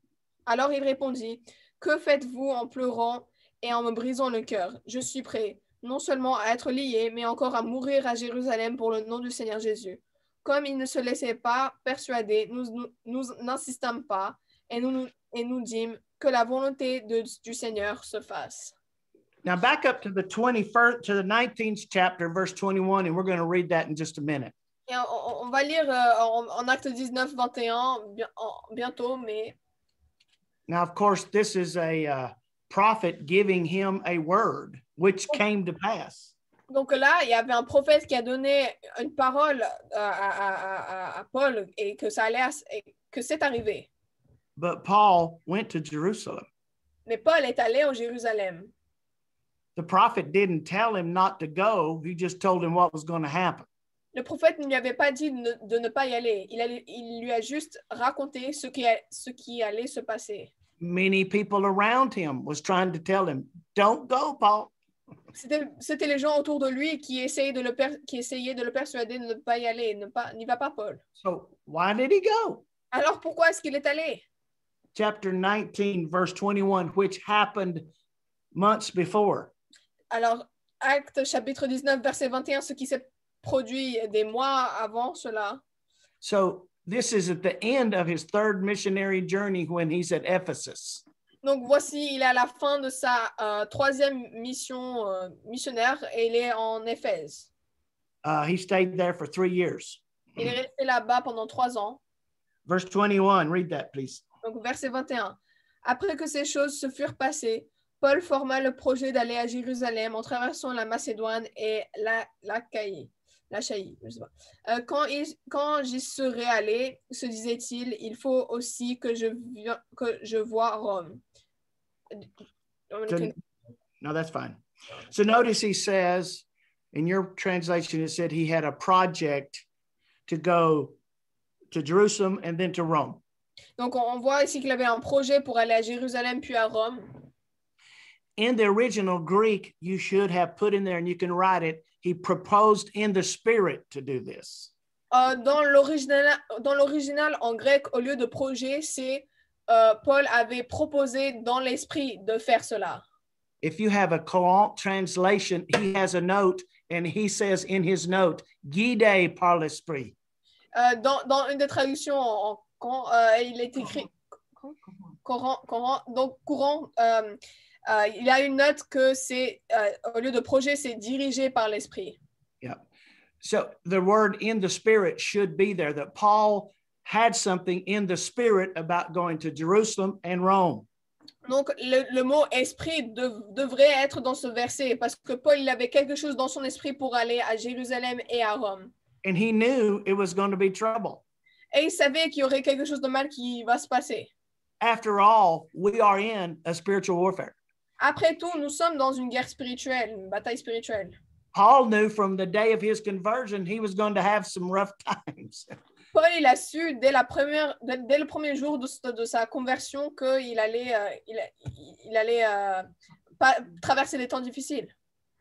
Alors il répondit, « Que faites-vous en pleurant et en me brisant le cœur? Je suis prêt, non seulement à être lié, mais encore à mourir à Jérusalem pour le nom du Seigneur Jésus. » Comme il ne se laissait pas persuader, nous n'insistâmes pas et nous dîmes que la volonté du Seigneur se fasse. Now back up to the 19th chapter, verse 21, and we're going to read that in just a minute. Et on va lire en Acte 19, 21 bientôt, mais... Now, of course, this is a prophet giving him a word, which came to pass. Donc là, il y avait un prophète qui a donné une parole à Paul et que ça allait, que c'est arrivé. But Paul went to Jerusalem. Mais Paul est allé en Jérusalem. The prophet didn't tell him not to go. He just told him what was going to happen. Le prophète ne lui avait pas dit de ne pas y aller. Il lui a juste raconté ce qui allait se passer. Many people around him was trying to tell him, don't go, Paul. C'était les gens autour de lui qui essayaient de le persuader de ne pas y aller. N'y va pas, Paul. So why did he go? Alors pourquoi est-ce qu'il est allé? Chapter 19, verse 21, which happened months before. Alors, Actes chapitre 19, verset 21, ce qui s'est produit des mois avant cela. So this is at the end of his third missionary journey when he's at Ephesus. Donc voici, il est à la fin de sa troisième mission missionnaire et il est en Éphèse. He stayed there for 3 years. Il est resté là-bas pendant 3 ans. Verse 21, read that, please. Donc verset 21. Après que ces choses se furent passées, Paul forma le projet d'aller à Jérusalem en traversant la Macédoine et l'Achaïe. Je sais pas. Quand j'y serais allé, se disait-il, il faut aussi que je voie Rome. No, that's fine. So notice he says, in your translation, it said he had a project to go to Jerusalem and then to Rome. Donc on voit ici qu'il avait un projet pour aller à Jérusalem puis à Rome. In the original Greek, you should have put in there, and you can write it, he proposed in the spirit to do this. Dans l'original en grec, au lieu de projet, c'est Paul avait proposé dans l'esprit de faire cela. If you have a Courant translation, he has a note, and he says in his note, guidé par l'esprit. Dans une des traductions, il est écrit courant, il y a une note que c'est, au lieu de projet, c'est dirigé par l'esprit. Yeah. So the word in the spirit should be there, that Paul had something in the spirit about going to Jerusalem and Rome. Donc, le mot esprit devrait être dans ce verset parce que Paul, il avait quelque chose dans son esprit pour aller à Jérusalem et à Rome. And he knew it was going to be trouble. Et il savait qu'il y aurait quelque chose de mal qui va se passer. After all, we are in a spiritual warfare. Après tout, nous sommes dans une guerre spirituelle, une bataille spirituelle. Paul knew from the day of his conversion, he was going to have some rough times. Paul, il a su dès le premier jour de sa conversion qu'il allait, traverser des temps difficiles.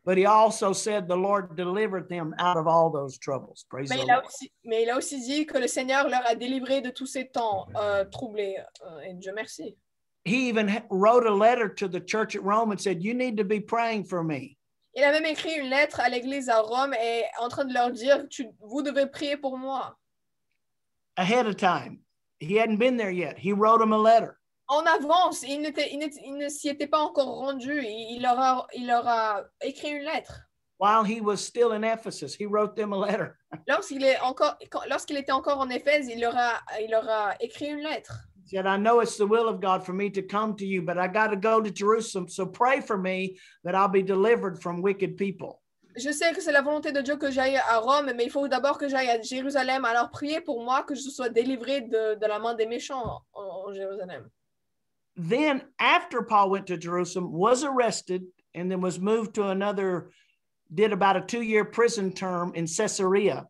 But he also said the Lord delivered them out of all those troubles. Praise the Lord. Mais il a aussi dit que le Seigneur leur a délivré de tous ces temps troublés. Et Dieu merci. He even wrote a letter to the church at Rome and said, you need to be praying for me. Il a même écrit une lettre à l'église à Rome et en train de leur dire, vous devez prier pour moi. Ahead of time. He hadn't been there yet. He wrote him a letter. En avance, il ne s'y était pas encore rendu. Il leur a écrit une lettre. While he was still in Ephesus, he wrote them a letter. Lorsqu'il était encore en Éphèse, il leur a écrit une lettre. He said, I know it's the will of God for me to come to you, but I got to go to Jerusalem. So pray for me that I'll be delivered from wicked people. Je sais que c'est la volonté de Dieu que j'aille à Rome, mais il faut d'abord que j'aille à Jérusalem. Alors priez pour moi que je sois délivré de la main des méchants en Jérusalem. Then after Paul went to Jerusalem, was arrested, and then was moved to did about a 2-year prison term in Caesarea.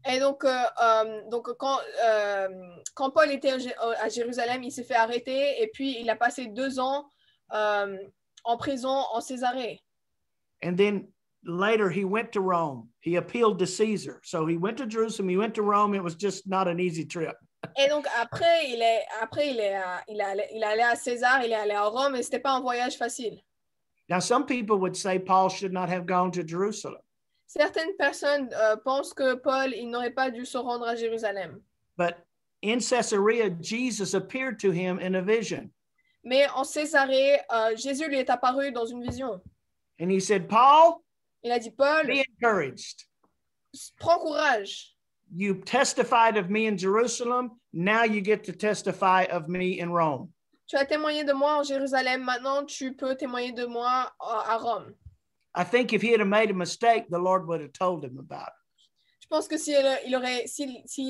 Et donc quand Paul était à Jérusalem, il s'est fait arrêter et puis il a passé 2 ans en prison en Césarée. And then later he went to Rome. He appealed to Caesar. So he went to Jerusalem, he went to Rome. It was just not an easy trip. Et donc après il est allé à César, il est allé à Rome et c'était pas un voyage facile. Now some people would say Paul should not have gone to Jerusalem. Certaines personnes pensent que Paul, il n'aurait pas dû se rendre à Jérusalem. But in Caesarea, Jesus appeared to him in a vision. Mais en Césarée, Jésus lui est apparu dans une vision. And he said, Paul, il a dit, Paul, be encouraged. Prends courage. You testified of me in Jerusalem. Now you get to testify of me in Rome. Tu as témoigné de moi en Jérusalem, maintenant tu peux témoigner de moi à Rome. I think if he had made a mistake, the Lord would have told him about it. Je pense que s'il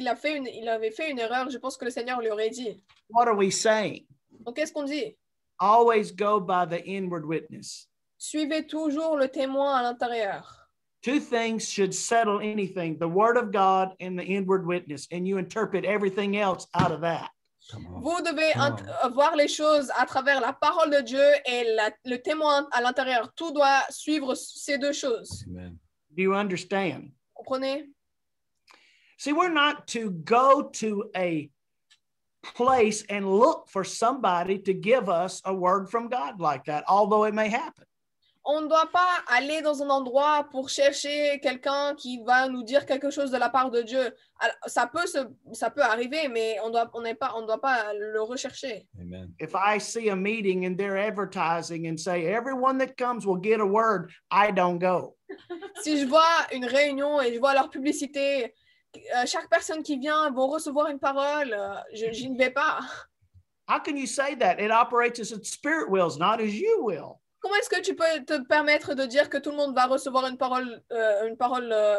avait fait une erreur, je pense que le Seigneur lui aurait dit. What are we saying? Donc, qu'est-ce qu'on dit? Always go by the inward witness. Suivez toujours le témoin à l'intérieur. Two things should settle anything, the word of God and the inward witness, and you interpret everything else out of that. Vous devez voir les choses à travers la parole de Dieu et le témoin à l'intérieur. Tout doit suivre ces deux choses. Amen. Do you understand? Comprenez? See, we're not to go to a place and look for somebody to give us a word from God like that, although it may happen. On ne doit pas aller dans un endroit pour chercher quelqu'un qui va nous dire quelque chose de la part de Dieu. Alors, ça peut arriver, mais on doit pas le rechercher. Amen. If I see a meeting and they're advertising and say, everyone that comes will get a word, I don't go. Si je vois une réunion et je vois leur publicité, chaque personne qui vient va recevoir une parole, je ne vais pas. How can you say that? It operates as its spirit wills, not as you will. Comment est-ce que tu peux te permettre de dire que tout le monde va recevoir une parole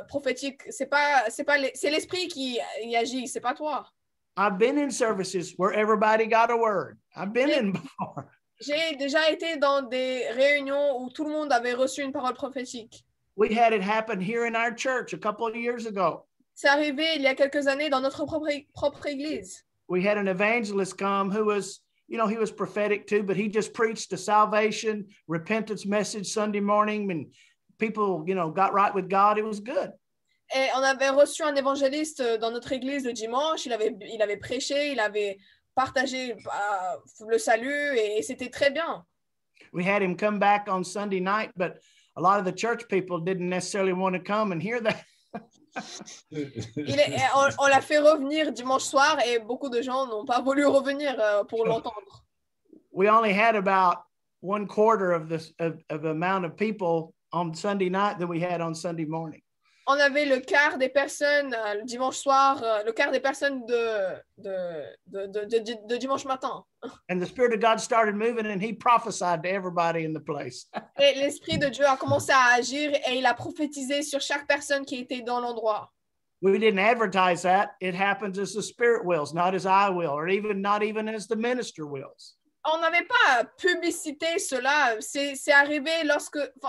prophétique? C'est l'esprit qui y agit, c'est pas toi. I've been in services where everybody got a word. I've been in before. J'ai déjà été dans des réunions où tout le monde avait reçu une parole prophétique. We had it happen here in our church a couple of years ago. C'est arrivé il y a quelques années dans notre propre église. We had an evangelist come who was, you know, he was prophetic too, but he just preached a salvation, repentance message Sunday morning, and people, you know, got right with God. It was good. Et on avait reçu un évangéliste dans notre église le dimanche. Il avait prêché, il avait partagé le salut et c'était très bien. We had him come back on Sunday night, but a lot of the church people didn't necessarily want to come and hear that. On l'a fait revenir dimanche soir et beaucoup de gens n'ont pas voulu revenir pour l'entendre. We only had about 1/4 of the amount of people on Sunday night that we had on Sunday morning. On avait le quart des personnes le dimanche soir, le quart des personnes de dimanche matin. And the Spirit of God started moving and he prophesied to everybody in the place. Et l'Esprit de Dieu a commencé à agir et il a prophétisé sur chaque personne qui était dans l'endroit. We didn't advertise that. It happens as the Spirit wills, not as I will, or not even as the minister wills. On n'avait pas publicité cela. C'est arrivé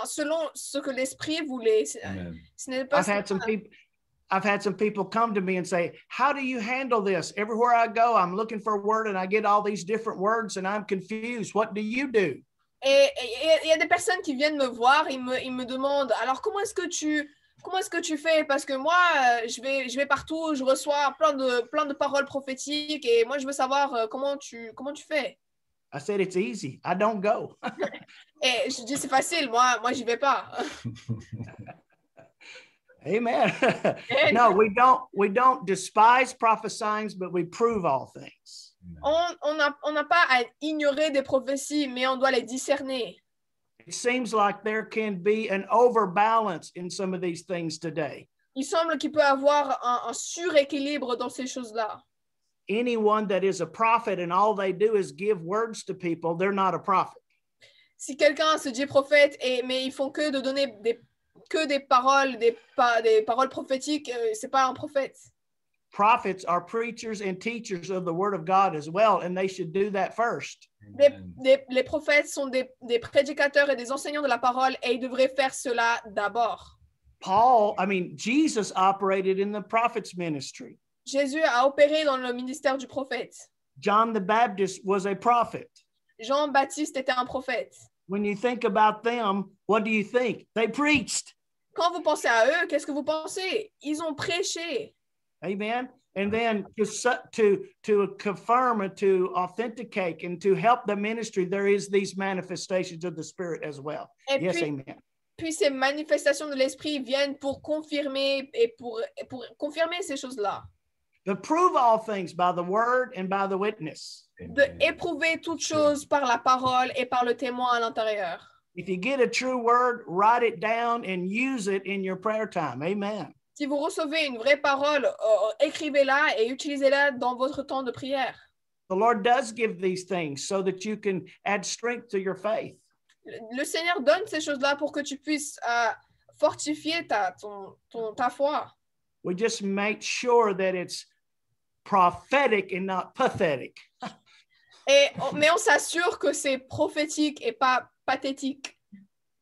selon ce que l'Esprit voulait. Ce n'est pas I've had some people come to me and say, how do you handle this? Everywhere I go, I'm looking for a word and I get all these different words and I'm confused. What do you do? Et il y a des personnes qui viennent me voir, ils me demandent, alors comment est-ce que tu fais? Parce que moi, je vais partout, je reçois plein de paroles prophétiques et moi, je veux savoir comment tu fais. I said, it's easy. I don't go. Et je dis, c'est facile, moi, j'y vais pas. Amen. No, we don't despise prophesying, but we prove all things. On n'a pas à ignorer des prophéties, mais on doit les discerner. It seems like there can be an overbalance in some of these things today. Il semble qu'il peut y avoir un suréquilibre dans ces choses-là. Anyone that is a prophet and all they do is give words to people, they're not a prophet. Si quelqu'un se dit prophète, mais ils font que de donner des paroles, des paroles prophétiques, c'est pas un prophète. Prophets are preachers and teachers of the word of God as well, and they should do that first. Les prophètes sont des prédicateurs et des enseignants de la parole et ils devraient faire cela d'abord. Jesus operated in the prophet's ministry. Jésus a opéré dans le ministère du prophète. John the Baptist was a prophet. Jean-Baptiste était un prophète. When you think about them, what do you think? They preached. Quand vous pensez à eux, qu'est-ce que vous pensez? Ils ont prêché. Amen. And then to confirm and to authenticate and to help the ministry, there is these manifestations of the Spirit as well. Et yes, puis, amen. Puis ces manifestations de l'Esprit viennent pour confirmer et pour confirmer ces choses-là. To prove all things by the word and by the witness. De éprouver toutes choses par la parole et par le témoin à l'intérieur. If you get a true word, write it down and use it in your prayer time. Amen. Si vous recevez une vraie parole, écrivez-la et utilisez-la dans votre temps de prière. The Lord does give these things so that you can add strength to your faith. Le Seigneur donne ces choses-là pour que tu puisses fortifier ta foi. We just make sure that it's prophetic and not pathetic. Mais on s'assure que c'est prophétique et pas pathétique.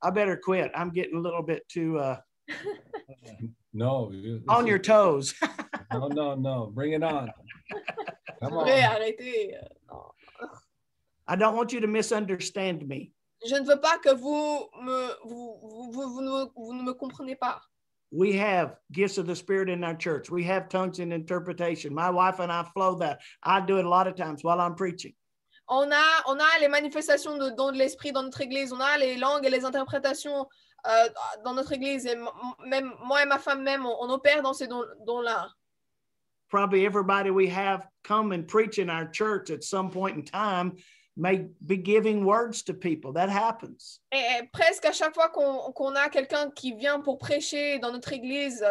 I better quit. I'm getting a little bit too No. on your toes. No. Bring it on. Come on. Arrêtez. I don't want you to misunderstand me. Je ne veux pas que vous ne me comprenez pas. We have gifts of the Spirit in our church. We have tongues and interpretation. My wife and I flow that. I do it a lot of times while I'm preaching. On a les manifestations de dons de l'esprit dans notre église. On a les langues et les interprétations dans notre église. Et même moi et ma femme même, on opère dans ces dons-là. Probably everybody we have come and preach in our church at some point in time may be giving words to people. That happens. Et presque à chaque fois qu'on a quelqu'un qui vient pour prêcher dans notre église,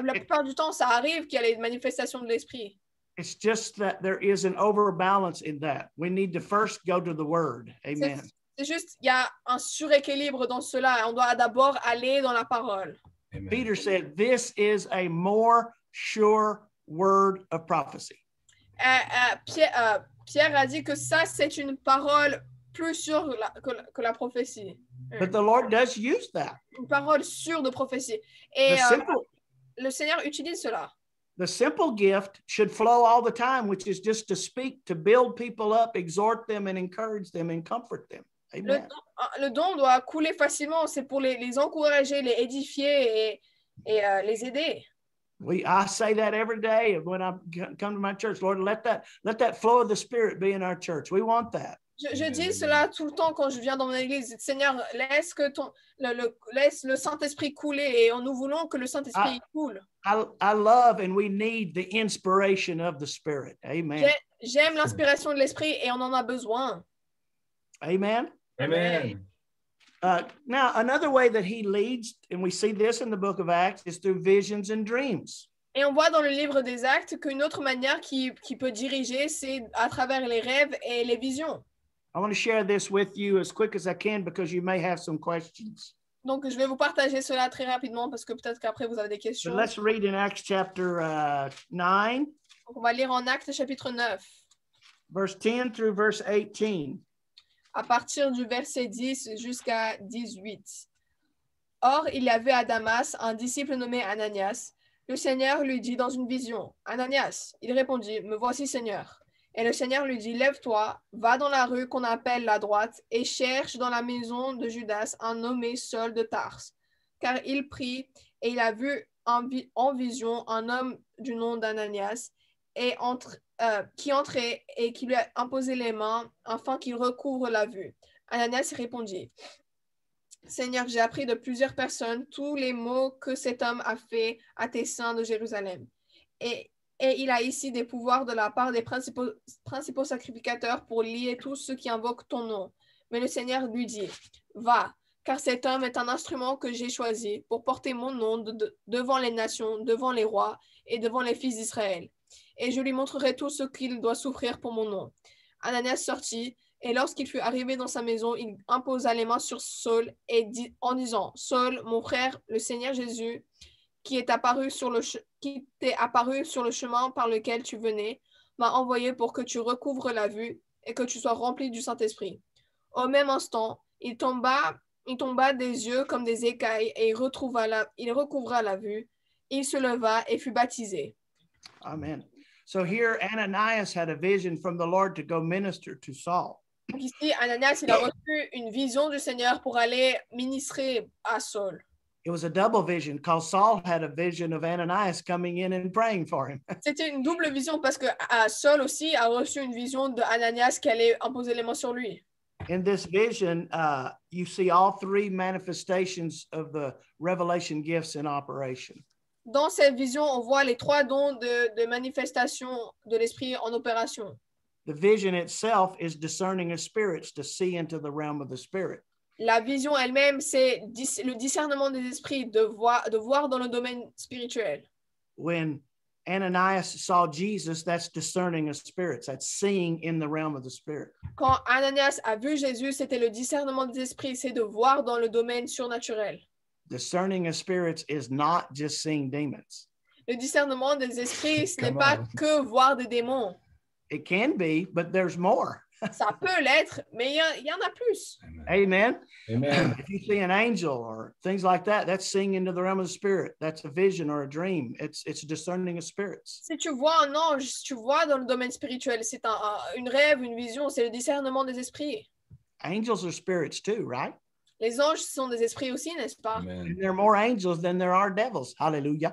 la plupart du temps, ça arrive qu'il y a les manifestations de l'esprit. It's just that there is an overbalance in that. We need to first go to the word. Amen. C'est juste, il y a un suréquilibre dans cela. On doit d'abord aller dans la parole. Amen. Peter said, this is a more sure word of prophecy. Pierre a dit que ça, c'est une parole plus sûre que la prophétie. But the Lord does use that. Une parole sûre de prophétie. Et le Seigneur utilise cela. The simple gift should flow all the time, which is just to speak, to build people up, exhort them, and encourage them, and comfort them. Amen. Le don doit couler facilement. C'est pour les encourager, les édifier et les aider. I say that every day when I come to my church. Lord, let that flow of the Spirit be in our church. We want that. Je dis cela tout le temps quand je viens dans mon église. Seigneur, laisse le Saint-Esprit couler et nous voulons que le Saint-Esprit coule. I love and we need the inspiration of the Spirit. Amen. J'aime l'inspiration de l'Esprit et on en a besoin. Amen. Amen. Now, another way that he leads, and we see this in the book of Acts, is through visions and dreams. Et on voit dans le livre des Actes qu'une autre manière qui peut diriger, c'est à travers les rêves et les visions. I want to share this with you as quick as I can because you may have some questions. Donc, je vais vous partager cela très rapidement parce que peut-être qu'après vous avez des questions. But let's read in Acts chapter 9. Donc, on va lire en Actes chapitre 9. Verse 10 through verse 18. À partir du verset 10 jusqu'à 18. Or, il y avait à Damas un disciple nommé Ananias. Le Seigneur lui dit dans une vision, « Ananias !» Il répondit, « Me voici, Seigneur. » Et le Seigneur lui dit, « Lève-toi, va dans la rue qu'on appelle la droite et cherche dans la maison de Judas un nommé Saul de Tarse. Car il prie et il a vu en vision un homme du nom d'Ananias qui entrait et qui lui a imposé les mains afin qu'il recouvre la vue. » Ananias répondit, « Seigneur, j'ai appris de plusieurs personnes tous les maux que cet homme a fait à tes saints de Jérusalem. Et il a ici des pouvoirs de la part des principaux sacrificateurs pour lier tous ceux qui invoquent ton nom. » Mais le Seigneur lui dit, « Va, car cet homme est un instrument que j'ai choisi pour porter mon nom devant les nations, devant les rois et devant les fils d'Israël. Et je lui montrerai tout ce qu'il doit souffrir pour mon nom. » Ananias sortit, et lorsqu'il fut arrivé dans sa maison, il imposa les mains sur Saul en disant, « Saul, mon frère, le Seigneur Jésus, qui t'est apparu sur le chemin par lequel tu venais, m'a envoyé pour que tu recouvres la vue et que tu sois rempli du Saint-Esprit. » Au même instant, il tomba des yeux comme des écailles et il recouvra la vue. Il se leva et fut baptisé. Amen. So here Ananias had a vision from the Lord to go minister to Saul. Donc ici, Ananias, il a reçu une vision du Seigneur pour aller ministrer à Saul. It was a double vision because Saul had a vision of Ananias coming in and praying for him. C'était une double vision parce que Saul aussi a reçu une vision de Ananias qui allait imposer les mains sur lui. In this vision, you see all three manifestations of the revelation gifts in operation. Dans cette vision, on voit les trois dons de manifestation de l'esprit en opération. The vision itself is discerning of spirits to see into the realm of the spirit. La vision elle-même, c'est le discernement des esprits, de voir dans le domaine spirituel. When Ananias saw Jesus, that's discerning of spirits. That's seeing in the realm of the spirit. Quand Ananias a vu Jésus, c'était le discernement des esprits, c'est de voir dans le domaine surnaturel. Discerning of spirits is not just seeing demons. Le discernement des esprits, ce n'est Come pas on. que voir des démons. It can be, but there's more. Ça peut l'être, mais il y en a plus. Amen. Amen. If you see an angel or things like that, that's seeing into the realm of the spirit. That's a vision or a dream. It's discerning of spirits. Si tu vois un ange, si tu vois dans le domaine spirituel, c'est une rêve, une vision, c'est le discernement des esprits. Angels are spirits too, right? Les anges sont des esprits aussi, n'est-ce pas? Amen. And there are more angels than there are devils. Hallelujah.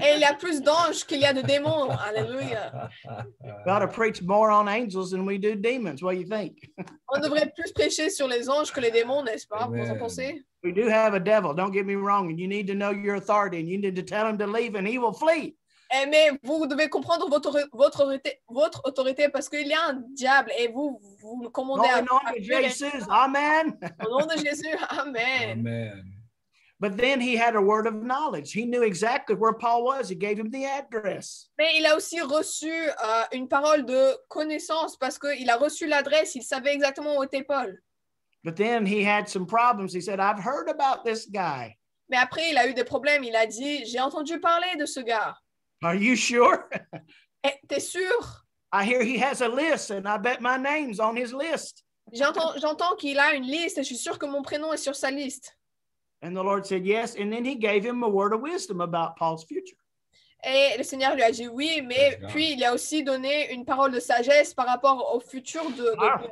Et il y a plus d'anges qu'il y a de démons. Alléluia. We ought to preach more on angels than we do demons. What do you think? On devrait plus prêcher sur les anges que les démons, n'est-ce pas? Vous en Amen. pensez? We do have a devil, don't get me wrong, and you need to know your authority and you need to tell him to leave and he will flee. Mais vous devez comprendre votre autorité parce qu'il y a un diable et vous le commandez Dans le nom de fuir. Jesus, amen. Au nom de Jésus, Amen. Amen. But then he had a word of knowledge. He knew exactly where Paul was. He gave him the address. Mais il a aussi reçu une parole de connaissance parce qu'il a reçu l'adresse, il savait exactement où était Paul. But then he had some problems. He said, I've heard about this guy. Mais après, il a eu des problèmes. Il a dit, j'ai entendu parler de ce gars. Are you sure? T'es sûr? I hear he has a list and I bet my name's on his list. J'entends qu'il a une liste et je suis sûre que mon prénom est sur sa liste. And the Lord said, yes. And then he gave him a word of wisdom about Paul's future. Et le Seigneur lui a dit oui, mais Praise puis il a aussi donné une parole de sagesse par rapport au futur de Ah. Paul.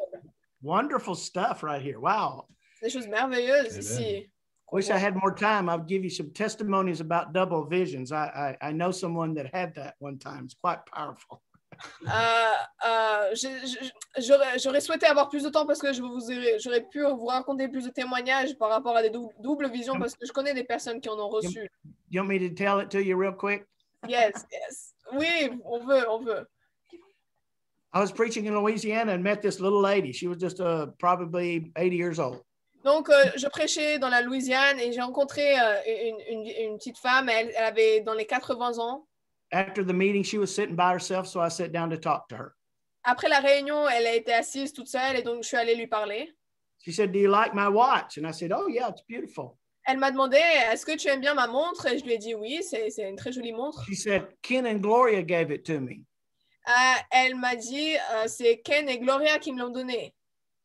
Wonderful stuff right here. Wow. Des choses merveilleuses Amen. ici. Wish I had more time. I'll give you some testimonies about double visions. I know someone that had that one time. It's quite powerful. J'aurais souhaité avoir plus de temps parce que j'aurais pu vous raconter plus de témoignages par rapport à des doubles visions parce que je connais des personnes qui en ont reçu. You want me to tell it to you real quick? Yes, yes. Oui, on veut. I was preaching in Louisiana and met this little lady. She was just probably 80 years old. Donc, je prêchais dans la Louisiane et j'ai rencontré une petite femme. Elle avait dans les 80 ans. After the meeting, she was sitting by herself, so I sat down to talk to her. Après la réunion, elle a été assise toute seule et donc je suis allée lui parler. She said, do you like my watch? And I said, oh, yeah, it's beautiful. Elle m'a demandé, est-ce que tu aimes bien ma montre? Et je lui ai dit oui, c'est une très jolie montre. She said, Ken and Gloria gave it to me. Elle m'a dit, c'est Ken et Gloria qui me l'ont donné.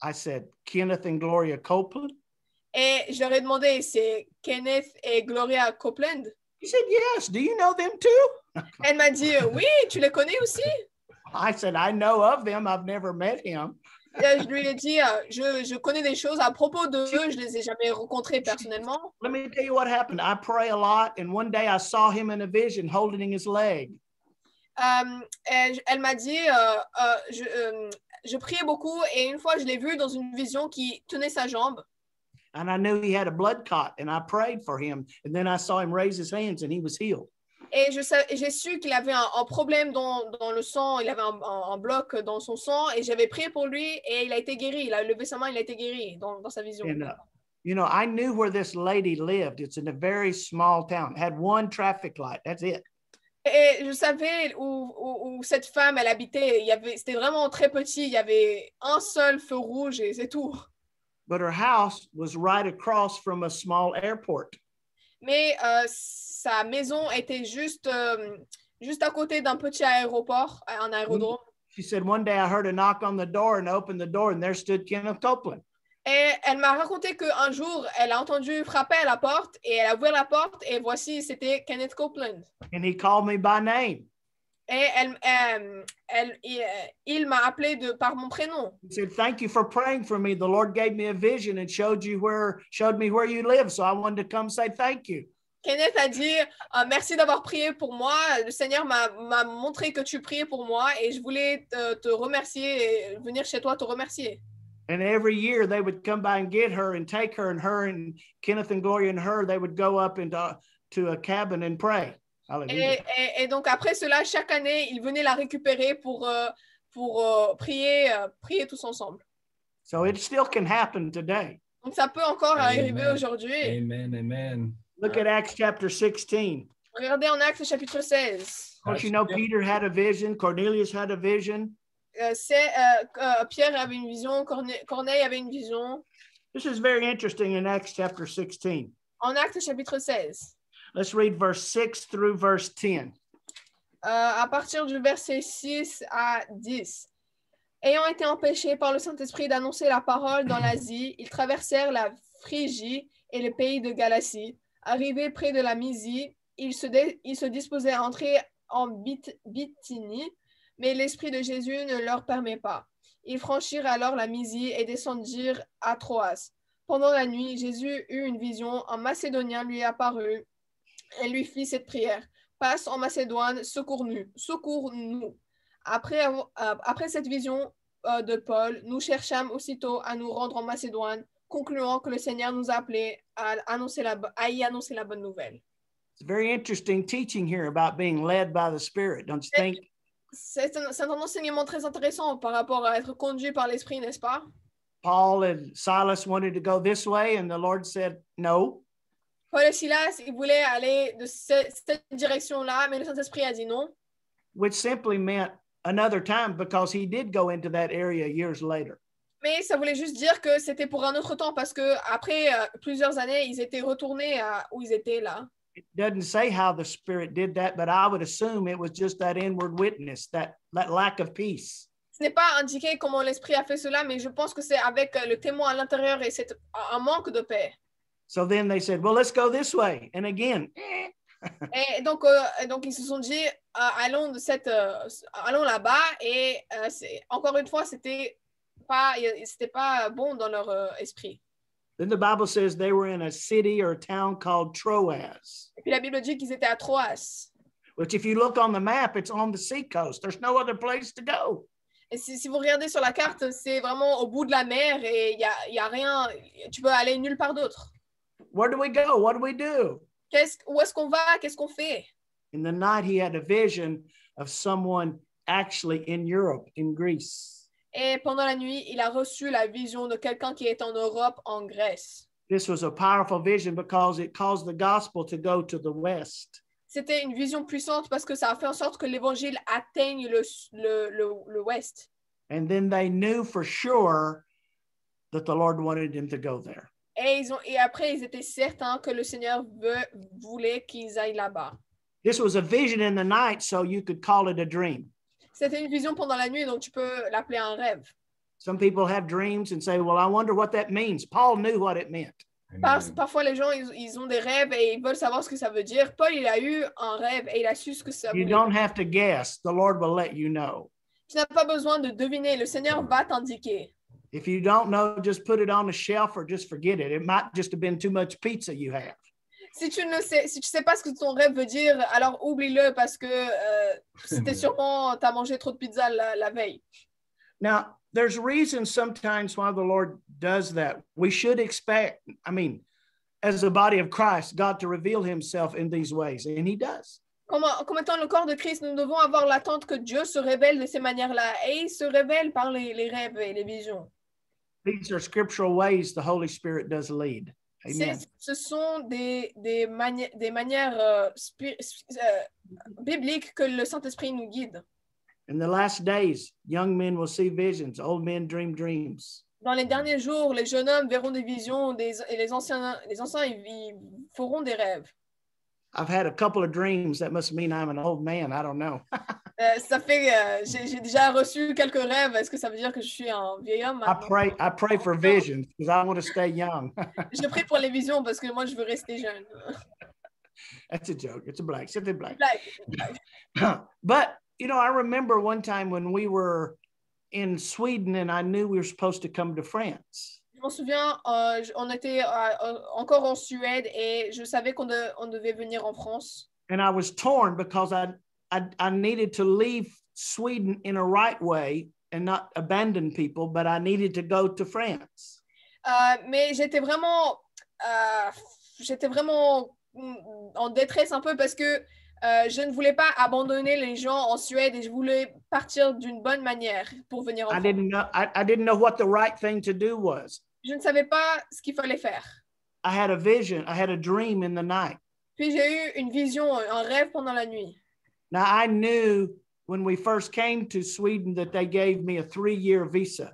I said, Kenneth and Gloria Copeland? Et je leur ai demandé, c'est Kenneth et Gloria Copeland? He said, yes. Do you know them too? Elle m'a dit, oui, tu les connais aussi? I said, I know of them. I've never met him. Et je lui ai dit, je connais des choses à propos d'eux, je les ai jamais rencontrés personnellement. Let me tell you what happened. I pray a lot, and one day I saw him in a vision holding his leg. Elle m'a dit, je priais beaucoup et une fois je l'ai vu dans une vision qui tenait sa jambe. And I knew he had a blood clot, and I prayed for him. And then I saw him raise his hands, and he was healed. Et j'ai su qu'il avait un problème dans le sang, il avait un bloc dans son sang et j'avais prié pour lui et il a été guéri. Il a levé sa main, il a été guéri dans sa vision. And, you know, I knew where this lady lived. It's in a very small town. It had one traffic light. That's it. Et je savais où cette femme, elle habitait. C'était vraiment très petit. Il y avait un seul feu rouge et c'est tout. But her house was right across from a small airport. Mais sa maison était juste à côté d'un petit aéroport, un aérodrome. She said, one day I heard a knock on the door and I opened the door and there stood Kenneth Copeland. Et elle m'a raconté qu'un jour, elle a entendu frapper à la porte et elle a ouvert la porte et voici, c'était Kenneth Copeland. And he called me by name. Et il m'a appelé par mon prénom. He said, thank you for praying for me. The Lord gave me a vision and showed me where you live. So I wanted to come say thank you. Kenneth a dit, merci d'avoir prié pour moi. Le Seigneur m'a montré que tu priais pour moi et je voulais te remercier et venir chez toi te remercier. And every year they would come by and get her and take her and Kenneth and Gloria and her, they would go up to a cabin and pray. Hallelujah. Et donc après cela, chaque année, ils venaient la récupérer pour prier tous ensemble. So it still can happen today. Donc ça peut encore Amen. arriver aujourd'hui. Amen. Amen. Look at Acts chapter 16. Regardez en Actes chapitre 16. Of course, you know, Peter had a vision. Cornelius had a vision. Pierre avait une vision, Corneille avait une vision. This is very interesting in Acts chapter 16. En Actes chapitre 16. Let's read verse 6 through verse 10. À partir du verset 6 à 10. Ayant été empêchés par le Saint-Esprit d'annoncer la parole dans l'Asie, ils traversèrent la Phrygie et le pays de Galatie. Arrivés près de la Mysie, ils se disposaient à entrer en Bithynie, mais l'Esprit de Jésus ne leur permet pas. Ils franchirent alors la Mysie et descendirent à Troas. Pendant la nuit, Jésus eut une vision. Un Macédonien lui apparut et lui fit cette prière. Passe en Macédoine, secours-nous. Après cette vision de Paul, nous cherchâmes aussitôt à nous rendre en Macédoine, concluant que le Seigneur nous appelait à y annoncer la bonne nouvelle. It's very interesting teaching here about being led by the Spirit, don't you think? C'est un enseignement très intéressant par rapport à être conduit par l'Esprit, n'est-ce pas? Paul and Silas wanted to go this way, and the Lord said, no. Paul et Silas, ils voulaient aller de cette direction-là, mais le Saint-Esprit a dit non. Which simply meant another time because he did go into that area years later. Mais ça voulait juste dire que c'était pour un autre temps parce que après plusieurs années, ils étaient retournés à où ils étaient là. It doesn't say how the Spirit did that, but I would assume it was just that inward witness, that lack of peace. Ce n'est pas indiqué comment l'Esprit a fait cela, mais je pense que c'est avec le témoin à l'intérieur et c'est un manque de paix. So then they said, well, let's go this way. And again, Et donc ils se sont dit, allons là-bas. Et encore une fois, c'était pas bon dans leur esprit. Then the Bible says they were in a city or a town called Troas. Et puis la Bible dit qu'ils étaient à Troas. Which if you look on the map, it's on the seacoast. There's no other place to go. Et si vous regardez sur la carte, c'est vraiment au bout de la mer et il y a rien, tu peux aller nulle part d'autre. Where do we go? What do we do? Où est-ce qu'on va? Qu'est-ce qu'on fait? In the night, he had a vision of someone actually in Europe, in Greece. Et pendant la nuit, il a reçu la vision de quelqu'un qui est en Europe, en Grèce. This was a powerful vision because it caused the gospel to go to the west. C'était une vision puissante parce que ça a fait en sorte que l'évangile atteigne le ouest. And then they knew for sure that the Lord wanted them to go there. Et après, ils étaient certains que le Seigneur voulait qu'ils aillent là-bas. This was a vision in the night, so you could call it a dream. C'était une vision pendant la nuit, donc tu peux l'appeler un rêve. Some people have dreams and say, well, I wonder what that means. Paul knew what it meant. Parfois, les gens, ils ont des rêves et ils veulent savoir ce que ça veut dire. Paul, il a eu un rêve et il a su ce que ça veut dire. You don't have to guess. The Lord will let you know. Tu n'as pas besoin de deviner. Le Seigneur va t'indiquer. If you don't know, just put it on the shelf or just forget it. It might just have been too much pizza you have. Si tu sais pas ce que ton rêve veut dire, alors oublie-le parce que c'était sûrement t'as mangé trop de pizza la veille. Now, there's reasons sometimes why the Lord does that. We should expect, as a body of Christ, God to reveal himself in these ways, and he does. Comme étant le corps de Christ, nous devons avoir l'attente que Dieu se révèle de ces manières-là, et il se révèle par les rêves et les visions. These are scriptural ways the Holy Spirit does lead. Amen. Ce sont des manières bibliques que le Saint-Esprit nous guide. In the last days, young men will see visions, old men dream dreams. Dans les derniers jours, les jeunes hommes verront des visions et les anciens ils feront des rêves. I've had a couple of dreams. That must mean I'm an old man. I don't know. J'ai déjà reçu quelques rêves. Est-ce que ça veut dire que je suis un vieil homme maintenant? I pray for visions because I want to stay young. Je prie pour les visions parce que moi je veux rester jeune. That's a joke. It's a blague. C'était blague. Blague. But I remember one time when we were in Sweden and I knew we were supposed to come to France. Je m'en souviens, on était encore en Suède et je savais qu'on devait venir en France. And I was torn because I needed to leave Sweden in a right way and not abandon people, but I needed to go to France. Mais j'étais vraiment en détresse un peu parce que je ne voulais pas abandonner les gens en Suède et je voulais partir d'une bonne manière pour venir en France. I didn't know what the right thing to do was. Je ne savais pas ce qu'il fallait faire. I had a vision. I had a dream in the night. Puis j'ai eu une vision, un rêve pendant la nuit. Now, I knew when we first came to Sweden that they gave me a 3-year visa.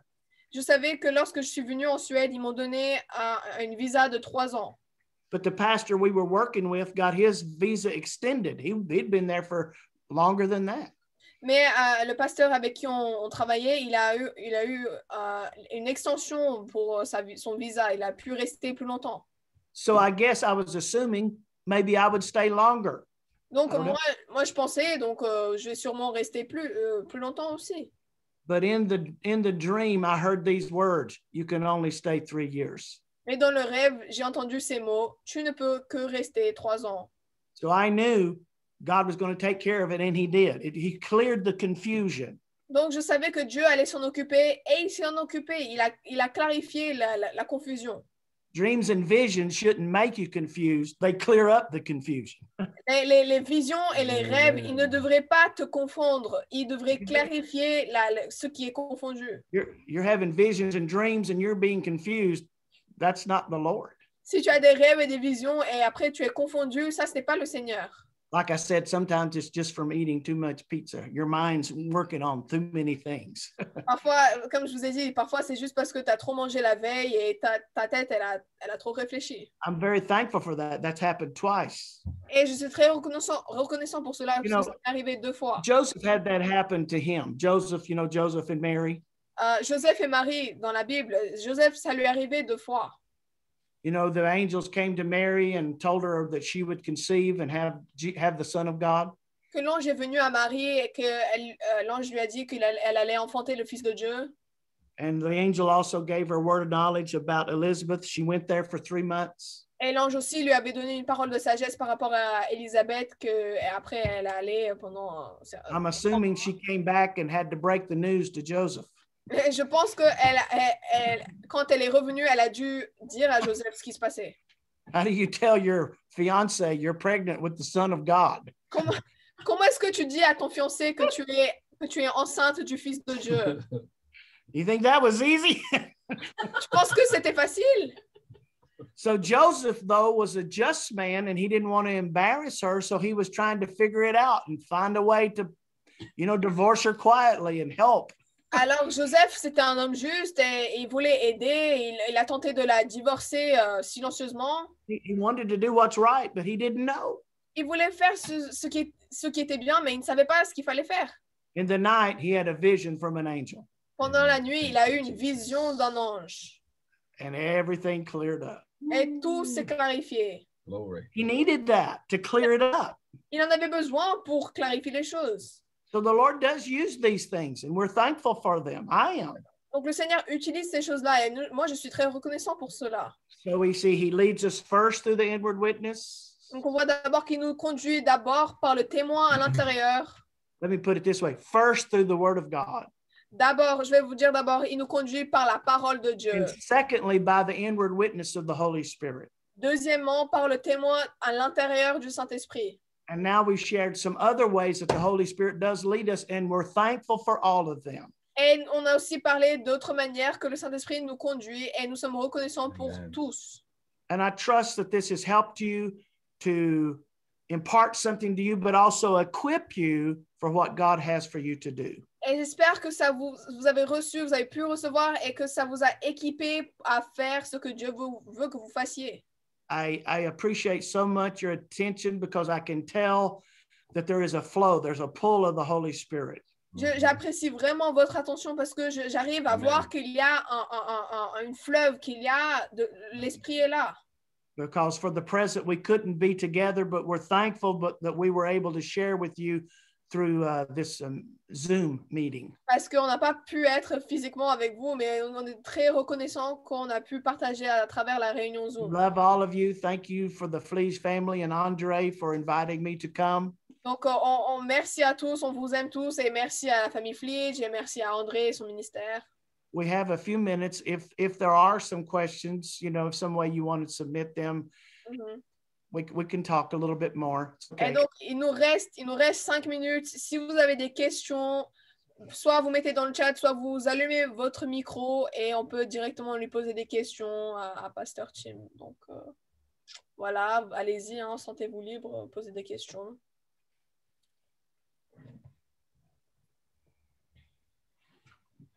Je savais que lorsque je suis venue en Suède, ils m'ont donné une visa de 3 ans. But the pastor we were working with got his visa extended. He'd been there for longer than that. Mais le pasteur avec qui on travaillait, il a eu une extension pour son visa. Il a pu rester plus longtemps. So I guess I was assuming maybe I would stay longer. Donc moi je pensais, donc je vais sûrement rester plus longtemps aussi. But in the dream, I heard these words: "You can only stay 3 years." Mais dans le rêve, j'ai entendu ces mots: tu ne peux que rester 3 ans. So I knew God was going to take care of it, and He did. He cleared the confusion. Donc je savais que Dieu allait s'en occuper et il s'en occupé. Il a clarifié la confusion. Dreams and visions shouldn't make you confused. They clear up the confusion. Les visions et les rêves, ils ne devraient pas te confondre. Ils devraient clarifier ce qui est confondu. You're having visions and dreams and you're being confused. That's not the Lord. Si tu as des rêves et des visions et après tu es confondu, ça, ce n'est pas le Seigneur. Like I said, sometimes it's just from eating too much pizza. Your mind's working on too many things. Parfois, comme je vous ai dit, parfois c'est juste parce que tu as trop mangé la veille et ta tête, elle a trop réfléchi. I'm very thankful for that. That's happened twice. Et je suis très reconnaissant pour cela, parce que ça m'est arrivé 2 fois. Joseph had that happen to him. Joseph, Joseph and Mary. Joseph et Marie, dans la Bible, Joseph, ça lui est arrivé 2 fois. The angels came to Mary and told her that she would conceive and have the Son of God. Que l'ange est venu à Marie et que l'ange lui a dit qu'elle allait enfanter le Fils de Dieu. And the angel also gave her a word of knowledge about Elizabeth. She went there for 3 months. Et l'ange aussi lui avait donné une parole de sagesse par rapport à Élisabeth, qu'après elle allait pendant... I'm assuming she came back and had to break the news to Joseph. Je pense que quand elle est revenue, elle a dû dire à Joseph ce qui se passait. How do you tell your fiance you're pregnant with the Son of God? Comment est-ce que tu dis à ton fiancé que tu es enceinte du Fils de Dieu? You think that was easy? Je pense que c'était facile. So Joseph, though, was a just man and he didn't want to embarrass her, so he was trying to figure it out and find a way to, divorce her quietly and help. Alors Joseph, c'était un homme juste et il voulait aider. Il a tenté de la divorcer silencieusement. He wanted to do what's right, but he didn't know. Il voulait faire ce qui était bien, mais il ne savait pas ce qu'il fallait faire. In the night, he had a vision from an angel. Pendant la nuit, il a eu une vision d'un ange. And everything cleared up. Et tout s'est clarifié. Glory. He needed that to clear it up. Il en avait besoin pour clarifier les choses. So the Lord does use these things, and we're thankful for them. I am. Donc le Seigneur utilise ces choses-là, et moi je suis très reconnaissant pour cela. So we see He leads us first through the inward witness. Donc on voit d'abord qu'il nous conduit d'abord par le témoin à l'intérieur. Let me put it this way: first through the Word of God. D'abord, je vais vous dire d'abord, il nous conduit par la parole de Dieu. And secondly, by the inward witness of the Holy Spirit. Deuxièmement, par le témoin à l'intérieur du Saint-Esprit. And now we've shared some other ways that the Holy Spirit does lead us, and we're thankful for all of them. Et on a aussi parlé d'autres manières que le Saint-Esprit nous conduit, et nous sommes reconnaissants pour tous. And I trust that this has helped you to impart something to you, but also equip you for what God has for you to do. Et j'espère que ça vous avez reçu, vous avez pu recevoir, et que ça vous a équipé à faire ce que Dieu veut que vous fassiez. I appreciate so much your attention because I can tell that there is a flow, there's a pull of the Holy Spirit. J'apprécie vraiment votre attention parce que j'arrive à voir qu'il y a une fleuve, l'Esprit est là. Because for the present, we couldn't be together, but we're thankful that we were able to share with you through this Zoom meeting. Parce qu'on n'a pas pu être physiquement avec vous, mais on est très reconnaissant qu'on a pu partager à travers la réunion Zoom. Love all of you. Thank you for the Flees family and Andre for inviting me to come. Donc, merci à tous, on vous aime tous, et merci à la famille Fleet, et merci à André et son ministère. We have a few minutes. If there are some questions, if some way you want to submit them, we can talk a little bit more. Okay. Et donc, il nous reste 5 minutes. Si vous avez des questions, soit vous mettez dans le chat, soit vous allumez votre micro et on peut directement lui poser des questions à Pasteur Tim. Donc, Voilà, allez-y, hein, sentez-vous libre, posez des questions.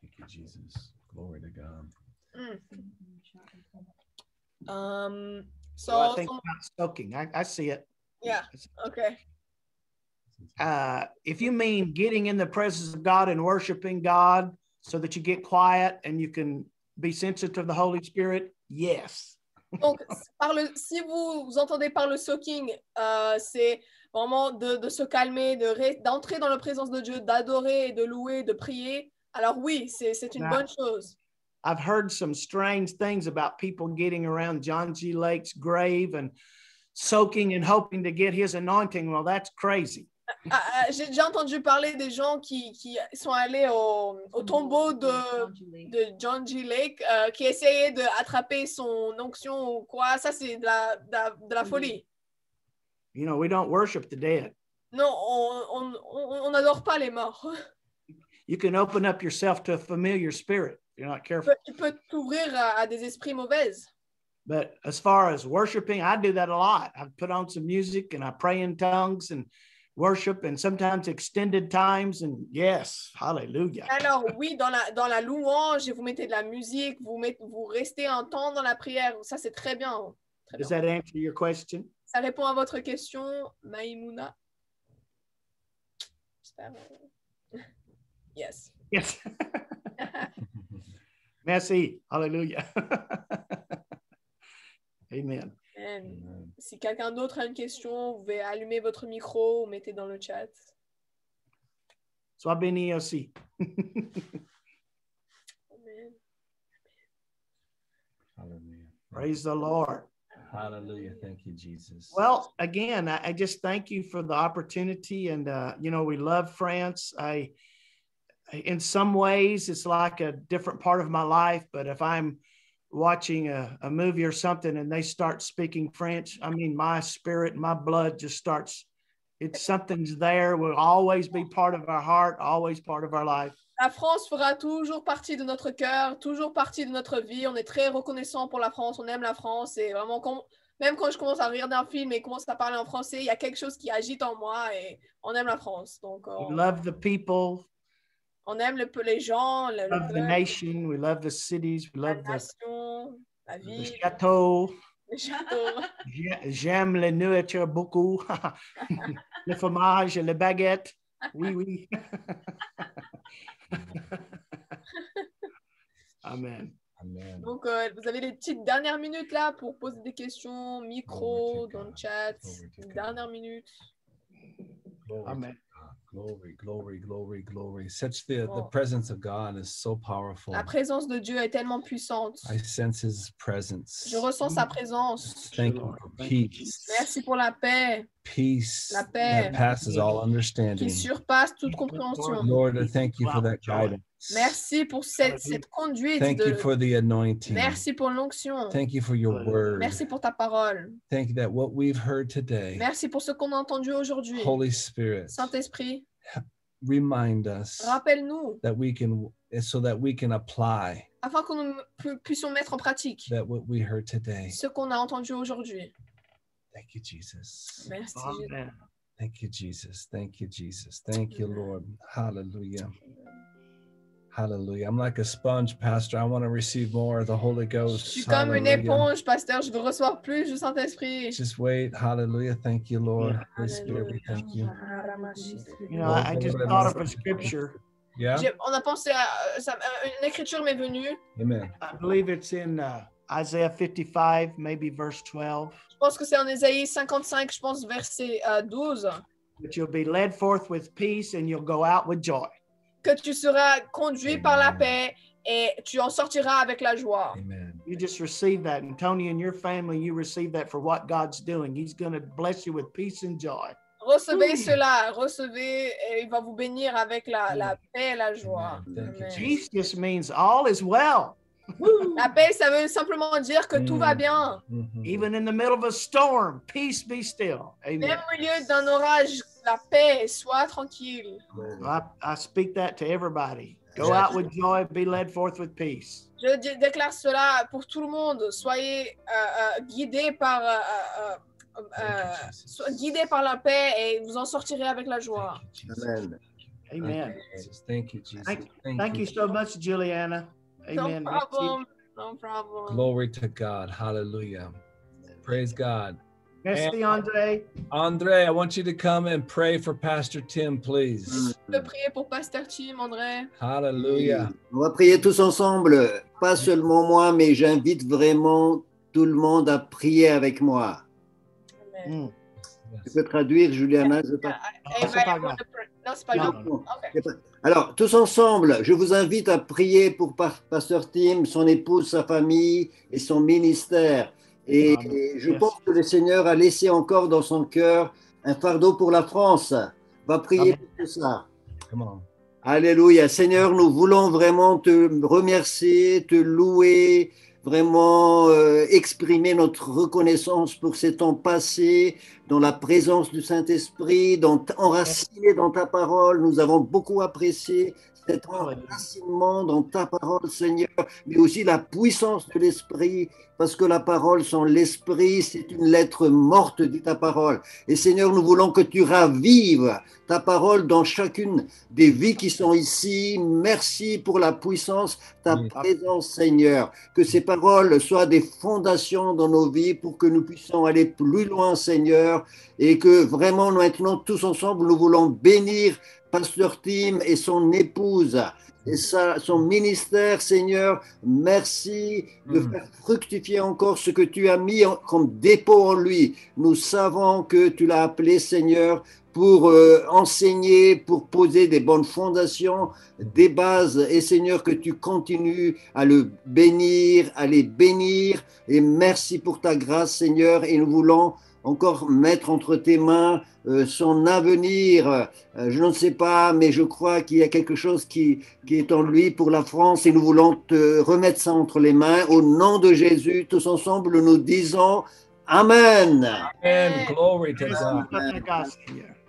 Thank you, Jesus. Glory to God. So, Well, I think about soaking. I see it. yeah, okay. If you mean getting in the presence of God and worshiping God so that you get quiet and you can be sensitive to the Holy Spirit, yes. Donc, si vous entendez par le soaking, c'est vraiment de se calmer, d'entrer dans la présence de Dieu, d'adorer, de louer, de prier. Alors oui, c'est une bonne chose. I've heard some strange things about people getting around John G. Lake's grave and soaking and hoping to get his anointing. Well, that's crazy. J'ai déjà entendu parler des gens qui sont allés au tombeau de John G. Lake, qui essayaient d'attraper son onction ou quoi. Ça, c'est de la folie. You know, we don't worship the dead. Non, on n'adore pas les morts. You can open up yourself to a familiar spirit if you're not careful. Tu peux t'ouvrir à des esprits mauvaises. But as far as worshiping, I do that a lot. I put on some music and I pray in tongues and worship and sometimes extended times, and yes, hallelujah. Alors oui, dans la louange, vous mettez de la musique, vous restez un temps dans la prière. Ça, c'est très bien. Très Does bien. that answer your question? Ça répond à votre question, Maïmouna? J'espère. Yes. Yes. Merci. Hallelujah. Amen. Amen. Si quelqu'un d'autre a une question, vous pouvez allumer votre micro ou mettez dans le chat. Sois béni aussi. Amen. Hallelujah. Praise the Lord. Hallelujah. Thank you, Jesus. Well, again, I just thank you for the opportunity. And, you know, we love France. In some ways, it's like a different part of my life. But if I'm watching a movie or something and they start speaking French, I mean, my spirit, my blood just starts, something's there, will always be part of our heart, always part of our life. La France fera toujours partie de notre cœur, toujours partie de notre vie. On est très reconnaissant pour la France, on aime la France. Et vraiment, même quand je commence à regarder un film et commence à parler en français, il y a quelque chose qui agite en moi et on aime la France. Donc, We love the people. On aime les gens, le Love the peuple, nation. We love the cities. We la love nation, la the ville, chateau. les châteaux. J'aime la nourriture beaucoup. Le fromage, le baguette. Oui, oui. Amen. Amen. Donc, vous avez les petites dernières minutes là pour poser des questions, micro, dans le chat. Dernière minute. Glory Amen. to God. Glory, glory, glory, glory. Such the presence of God is so powerful. La présence de Dieu est tellement puissante. I sense His presence. Je ressens sa présence. Thank you for peace. Merci pour la paix Peace La paix that passes all understanding. qui surpasse toute compréhension. Lord, I thank you for that guidance. Merci pour cette conduite. Thank you for the anointing. Merci pour l'onction. Thank you for your word. Merci pour ta parole. Thank you that what we've heard today, Merci pour ce qu'on a entendu aujourd'hui. Holy Spirit, Saint-Esprit, remind us rappelle-nous that we can apply afin que nous puissions mettre en pratique that what we heard today. ce qu'on a entendu aujourd'hui. Thank you, Jesus. Merci. Amen. Thank you, Jesus. Thank you, Jesus. Thank you, Lord. Hallelujah. Hallelujah. I'm like a sponge, Pastor. I want to receive more of the Holy Je Ghost. suis comme une Hallelujah. éponge, pasteur. Je veux recevoir plus du Saint-Esprit. Just wait. Hallelujah. Thank you, Lord. Yeah. Holy Spirit, we thank you. You know, I just thought of a scripture. Yeah. On a pensé à une écriture m'est venue. Amen. I believe it's in Isaiah 55, maybe verse 12. Je pense que c'est en Ésaïe 55, je pense verset 12. But you'll be led forth with peace and you'll go out with joy. Que tu seras conduit par la paix et tu en sortiras avec la joie. Amen. You just receive that. And Tony and your family, you receive that for what God's doing. He's going to bless you with peace and joy. Recevez cela, recevez et il va vous bénir avec la paix et la joie. Amen. Thank you, Amen. Peace just means all is well. La paix, ça veut simplement dire que tout va bien. Mhm. Even in the middle of a storm, peace be still. Amen. Même au milieu d'un orage, la paix, sois tranquille. I speak that to everybody. Go out with joy, be led forth with peace. Je déclare cela pour tout le monde. Soyez guidés par guidés par la paix et vous en sortirez avec la joie. Amen. Amen. Thank you, Jesus. Thank you so much, Juliana. Amen. No problem. No problem. Glory to God. Hallelujah. Praise God. Merci, Andre. Andre, I want you to come and pray for Pastor Tim, please. Je peux prier pour Pasteur Tim, André. Hallelujah. On va prier tous ensemble, pas seulement moi, mais j'invite vraiment tout le monde à prier avec moi. Amen. Mm. Tu peux traduire, Juliana? Je pas... c'est pas grave. Non, c'est pas Non, grave. non. Ok. Alors, tous ensemble, je vous invite à prier pour Pasteur Tim, son épouse, sa famille et son ministère. Et je pense que le Seigneur a laissé encore dans son cœur un fardeau pour la France. Va prier pour tout ça. Come on. Alléluia. Seigneur, nous voulons vraiment te remercier, te louer, vraiment exprimer notre reconnaissance pour ces temps passés dans la présence du Saint-Esprit, enracinés dans ta parole. Nous avons beaucoup apprécié cet enracinement dans ta parole, Seigneur, mais aussi la puissance de l'Esprit, parce que la parole sans l'Esprit, c'est une lettre morte, dit ta parole. Et Seigneur, nous voulons que tu ravives ta parole dans chacune des vies qui sont ici. Merci pour la puissance, ta présence, Seigneur. Que ces paroles soient des fondations dans nos vies pour que nous puissions aller plus loin, Seigneur, et que vraiment, maintenant, tous ensemble, nous voulons bénir Pasteur Tim et son épouse et son ministère, Seigneur. Merci de faire fructifier encore ce que tu as mis comme dépôt en lui. Nous savons que tu l'as appelé, Seigneur, pour enseigner, pour poser des bonnes fondations, des bases. Et Seigneur, que tu continues à le bénir, à les bénir. Et merci pour ta grâce, Seigneur. Et nous voulons encore mettre entre tes mains son avenir. Je ne sais pas, mais je crois qu'il y a quelque chose qui est en lui pour la France et nous voulons te remettre ça entre les mains. Au nom de Jésus, tous ensemble, nous disons Amen. Amen. Glory to God.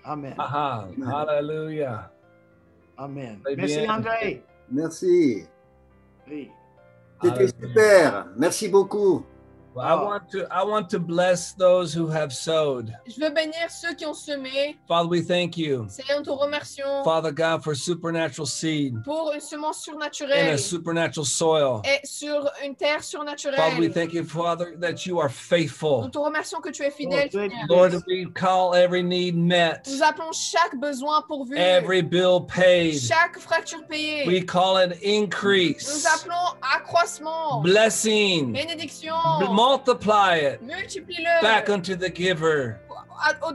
Amen. Aha. Hallelujah. Amen. Très Merci, bien. André. Merci. Oui. C'était super. Merci beaucoup. Well, I want to bless those who have sowed. Je veux bénir ceux qui ont semé. Father, we thank you, Seigneur, nous te remercions Father God, for supernatural seed pour une semence in surnaturelle a supernatural soil. et sur une terre Father, we surnaturelle. thank you, Father, that you are Nous faithful. te remercions que tu es fidèle, Oh, good. Seigneur. Lord, we call every need met, Nous appelons chaque besoin pourvu, every bill paid. chaque fracture payée. We call it Nous increase, appelons accroissement, blessing, bénédiction. multiply it Multiplie-le back unto the giver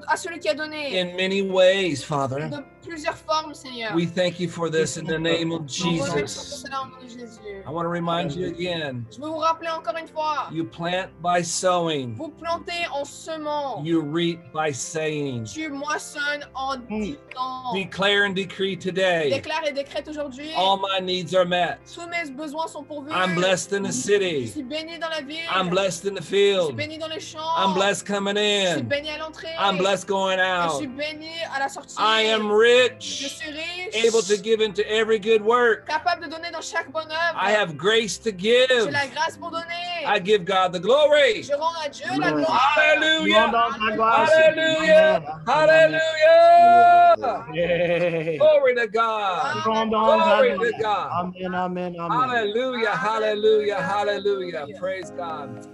à celui qui a donné in many ways, Father. de plusieurs formes, Seigneur. We thank you for this in the name of Nous remercions pour Jesus. cela au nom de Jésus. I want to remind you again, Je veux vous rappeler encore une fois, you plant by sowing, vous plantez en semant, you reap by saying. tu moissonnes en disant. Declare and decree today, Déclare et décrète aujourd'hui, all my needs are met. tous mes besoins sont pourvus. I'm blessed in the Je city. suis béni dans la ville. I'm blessed in the Je suis field. béni dans les champs. I'm blessed coming Je suis in. béni à l'entrée. I'm blessed going Je out. suis béni à la sortie. I am Je rich, suis riche. able to give into every good work. Capable de donner dans chaque bonne œuvre. I have grace to J'ai give. la grâce pour donner. I give God the glory. Je rends à Dieu la Amen. gloire. Hallelujah. Hallelujah. Hallelujah. Hallelujah. Yeah. Glory to God. Glory to God. Amen, amen, amen. Hallelujah. Hallelujah. Hallelujah. Praise God.